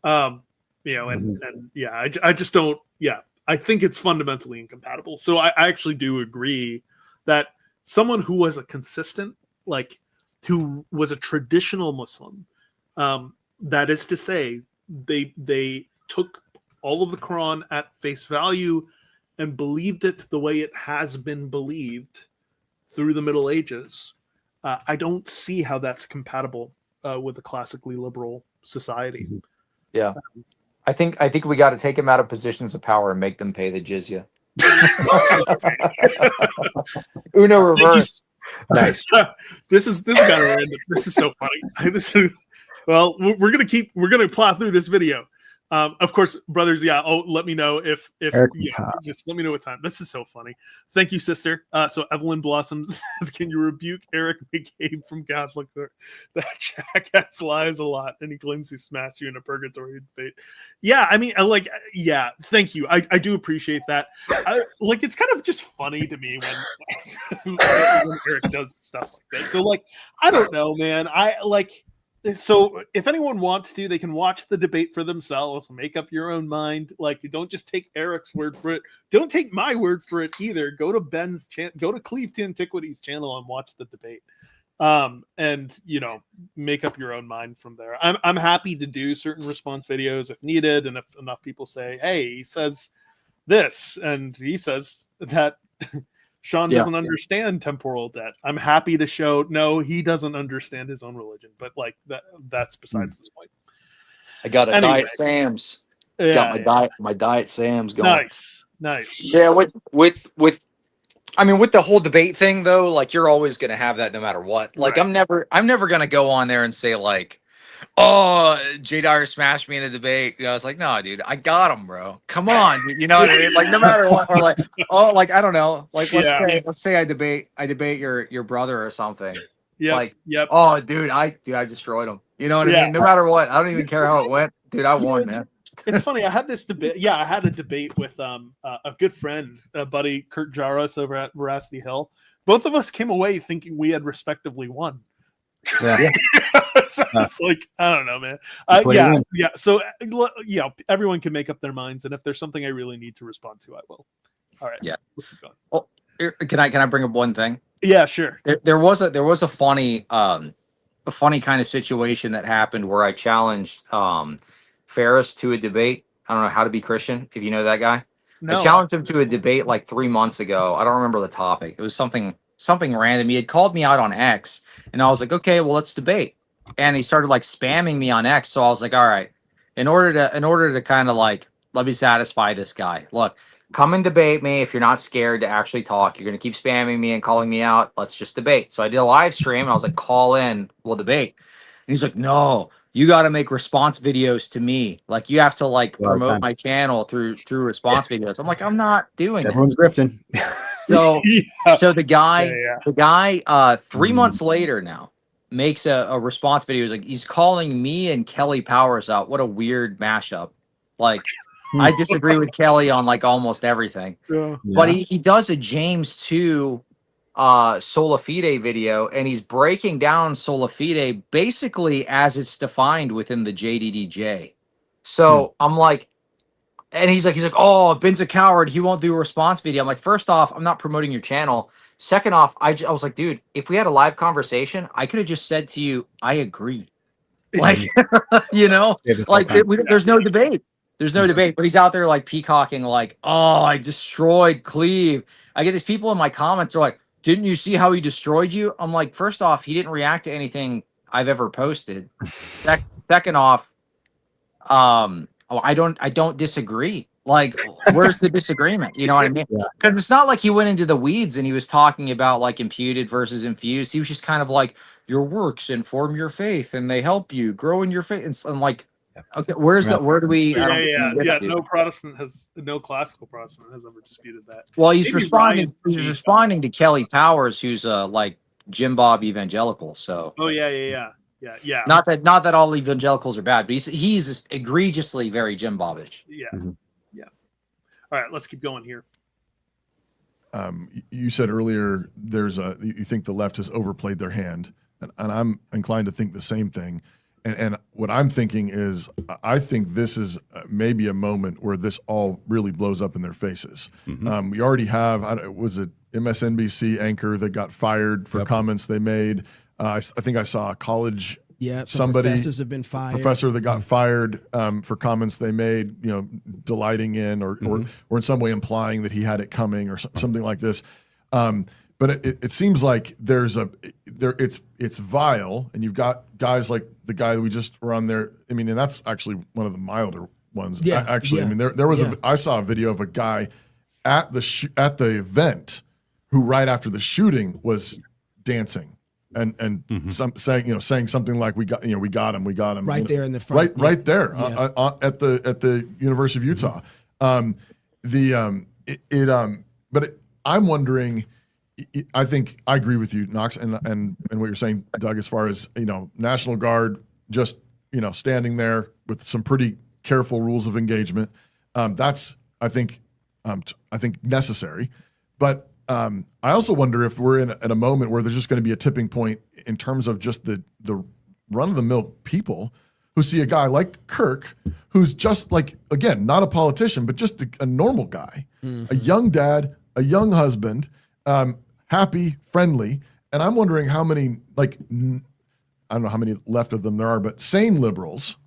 and I just don't. Yeah, I think it's fundamentally incompatible. So I actually do agree that someone who was a consistent, who was a traditional Muslim, that is to say, they took all of the Quran at face value and believed it the way it has been believed through the Middle Ages, I don't see how that's compatible with a classically liberal society. Yeah. I think we got to take them out of positions of power and make them pay the jizya. Uno reverse. Nice. This is kind of random. This is so funny. Well, we're gonna plow through this video. Of course, brothers. Yeah. Oh, let me know if just let me know what time. This is so funny. Thank you, sister. So Evelyn Blossoms says, "Can you rebuke Eric McCabe from Catholic? That jackass lies a lot, and he claims he smashed you in a purgatory debate." Yeah, I mean, yeah. Thank you. I do appreciate that. It's kind of just funny to me when Eric does stuff like that. So I don't know, man. So if anyone wants to, they can watch the debate for themselves, make up your own mind. Don't just take Eric's word for it. Don't take my word for it either. Go to Ben's channel, go to Cleave to Antiquities channel and watch the debate. And make up your own mind from there. I'm happy to do certain response videos if needed. And if enough people say, hey, he says this, and he says that Sean doesn't understand temporal debt, I'm happy to show, no, he doesn't understand his own religion, but that's besides this point. I got a Diet Sam's. Got my Diet Sam's going. Nice. Yeah, with the whole debate thing though, you're always gonna have that no matter what. Right. I'm never gonna go on there and say oh, Jay Dyer smashed me in a debate. I was like, no, dude, I got him, bro. Come on, dude. You know what I mean? No matter what, or I don't know. Let's say I debate your brother or something. Yeah. Oh, dude, I destroyed him. You know what I mean? No matter what, I don't even care how it went, dude. I won, man. It's funny. I had this debate. Yeah, I had a debate with a good friend, buddy Kirk Jaros over at Veracity Hill. Both of us came away thinking we had respectively won. Yeah. So it's I don't know, man. Yeah. So everyone can make up their minds, and if there's something I really need to respond to, I will. All right. Yeah. Let's keep going. Oh, can I bring up one thing? Yeah, sure. There was a funny kind of situation that happened where I challenged Ferris to a debate. I don't know, How to Be Christian, if you know that guy. No. I challenged him to a debate 3 months ago. I don't remember the topic. It was something random. He had called me out on X, and I was like, okay, well, let's debate. And he started spamming me on X. So I was like, all right, in order to kind of let me satisfy this guy. Look, come and debate me. If you're not scared to actually talk, you're going to keep spamming me and calling me out. Let's just debate. So I did a live stream, and I was like, call in, we'll debate. And he's like, no, you got to make response videos to me. You have to promote my channel through response videos. I'm like, I'm not doing it. Everyone's grifting. So the guy 3 months later now makes a response video. He's calling me and Kelly Powers out. What a weird mashup. I disagree with Kelly on almost everything. Yeah. But he does a James 2 sola fide video, and he's breaking down sola fide basically as it's defined within the JDDJ. So I'm like, and he's like, oh, Ben's a coward. He won't do a response video. I'm like, first off, I'm not promoting your channel. Second off, I was like, dude, if we had a live conversation, I could have just said to you, I agree. There's no debate. There's no debate. But he's out there peacocking, oh, I destroyed Cleve. I get these people in my comments are like, didn't you see how he destroyed you? I'm like, first off, he didn't react to anything I've ever posted. Second off, I don't disagree. Where's the disagreement? You know what I mean? Because it's not like he went into the weeds and he was talking about imputed versus infused. He was just kind of your works inform your faith and they help you grow in your faith. And I'm like, okay, where do we? No classical Protestant has ever disputed that. Well, he's responding. He's responding to Kelly Powers, who's Jim Bob evangelical. So. Oh yeah. Not that all evangelicals are bad, but he's egregiously very Jim Bobbish. Yeah. Mm-hmm. Yeah. All right, let's keep going here. You said earlier you think the left has overplayed their hand, and I'm inclined to think the same thing. And what I'm thinking is, I think this is maybe a moment where this all really blows up in their faces. Mm-hmm. We already have, was it MSNBC anchor that got fired for comments they made? I think I saw a college Yeah, somebody professors have been fired. Professor that got fired for comments they made, delighting in or in some way implying that he had it coming or something like this. But it seems like it's vile, and you've got guys like the guy that we just were on there. I mean, and that's actually one of the milder ones. Yeah, Actually, yeah. I mean, there was I saw a video of a guy at the event who right after the shooting was dancing and saying something like we got him right there in the front, right there at the University of Utah. But I'm wondering. I think I agree with you, Knox, and what you're saying, Doug, as far as National Guard just standing there with some pretty careful rules of engagement. That's I think necessary, but I also wonder if we're in a moment where there's just going to be a tipping point in terms of just the run-of-the-mill people who see a guy like Kirk, who's just like, again, not a politician, but just a normal guy, a young dad, a young husband, happy, friendly. And I'm wondering how many, I don't know how many left of them there are, but sane liberals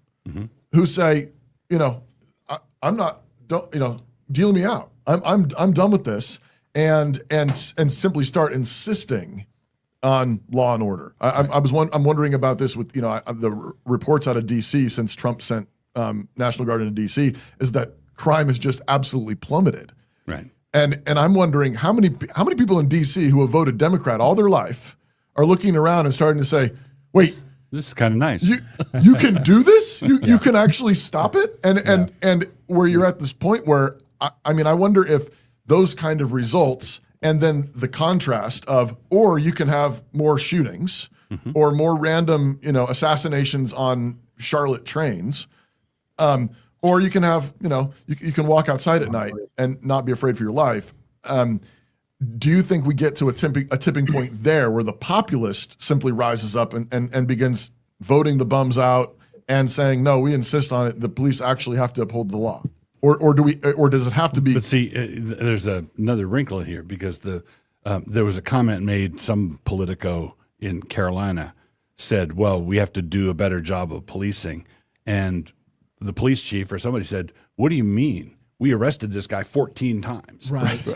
who say, I'm not, deal me out. I'm done with this. And simply start insisting on law and order. I'm wondering about this with the reports out of D.C. since Trump sent National Guard into D.C. is that crime has just absolutely plummeted. Right. And I'm wondering how many people in D.C. who have voted Democrat all their life are looking around and starting to say, wait, this is kind of nice. You can do this. You can actually stop it. And where you're at this point where I wonder if those kind of results, and then the contrast of, or you can have more shootings or more random, assassinations on Charlotte trains, or you can have, you can walk outside at night and not be afraid for your life. Do you think we get to a tipping point there where the populist simply rises up and begins voting the bums out and saying, no, we insist on it. The police actually have to uphold the law. Or does it have to be? But see, there's another wrinkle here because there was a comment made. Some Politico in Carolina said, "Well, we have to do a better job of policing," and the police chief or somebody said, "What do you mean? We arrested this guy 14 times. Right.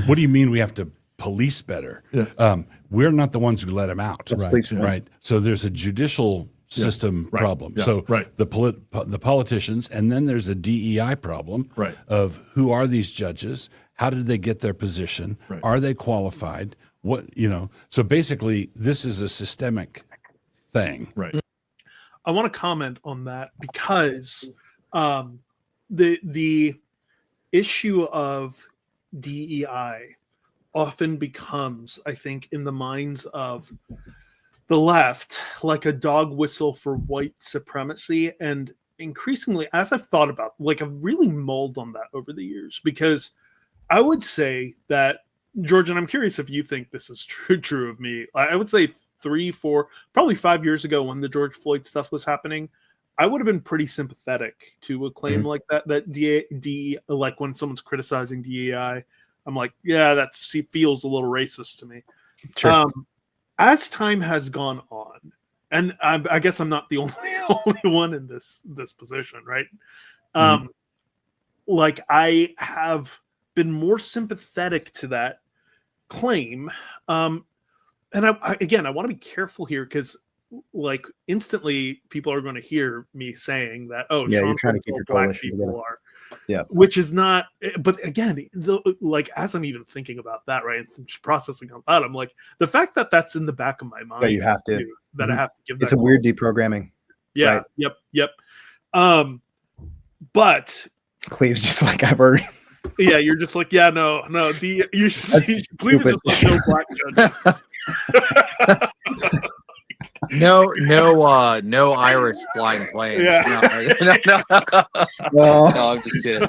What do you mean we have to police better? Yeah. We're not the ones who let him out. That's police, Right. So there's a judicial system problem. Yeah. So Right. the politicians, and then there's a DEI problem of who are these judges? How did they get their position? Right. Are they qualified? So basically this is a systemic thing. Right. I want to comment on that because the issue of DEI often becomes, I think, in the minds of the left, like a dog whistle for white supremacy. And increasingly, as I've thought about, I've really mulled on that over the years, because I would say that, George, and I'm curious if you think this is true of me. I would say 3, 4, probably 5 years ago when the George Floyd stuff was happening, I would have been pretty sympathetic to a claim like that like when someone's criticizing DEI, I'm like, yeah, he feels a little racist to me. Sure. As time has gone on, and I guess I'm not the only one in this position, right? I have been more sympathetic to that claim. And I want to be careful here because, instantly people are going to hear me saying that, you're trying to keep your black coalition people together. are. Yeah, which is not. But again, as I'm even thinking about that, right, and just processing out loud, I'm like, the fact that that's in the back of my mind, that you have to, that I have to give. It's a weird deprogramming. Yeah. Right. Yep. But Cleve's just like, I've already. Yeah, you're just like, yeah, no. You should Cleve is just like, no black judges. No Irish flying planes. Yeah. No, I'm just kidding.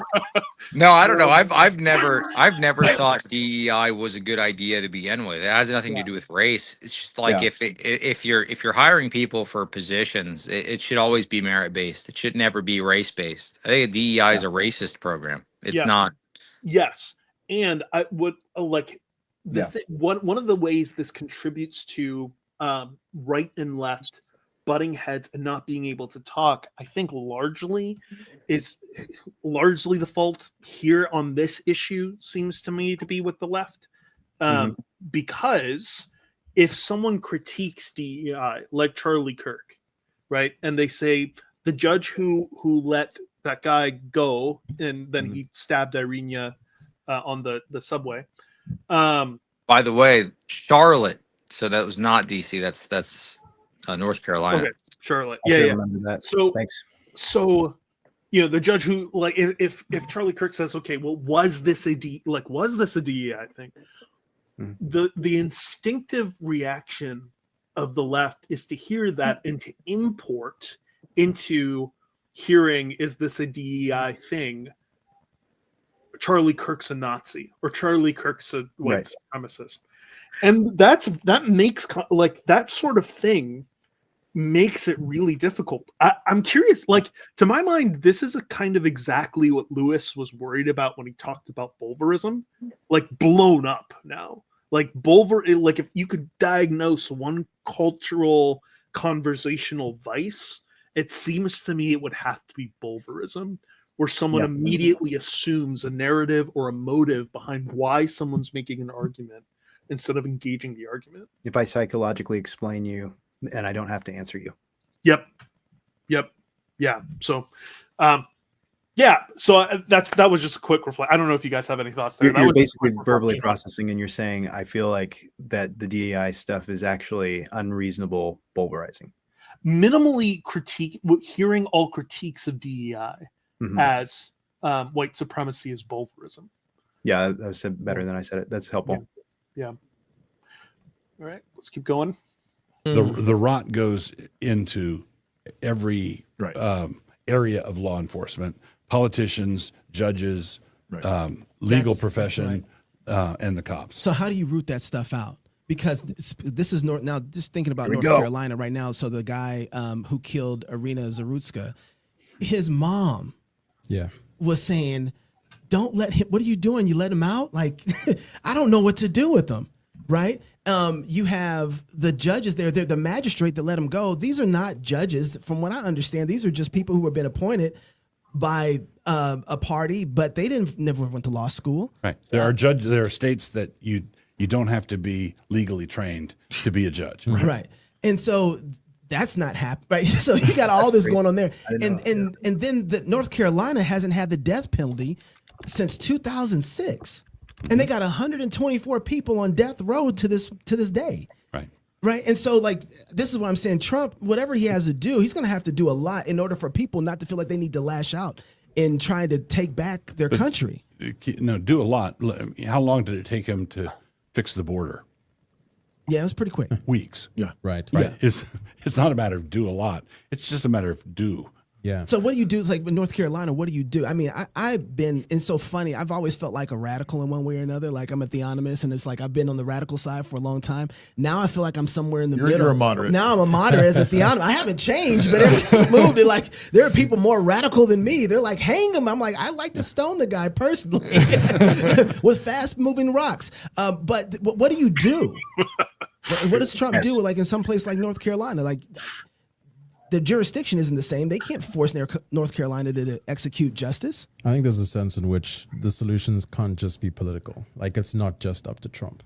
No, I don't know. I've never thought DEI was a good idea to begin with. It has nothing to do with race. It's just like if you're hiring people for positions, it should always be merit based. It should never be race based. I think DEI is a racist program. It's not. Yes, and I would one of the ways this contributes to right and left butting heads and not being able to talk, I think largely the fault here on this issue seems to me to be with the left. Because if someone critiques DEI, like Charlie Kirk, right, and they say the judge who let that guy go and then he stabbed Irina on the subway. By the way, Charlotte. So that was not DC. That's North Carolina. Okay, Charlotte. I should Yeah. remember that. So Thanks. So, the judge who, like, if Charlie Kirk says, okay, well, was this a DEI thing? The instinctive reaction of the left is to hear that and to import into hearing, is this a DEI thing? Charlie Kirk's a Nazi, or Charlie Kirk's a white supremacist. And that makes, like, that sort of thing makes it really difficult. I'm curious, like, to my mind, this is a kind of exactly what Lewis was worried about when he talked about bulverism, like, blown up now. Like, like, if you could diagnose one cultural conversational vice, it seems to me it would have to be bulverism, where someone immediately assumes a narrative or a motive behind why someone's making an argument instead of engaging the argument. If I psychologically explain you, and I don't have to answer you. Yep. Yeah. So, that was just a quick reflect. I don't know if you guys have any thoughts there. You're basically verbally processing, and you're saying, I feel like that the DEI stuff is actually unreasonable bulverizing. Minimally hearing all critiques of DEI as white supremacy is bulverism. Yeah, that was said better than I said it. That's helpful. Yeah. All right, let's keep going. The rot goes into every area of law enforcement, politicians, judges, legal profession, and the cops. So how do you root that stuff out? Because this is now just thinking about North Carolina right now. So the guy who killed Irina Zarutska, his mom was saying, don't let him, what are you doing? You let him out? Like, I don't know what to do with him, right? You have the judges there, the magistrate that let him go. These are not judges. From what I understand, these are just people who have been appointed by a party, but they never went to law school. Right. There are states that you don't have to be legally trained to be a judge. Right. And so that's not happening. Right. So you got all this going on there. And then North Carolina hasn't had the death penalty since 2006. And they got 124 people on death row to this day. Right. And so, like, this is what I'm saying. Trump, whatever he has to do, he's going to have to do a lot in order for people not to feel like they need to lash out in trying to take back their country. No, do a lot. How long did it take him to fix the border? Yeah, it was pretty quick. Weeks. Yeah. Right. Yeah. It's not a matter of do a lot. It's just a matter of do. Yeah. So what do you do? It's like in North Carolina, what do you do? I mean, I've been, and so funny, I've always felt like a radical in one way or another. Like I'm a theonomist, and it's like I've been on the radical side for a long time. Now I feel like I'm somewhere in the middle. You're a moderate. Now I'm a moderate as a theonomist. I haven't changed, but everything's moved. And like there are people more radical than me. They're like, hang him. I'm like, I like to stone the guy personally with fast moving rocks. But what do you do? What does Trump do? Like in some place like North Carolina, like. The jurisdiction isn't the same. They can't force North Carolina to execute justice. I think there's a sense in which the solutions can't just be political. Like it's not just up to Trump.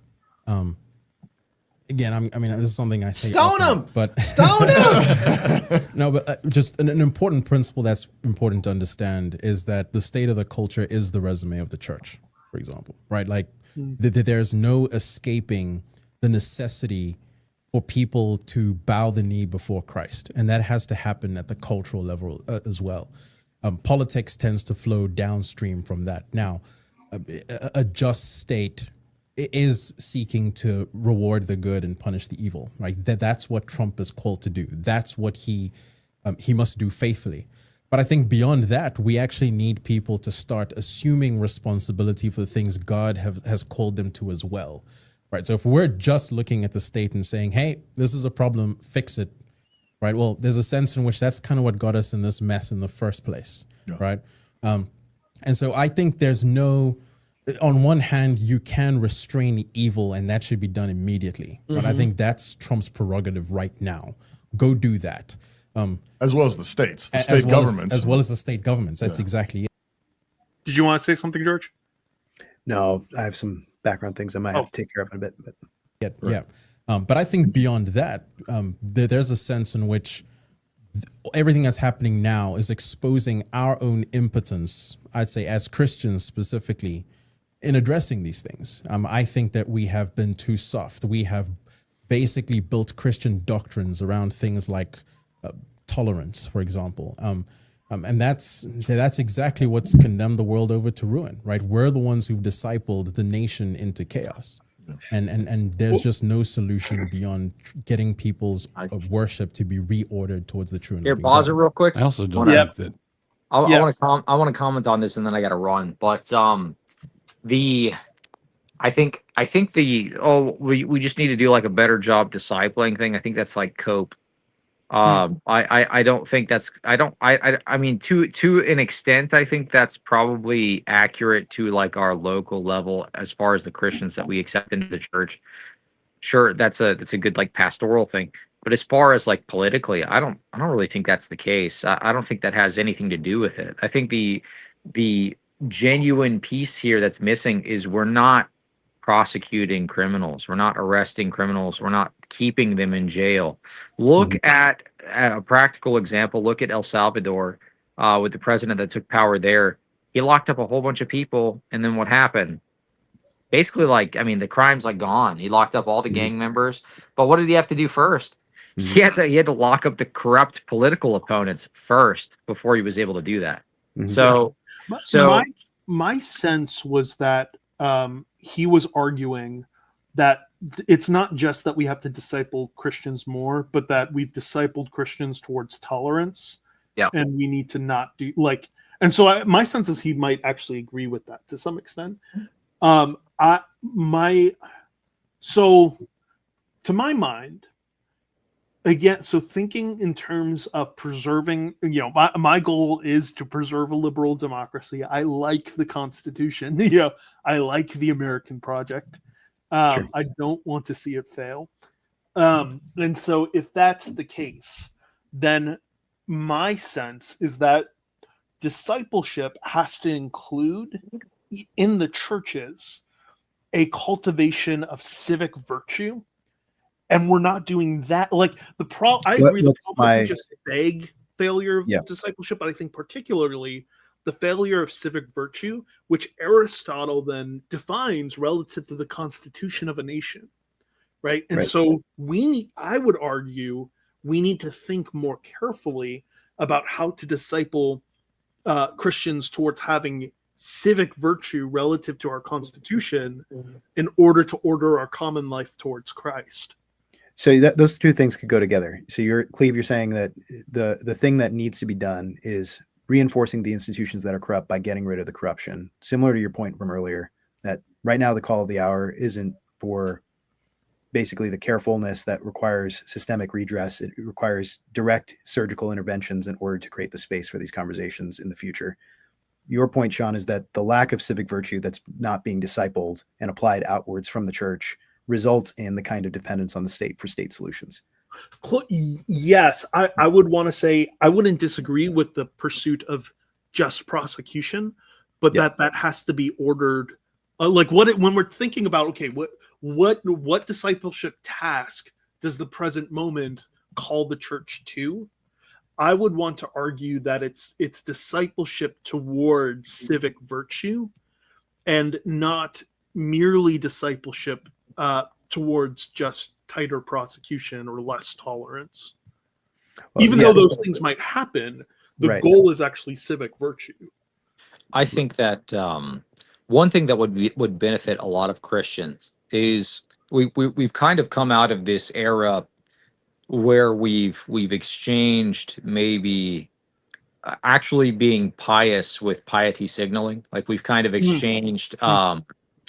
Again, I mean, this is something I say. Stone him, but stone him. No, but just an important principle that's important to understand is that the state of the culture is the resume of the church, for example, right? Like there's no escaping the necessity for people to bow the knee before Christ. And that has to happen at the cultural level as well. Politics tends to flow downstream from that. Now, a just state is seeking to reward the good and punish the evil, right? That's what Trump is called to do. That's what he must do faithfully. But I think beyond that, we actually need people to start assuming responsibility for the things God has called them to as well. Right. So if we're just looking at the state and saying, hey, this is a problem, fix it. Right. Well, there's a sense in which that's kind of what got us in this mess in the first place. Yeah. Right. And so I think there's on one hand, you can restrain evil and that should be done immediately. But I think that's Trump's prerogative right now. Go do that. As well as the states, the as state well governments. as well as the state governments. That's exactly it. Did you want to say something, George? No, I have some background things I might have to take care of in a bit. But Yeah. But I think beyond that, there's a sense in which everything that's happening now is exposing our own impotence, I'd say, as Christians specifically, in addressing these things. I think that we have been too soft. We have basically built Christian doctrines around things like tolerance, for example. And that's exactly what's condemned the world over to ruin, right? We're the ones who've discipled the nation into chaos. And there's just no solution beyond getting people's worship to be reordered towards the true and Here, living pause it God. real quick. I also don't Wanna- think that I want to comment on this, and then I got to run. But I think we just need to do like a better job discipling thing. I think that's like cope. I don't think that's I mean to an extent I think that's probably accurate to like our local level as far as the Christians that we accept into the church. Sure, that's a good like pastoral thing. But as far as like politically, I don't really think that's the case. I don't think that has anything to do with it. I think the genuine piece here that's missing is we're not prosecuting criminals. We're not arresting criminals. We're not keeping them in jail. Look at a practical example. Look at El Salvador with the president that took power there. He locked up a whole bunch of people. And then what happened? Basically, like, I mean, the crime's like gone. He locked up all the gang members. But what did he have to do first? He had to lock up the corrupt political opponents first before he was able to do that. So my sense was that he was arguing that it's not just that we have to disciple Christians more, but that we've discipled Christians towards tolerance. Yeah. And we need to not do like, and so my sense is he might actually agree with that to some extent. So to my mind, again, so thinking in terms of preserving, my goal is to preserve a liberal democracy. I like the Constitution. I like the American project. Sure. I don't want to see it fail. And so if that's the case, then my sense is that discipleship has to include in the churches a cultivation of civic virtue. And we're not doing that. Like I agree the problem is just vague failure of discipleship, but I think particularly the failure of civic virtue, which Aristotle then defines relative to the constitution of a nation, right? And so I would argue we need to think more carefully about how to disciple Christians towards having civic virtue relative to our constitution in order to order our common life towards Christ. So those two things could go together. So you're saying that the thing that needs to be done is reinforcing the institutions that are corrupt by getting rid of the corruption. Similar to your point from earlier, that right now the call of the hour isn't for basically the carefulness that requires systemic redress. It requires direct surgical interventions in order to create the space for these conversations in the future. Your point, Sean, is that the lack of civic virtue that's not being discipled and applied outwards from the church results in the kind of dependence on the state for state solutions. Yes, I would want to say I wouldn't disagree with the pursuit of just prosecution, but that has to be ordered. When we're thinking about, okay, what discipleship task does the present moment call the church to? I would want to argue that it's discipleship towards civic virtue, and not merely discipleship towards just tighter prosecution or less tolerance. Even though those things might happen, the goal is actually civic virtue. I think that one thing that would benefit a lot of Christians is we've kind of come out of this era where we've exchanged maybe actually being pious with piety signaling. Like we've kind of exchanged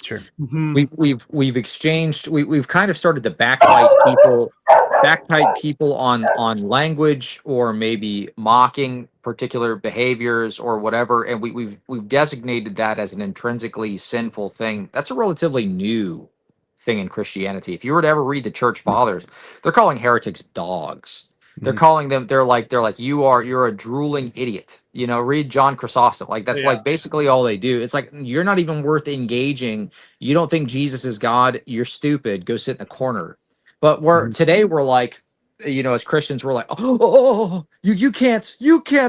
Sure. We've exchanged. We've kind of started to backbite people on language, or maybe mocking particular behaviors or whatever, and we've designated that as an intrinsically sinful thing. That's a relatively new thing in Christianity. If you were to ever read the church fathers, they're calling heretics dogs. They're calling them. They're like you're a drooling idiot. Read John Chrysostom. Like that's like basically all they do. It's like you're not even worth engaging. You don't think Jesus is God. You're stupid. Go sit in the corner. But today we're like, as Christians, we're like, oh, you can't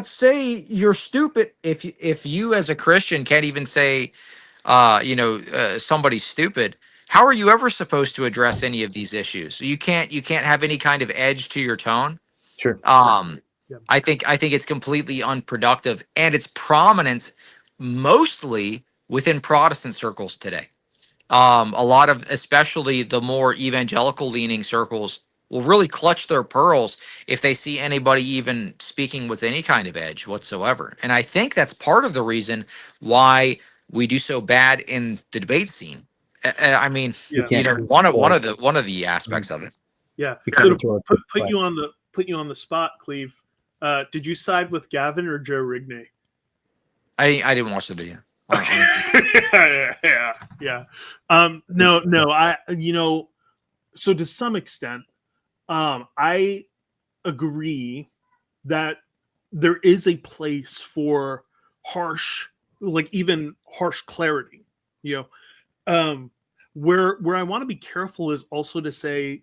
say you're stupid if you as a Christian can't even say, somebody's stupid. How are you ever supposed to address any of these issues? You can't have any kind of edge to your tone. Sure. I think it's completely unproductive, and it's prominent mostly within Protestant circles today. A lot of, especially the more evangelical leaning circles, will really clutch their pearls if they see anybody even speaking with any kind of edge whatsoever. And I think that's part of the reason why we do so bad in the debate scene. I mean, one of the aspects of it. Yeah. So to put you on the spot, Cleve. Did you side with Gavin or Joe Rigney? I didn't watch the video. Yeah. No. So to some extent, I agree that there is a place for harsh clarity. Where I want to be careful is also to say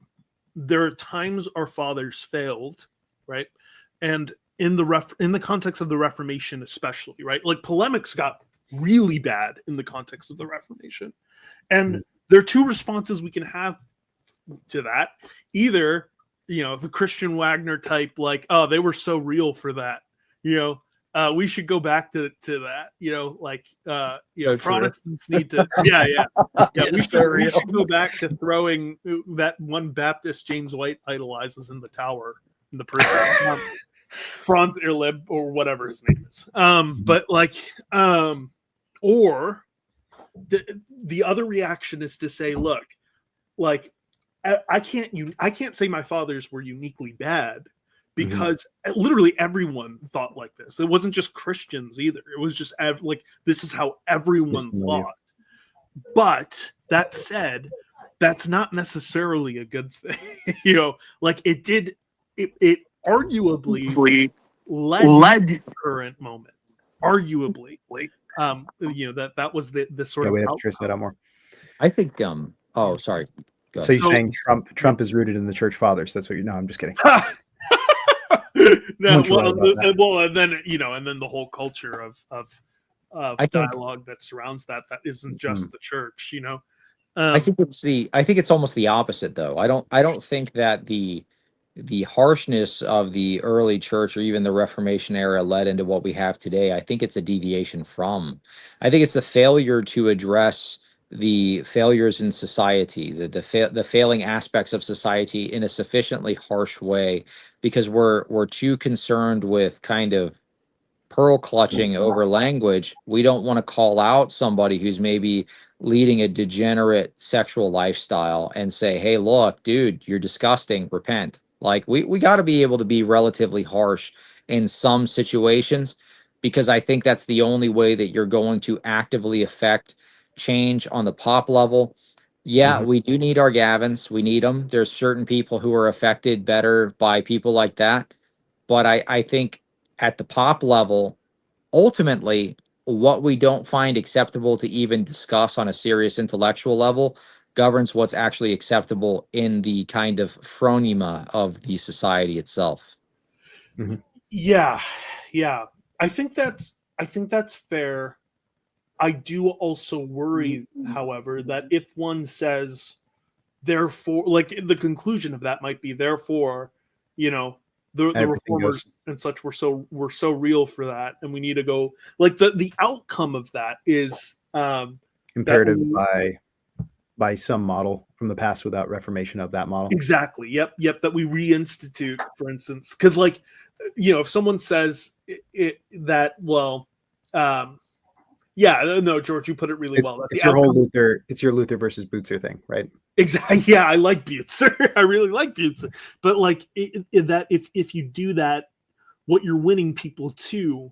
there are times our fathers failed, right? And in the context of the Reformation, especially, right? Like polemics got really bad in the context of the Reformation. And there are two responses we can have to that. Either, the Christian Wagner type, like, oh, they were so real for that. We should go back to that. Protestants need to, we should go back to throwing that one Baptist James White idolizes in the tower in the prison. Franz Erlib or whatever his name is. Or the other reaction is to say, look, like I can't say my fathers were uniquely bad because literally everyone thought like this. It wasn't just Christians either. It was just like this is how everyone thought. But that said, that's not necessarily a good thing. Like it arguably led to the current moment. Arguably, that was the sort of. We have to trace that out more. I think. Oh, sorry. So you're saying Trump is rooted in the church fathers? That's what you know. I'm just kidding. No, and then the whole culture of dialogue that surrounds that isn't just the church. I think it's almost the opposite, though. I don't think that the harshness of the early church or even the Reformation era led into what we have today. I think it's a deviation from. I think it's the failure to address the failures in society, the failing aspects of society in a sufficiently harsh way, because we're too concerned with kind of pearl clutching over language. We don't want to call out somebody who's maybe leading a degenerate sexual lifestyle and say, hey, look, dude, you're disgusting, repent. Like we got to be able to be relatively harsh in some situations, because I think that's the only way that you're going to actively affect change on the pop level. Yeah, we do need our Gavins. We need them. There's certain people who are affected better by people like that. But I think at the pop level, ultimately, what we don't find acceptable to even discuss on a serious intellectual level governs what's actually acceptable in the kind of phronema of the society itself. Yeah. I think that's fair. I do also worry, however, that if one says, therefore, like the conclusion of that might be, therefore, the reformers and such were so real for that, and we need to go. Like the outcome of that is imperative by some model from the past without reformation of that model. Exactly. Yep. That we reinstitute, for instance, because if someone says no, George, you put it really well. It's your whole Luther. It's your Luther versus Butzer thing, right? Exactly. Yeah, I like Butzer. I really like Butzer. But that if you do that, what you're winning people to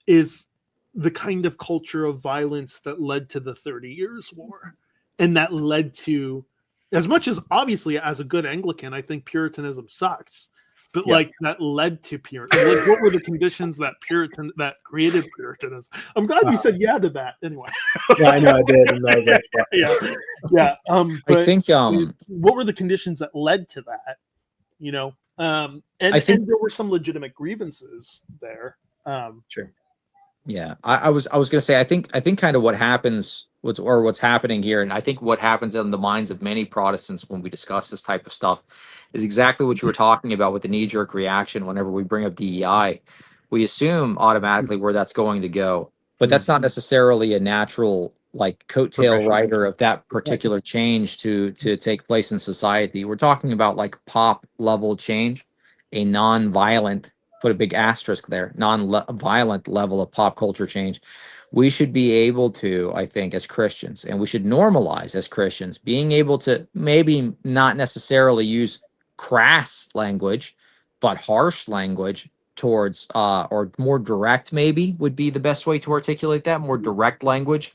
is the kind of culture of violence that led to the 30 Years' War, and that led to, as much as obviously as a good Anglican, I think Puritanism sucks. but like that led to Puritan. Like, what were the conditions that created Puritanism? I'm glad you said yeah to that. Anyway. Yeah, I know I did, and I was like, yeah. But I think what were the conditions that led to that? You know, and there were some legitimate grievances there. Sure. Yeah, I was gonna say I think kind of what's happening here, and I think what happens in the minds of many Protestants when we discuss this type of stuff is exactly what you were talking about with the knee-jerk reaction. Whenever we bring up DEI, we assume automatically where that's going to go, but that's not necessarily a natural like coattail rider of that particular change to take place in society. We're talking about like pop level change, a non-violent, put a big asterisk there, non-violent level of pop culture change. We should be able to, I think, as Christians, and we should normalize as Christians, being able to maybe not necessarily use crass language, but harsh language towards, or more direct maybe would be the best way to articulate that, more direct language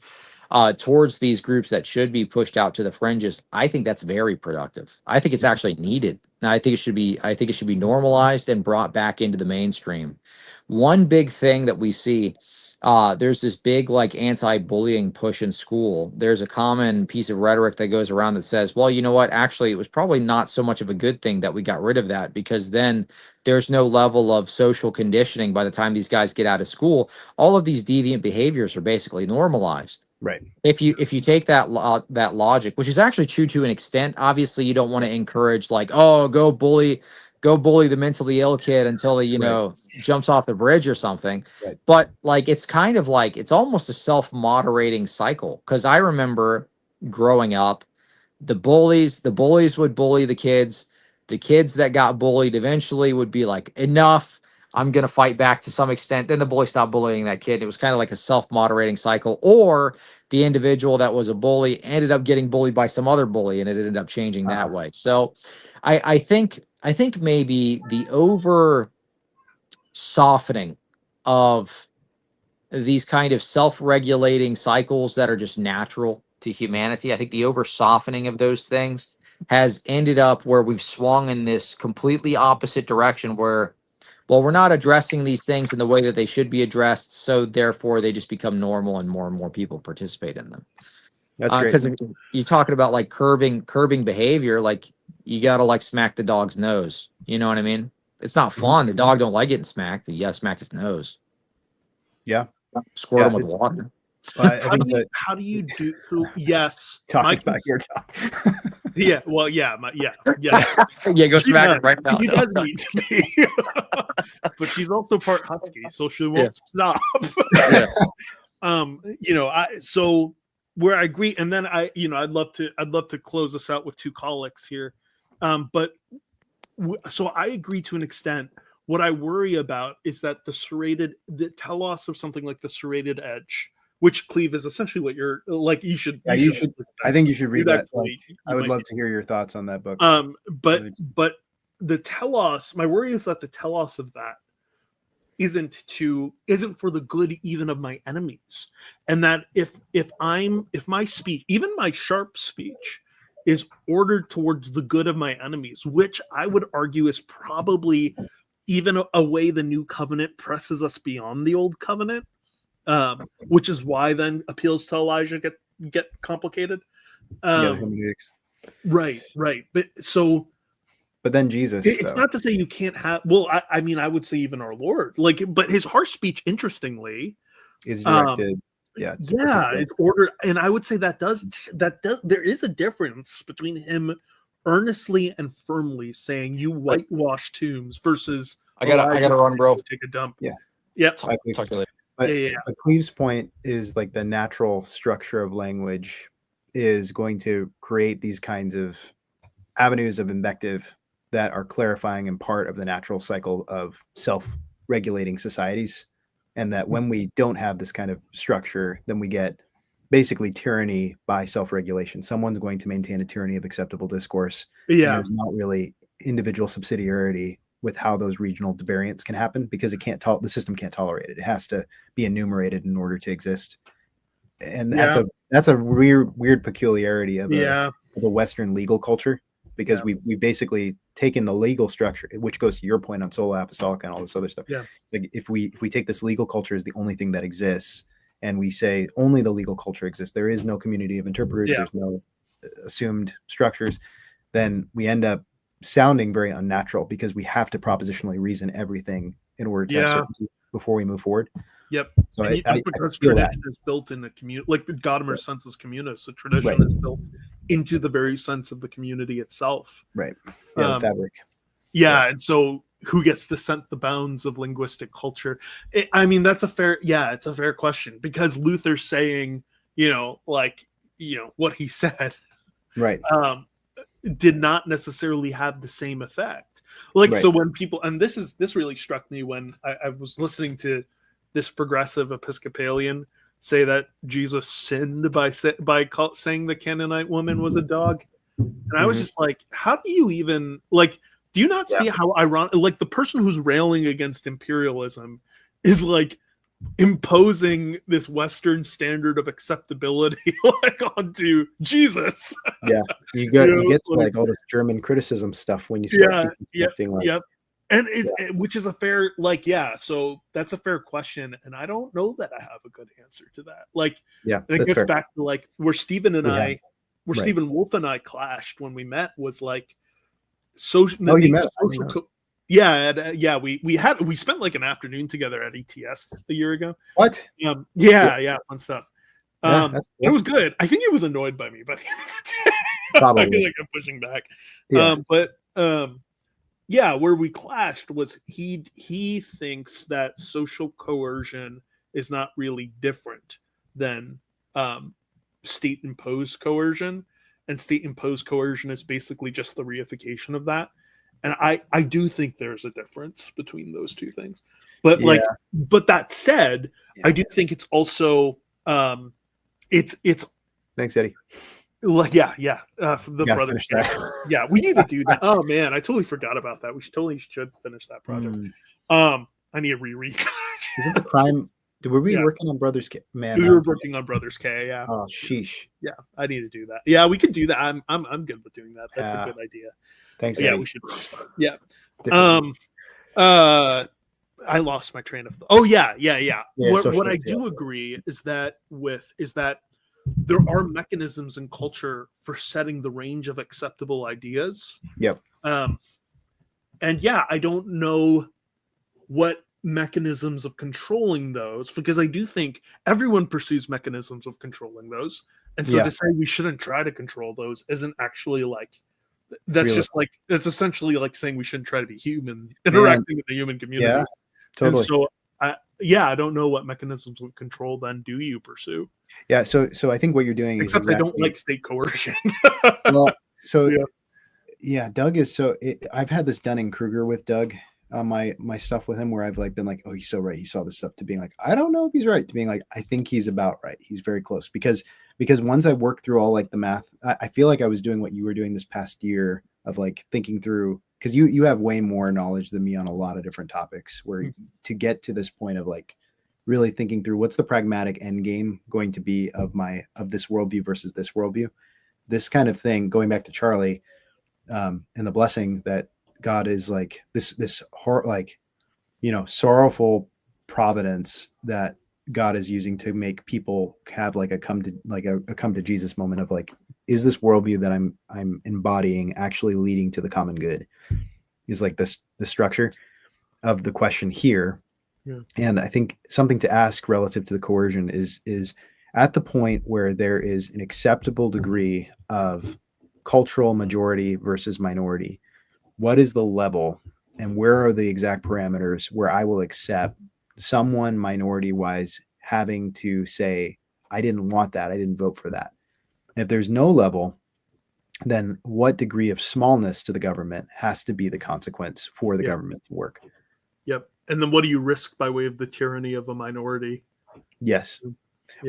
towards these groups that should be pushed out to the fringes. I think that's very productive. I think it's actually needed. Now, I think it should be normalized and brought back into the mainstream. One big thing that we see, there's this big like anti-bullying push in school. There's a common piece of rhetoric that goes around that says, well, you know what, actually it was probably not so much of a good thing that we got rid of that, because then there's no level of social conditioning by the time these guys get out of school. All of these deviant behaviors are basically normalized. Right. If you take that logic, which is actually true to an extent, obviously you don't want to encourage like, oh, go bully the mentally ill kid until he, jumps off the bridge or something. Right. But like, it's kind of like, it's almost a self-moderating cycle. Cause I remember growing up, the bullies would bully the kids that got bullied eventually would be like, enough, I'm going to fight back to some extent. Then the bully stopped bullying that kid. It was kind of like a self-moderating cycle, or the individual that was a bully ended up getting bullied by some other bully and it ended up changing that way. So I think maybe the over softening of these kind of self-regulating cycles that are just natural to humanity, I think the over softening of those things has ended up where we've swung in this completely opposite direction where, well, we're not addressing these things in the way that they should be addressed, so therefore they just become normal and more people participate in them. That's great. Because you're talking about like curbing behavior, like you gotta like smack the dog's nose. You know what I mean? It's not fun. The dog don't like getting smacked. You gotta smack his nose. Yeah. Squirt him with water. How do you do? So, yes, talking about your dog. Yeah, well, yeah, yeah. Go smack her right now. She does need to be, but she's also part husky, so she won't stop. So where I agree, and then I'd love to close this out with two colleagues here, so I agree to an extent. What I worry about is that the telos of something like the serrated edge, which, Cleve, is essentially what you're like. You should. I think you should read that. I would love to hear your thoughts on that book. But the telos, my worry is that the telos of that isn't for the good even of my enemies, and that if my speech, even my sharp speech, is ordered towards the good of my enemies, which I would argue is probably even a way the new covenant presses us beyond the old covenant. Which is why then appeals to Elijah get complicated. Right. But then Jesus. It's not to say you can't have. Well, I mean, I would say even our Lord, but his harsh speech, interestingly, is directed. It's ordered, and I would say that does. There is a difference between him earnestly and firmly saying, "You whitewash tombs," versus I gotta run, bro. Take a dump. Yeah. Talk to you later. But Cleve's point is like the natural structure of language is going to create these kinds of avenues of invective that are clarifying and part of the natural cycle of self-regulating societies. And that when we don't have this kind of structure, then we get basically tyranny by self-regulation. Someone's going to maintain a tyranny of acceptable discourse. Yeah. There's not really individual subsidiarity with how those regional variants can happen, because the system can't tolerate it. It has to be enumerated in order to exist. And that's a weird peculiarity of the Western legal culture, because we basically taken the legal structure, which goes to your point on sola apostolica and all this other stuff. Yeah. It's like if we take this legal culture as the only thing that exists, and we say only the legal culture exists, there is no community of interpreters, there's no assumed structures, then we end up sounding very unnatural because we have to propositionally reason everything in order to have certainty before we move forward. Yep. So because tradition is built in the community, like the Gadamer sensus communis, the tradition is built into the very sense of the community itself. Right. Yeah, the fabric. Yeah, and so who gets to set the bounds of linguistic culture? I mean, that's a fair, it's a fair question, because Luther's saying, what he said, right, did not necessarily have the same effect. So when people, and this really struck me when I was listening to this progressive Episcopalian say that Jesus sinned by saying the Canaanite woman was a dog, and I was just like, how do you even do you not see how ironic, the person who's railing against imperialism is imposing this Western standard of acceptability onto Jesus. Yeah, you get to all this German criticism stuff when you start and which is a fair so that's a fair question, and I don't know that I have a good answer to that. And it gets back to where Stephen and Stephen Wolf and I clashed when we met was social. We spent an afternoon together at ETS a year ago. What? Fun stuff. It was good. I think he was annoyed by me by the end of the day. Probably. I feel like I'm pushing back. Where we clashed was he thinks that social coercion is not really different than state imposed coercion, and state imposed coercion is basically just the reification of that. And I do think there's a difference between those two things. But but that said, I do think it's also it's thanks, Eddie. The brothers. Yeah, we need to do that. Oh man, I totally forgot about that. We should finish that project. I need to reread. Isn't the crime? Were we working on Brothers K? Man, we were working on Brothers K. Yeah. Oh, sheesh. Yeah, I need to do that. Yeah, we could do that. I'm good with doing that. That's a good idea. Thanks. Yeah, we should. Yeah. I lost my train of thought. Oh yeah. What I do agree is that there are mechanisms in culture for setting the range of acceptable ideas. Yep. And I don't know what mechanisms of controlling those, because I do think everyone pursues mechanisms of controlling those. And so to say we shouldn't try to control those isn't actually that's really? Just that's essentially saying we shouldn't try to be human, interacting with the human community. Yeah, totally. And so I don't know what mechanisms of control then do you pursue. Yeah, so I think what you're doing except I don't like state coercion. Doug is I've had this Dunning-Kruger with Doug on my stuff with him, where I've been oh, he's so right, he saw this stuff, to being I don't know if he's right, to being I think he's about right, he's very close, because once I worked through all the math, I feel like I was doing what you were doing this past year of thinking through, because you have way more knowledge than me on a lot of different topics, where to get to this point of really thinking through what's the pragmatic end game going to be of this worldview versus this worldview, this kind of thing, going back to Charlie, and the blessing that God is this sorrowful providence that God is using to make people have a come to Jesus moment of is this worldview that I'm embodying actually leading to the common good, is the structure of the question here. Yeah. And I think something to ask relative to the coercion is at the point where there is an acceptable degree of cultural majority versus minority, what is the level and where are the exact parameters where I will accept someone minority wise having to say, I didn't want that, I didn't vote for that. And if there's no level, then what degree of smallness to the government has to be the consequence for the government to work? Yep. And then what do you risk by way of the tyranny of a minority? Yes. Yeah.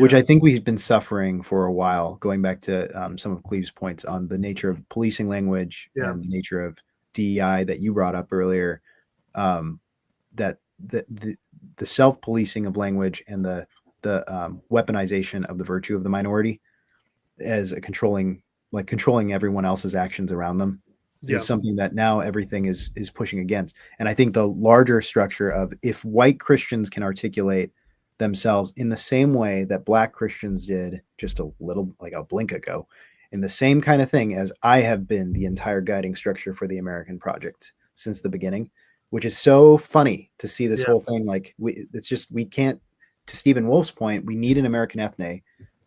Which I think we've been suffering for a while, going back to some of Cleve's points on the nature of policing language and the nature of DEI that you brought up earlier, that the self-policing of language and the weaponization of the virtue of the minority as a controlling everyone else's actions around them Yeah. is something that now everything is pushing against. And I think the larger structure of, if white Christians can articulate themselves in the same way that black Christians did just a little, like a blink ago, in the same kind of thing as I have been the entire guiding structure for the American project since the beginning, which is so funny to see this whole thing. Like we can't, to Stephen Wolf's point, we need an American ethne,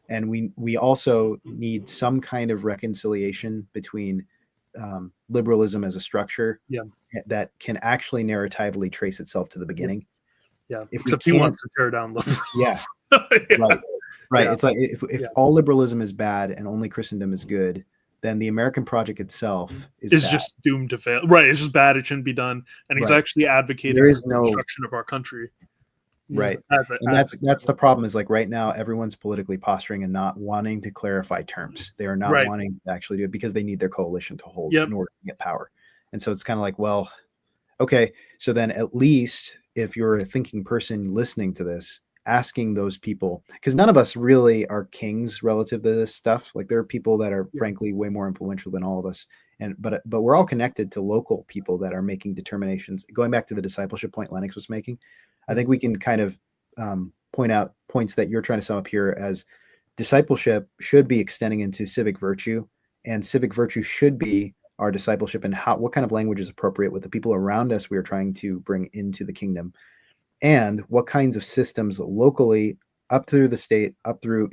and we also need some kind of reconciliation between liberalism as a structure that can actually narratively trace itself to the beginning. Yeah. If Except he wants to tear down liberalism. Yeah. Right. It's like if all liberalism is bad and only Christendom is good, then the American project itself is just doomed to fail. Right. It's just bad. It shouldn't be done. And he's actually advocating for the destruction of our country. Right. And that's the problem, is like right now, everyone's politically posturing and not wanting to clarify terms. They are not wanting to actually do it because they need their coalition to hold in order to get power. And so it's kind of like, well, okay, so then at least if you're a thinking person listening to this, asking those people, because none of us really are kings relative to this stuff. Like there are people that are frankly way more influential than all of us. But we're all connected to local people that are making determinations. Going back to the discipleship point Lennox was making, I think we can kind of point out points that you're trying to sum up here as discipleship should be extending into civic virtue, and civic virtue should be our discipleship, and what kind of language is appropriate with the people around us we are trying to bring into the kingdom, and what kinds of systems locally up through the state, up through,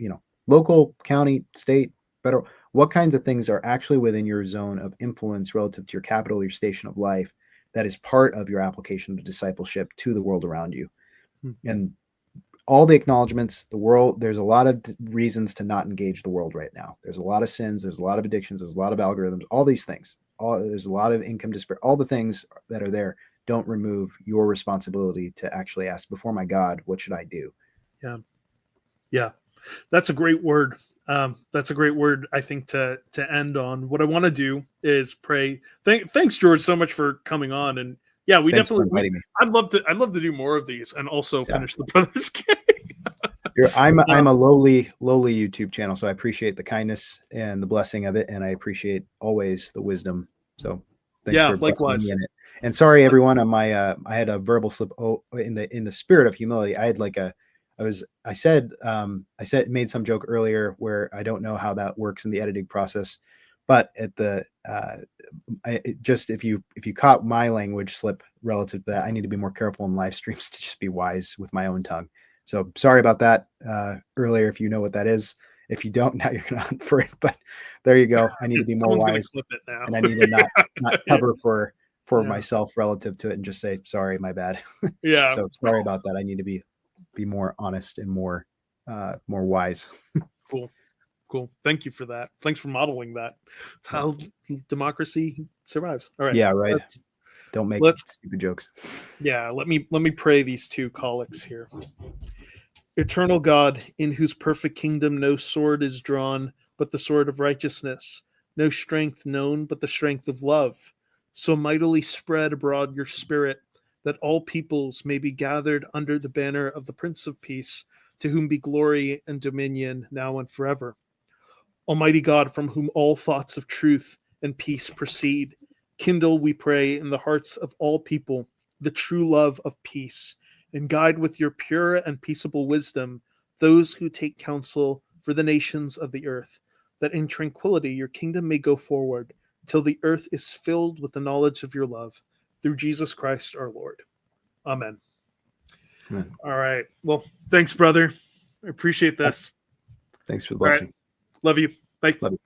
local, county, state, federal, what kinds of things are actually within your zone of influence relative to your capital, your station of life, that is part of your application of discipleship to the world around you. And all the acknowledgments, the world, there's a lot of reasons to not engage the world right now. There's a lot of sins, there's a lot of addictions, there's a lot of algorithms, all these things, there's a lot of income disparity, all the things that are there don't remove your responsibility to actually ask before my God, what should I do? Yeah. That's a great word. That's a great word, I think, to end on. What I want to do is pray. Thanks, George, so much for coming on. And yeah, Thanks for inviting me. I'd love to do more of these and also finish the Brothers Gang. I'm a lowly YouTube channel, so I appreciate the kindness and the blessing of it, and I appreciate always the wisdom. So thanks for likewise. Me in it. And sorry, everyone, on my I had a verbal slip. In the spirit of humility, I had I made some joke earlier where I don't know how that works in the editing process, but at the if you caught my language slip relative to that, I need to be more careful in live streams to just be wise with my own tongue. So sorry about that earlier. If you know what that is, if you don't, now you're gonna hunt for it. But there you go. I need to be more wise, and I need to not cover for myself relative to it and just say sorry, my bad. Yeah. So sorry about that. I need to be more honest and more wise. Cool. Thank you for that. Thanks for modeling that. It's how democracy survives. All right. Yeah, right. Don't make stupid jokes. Yeah, let me pray these two collects here. Eternal God, in whose perfect kingdom no sword is drawn but the sword of righteousness, no strength known but the strength of love, so mightily spread abroad your spirit, that all peoples may be gathered under the banner of the Prince of Peace, to whom be glory and dominion now and forever. Almighty God, from whom all thoughts of truth and peace proceed, kindle, we pray, in the hearts of all people the true love of peace, and guide with your pure and peaceable wisdom those who take counsel for the nations of the earth, that in tranquility your kingdom may go forward, till the earth is filled with the knowledge of your love, through Jesus Christ our Lord. Amen. Amen. All right. Well, thanks, brother. I appreciate this. Thanks for the blessing. Right. Love you. Bye. Love you.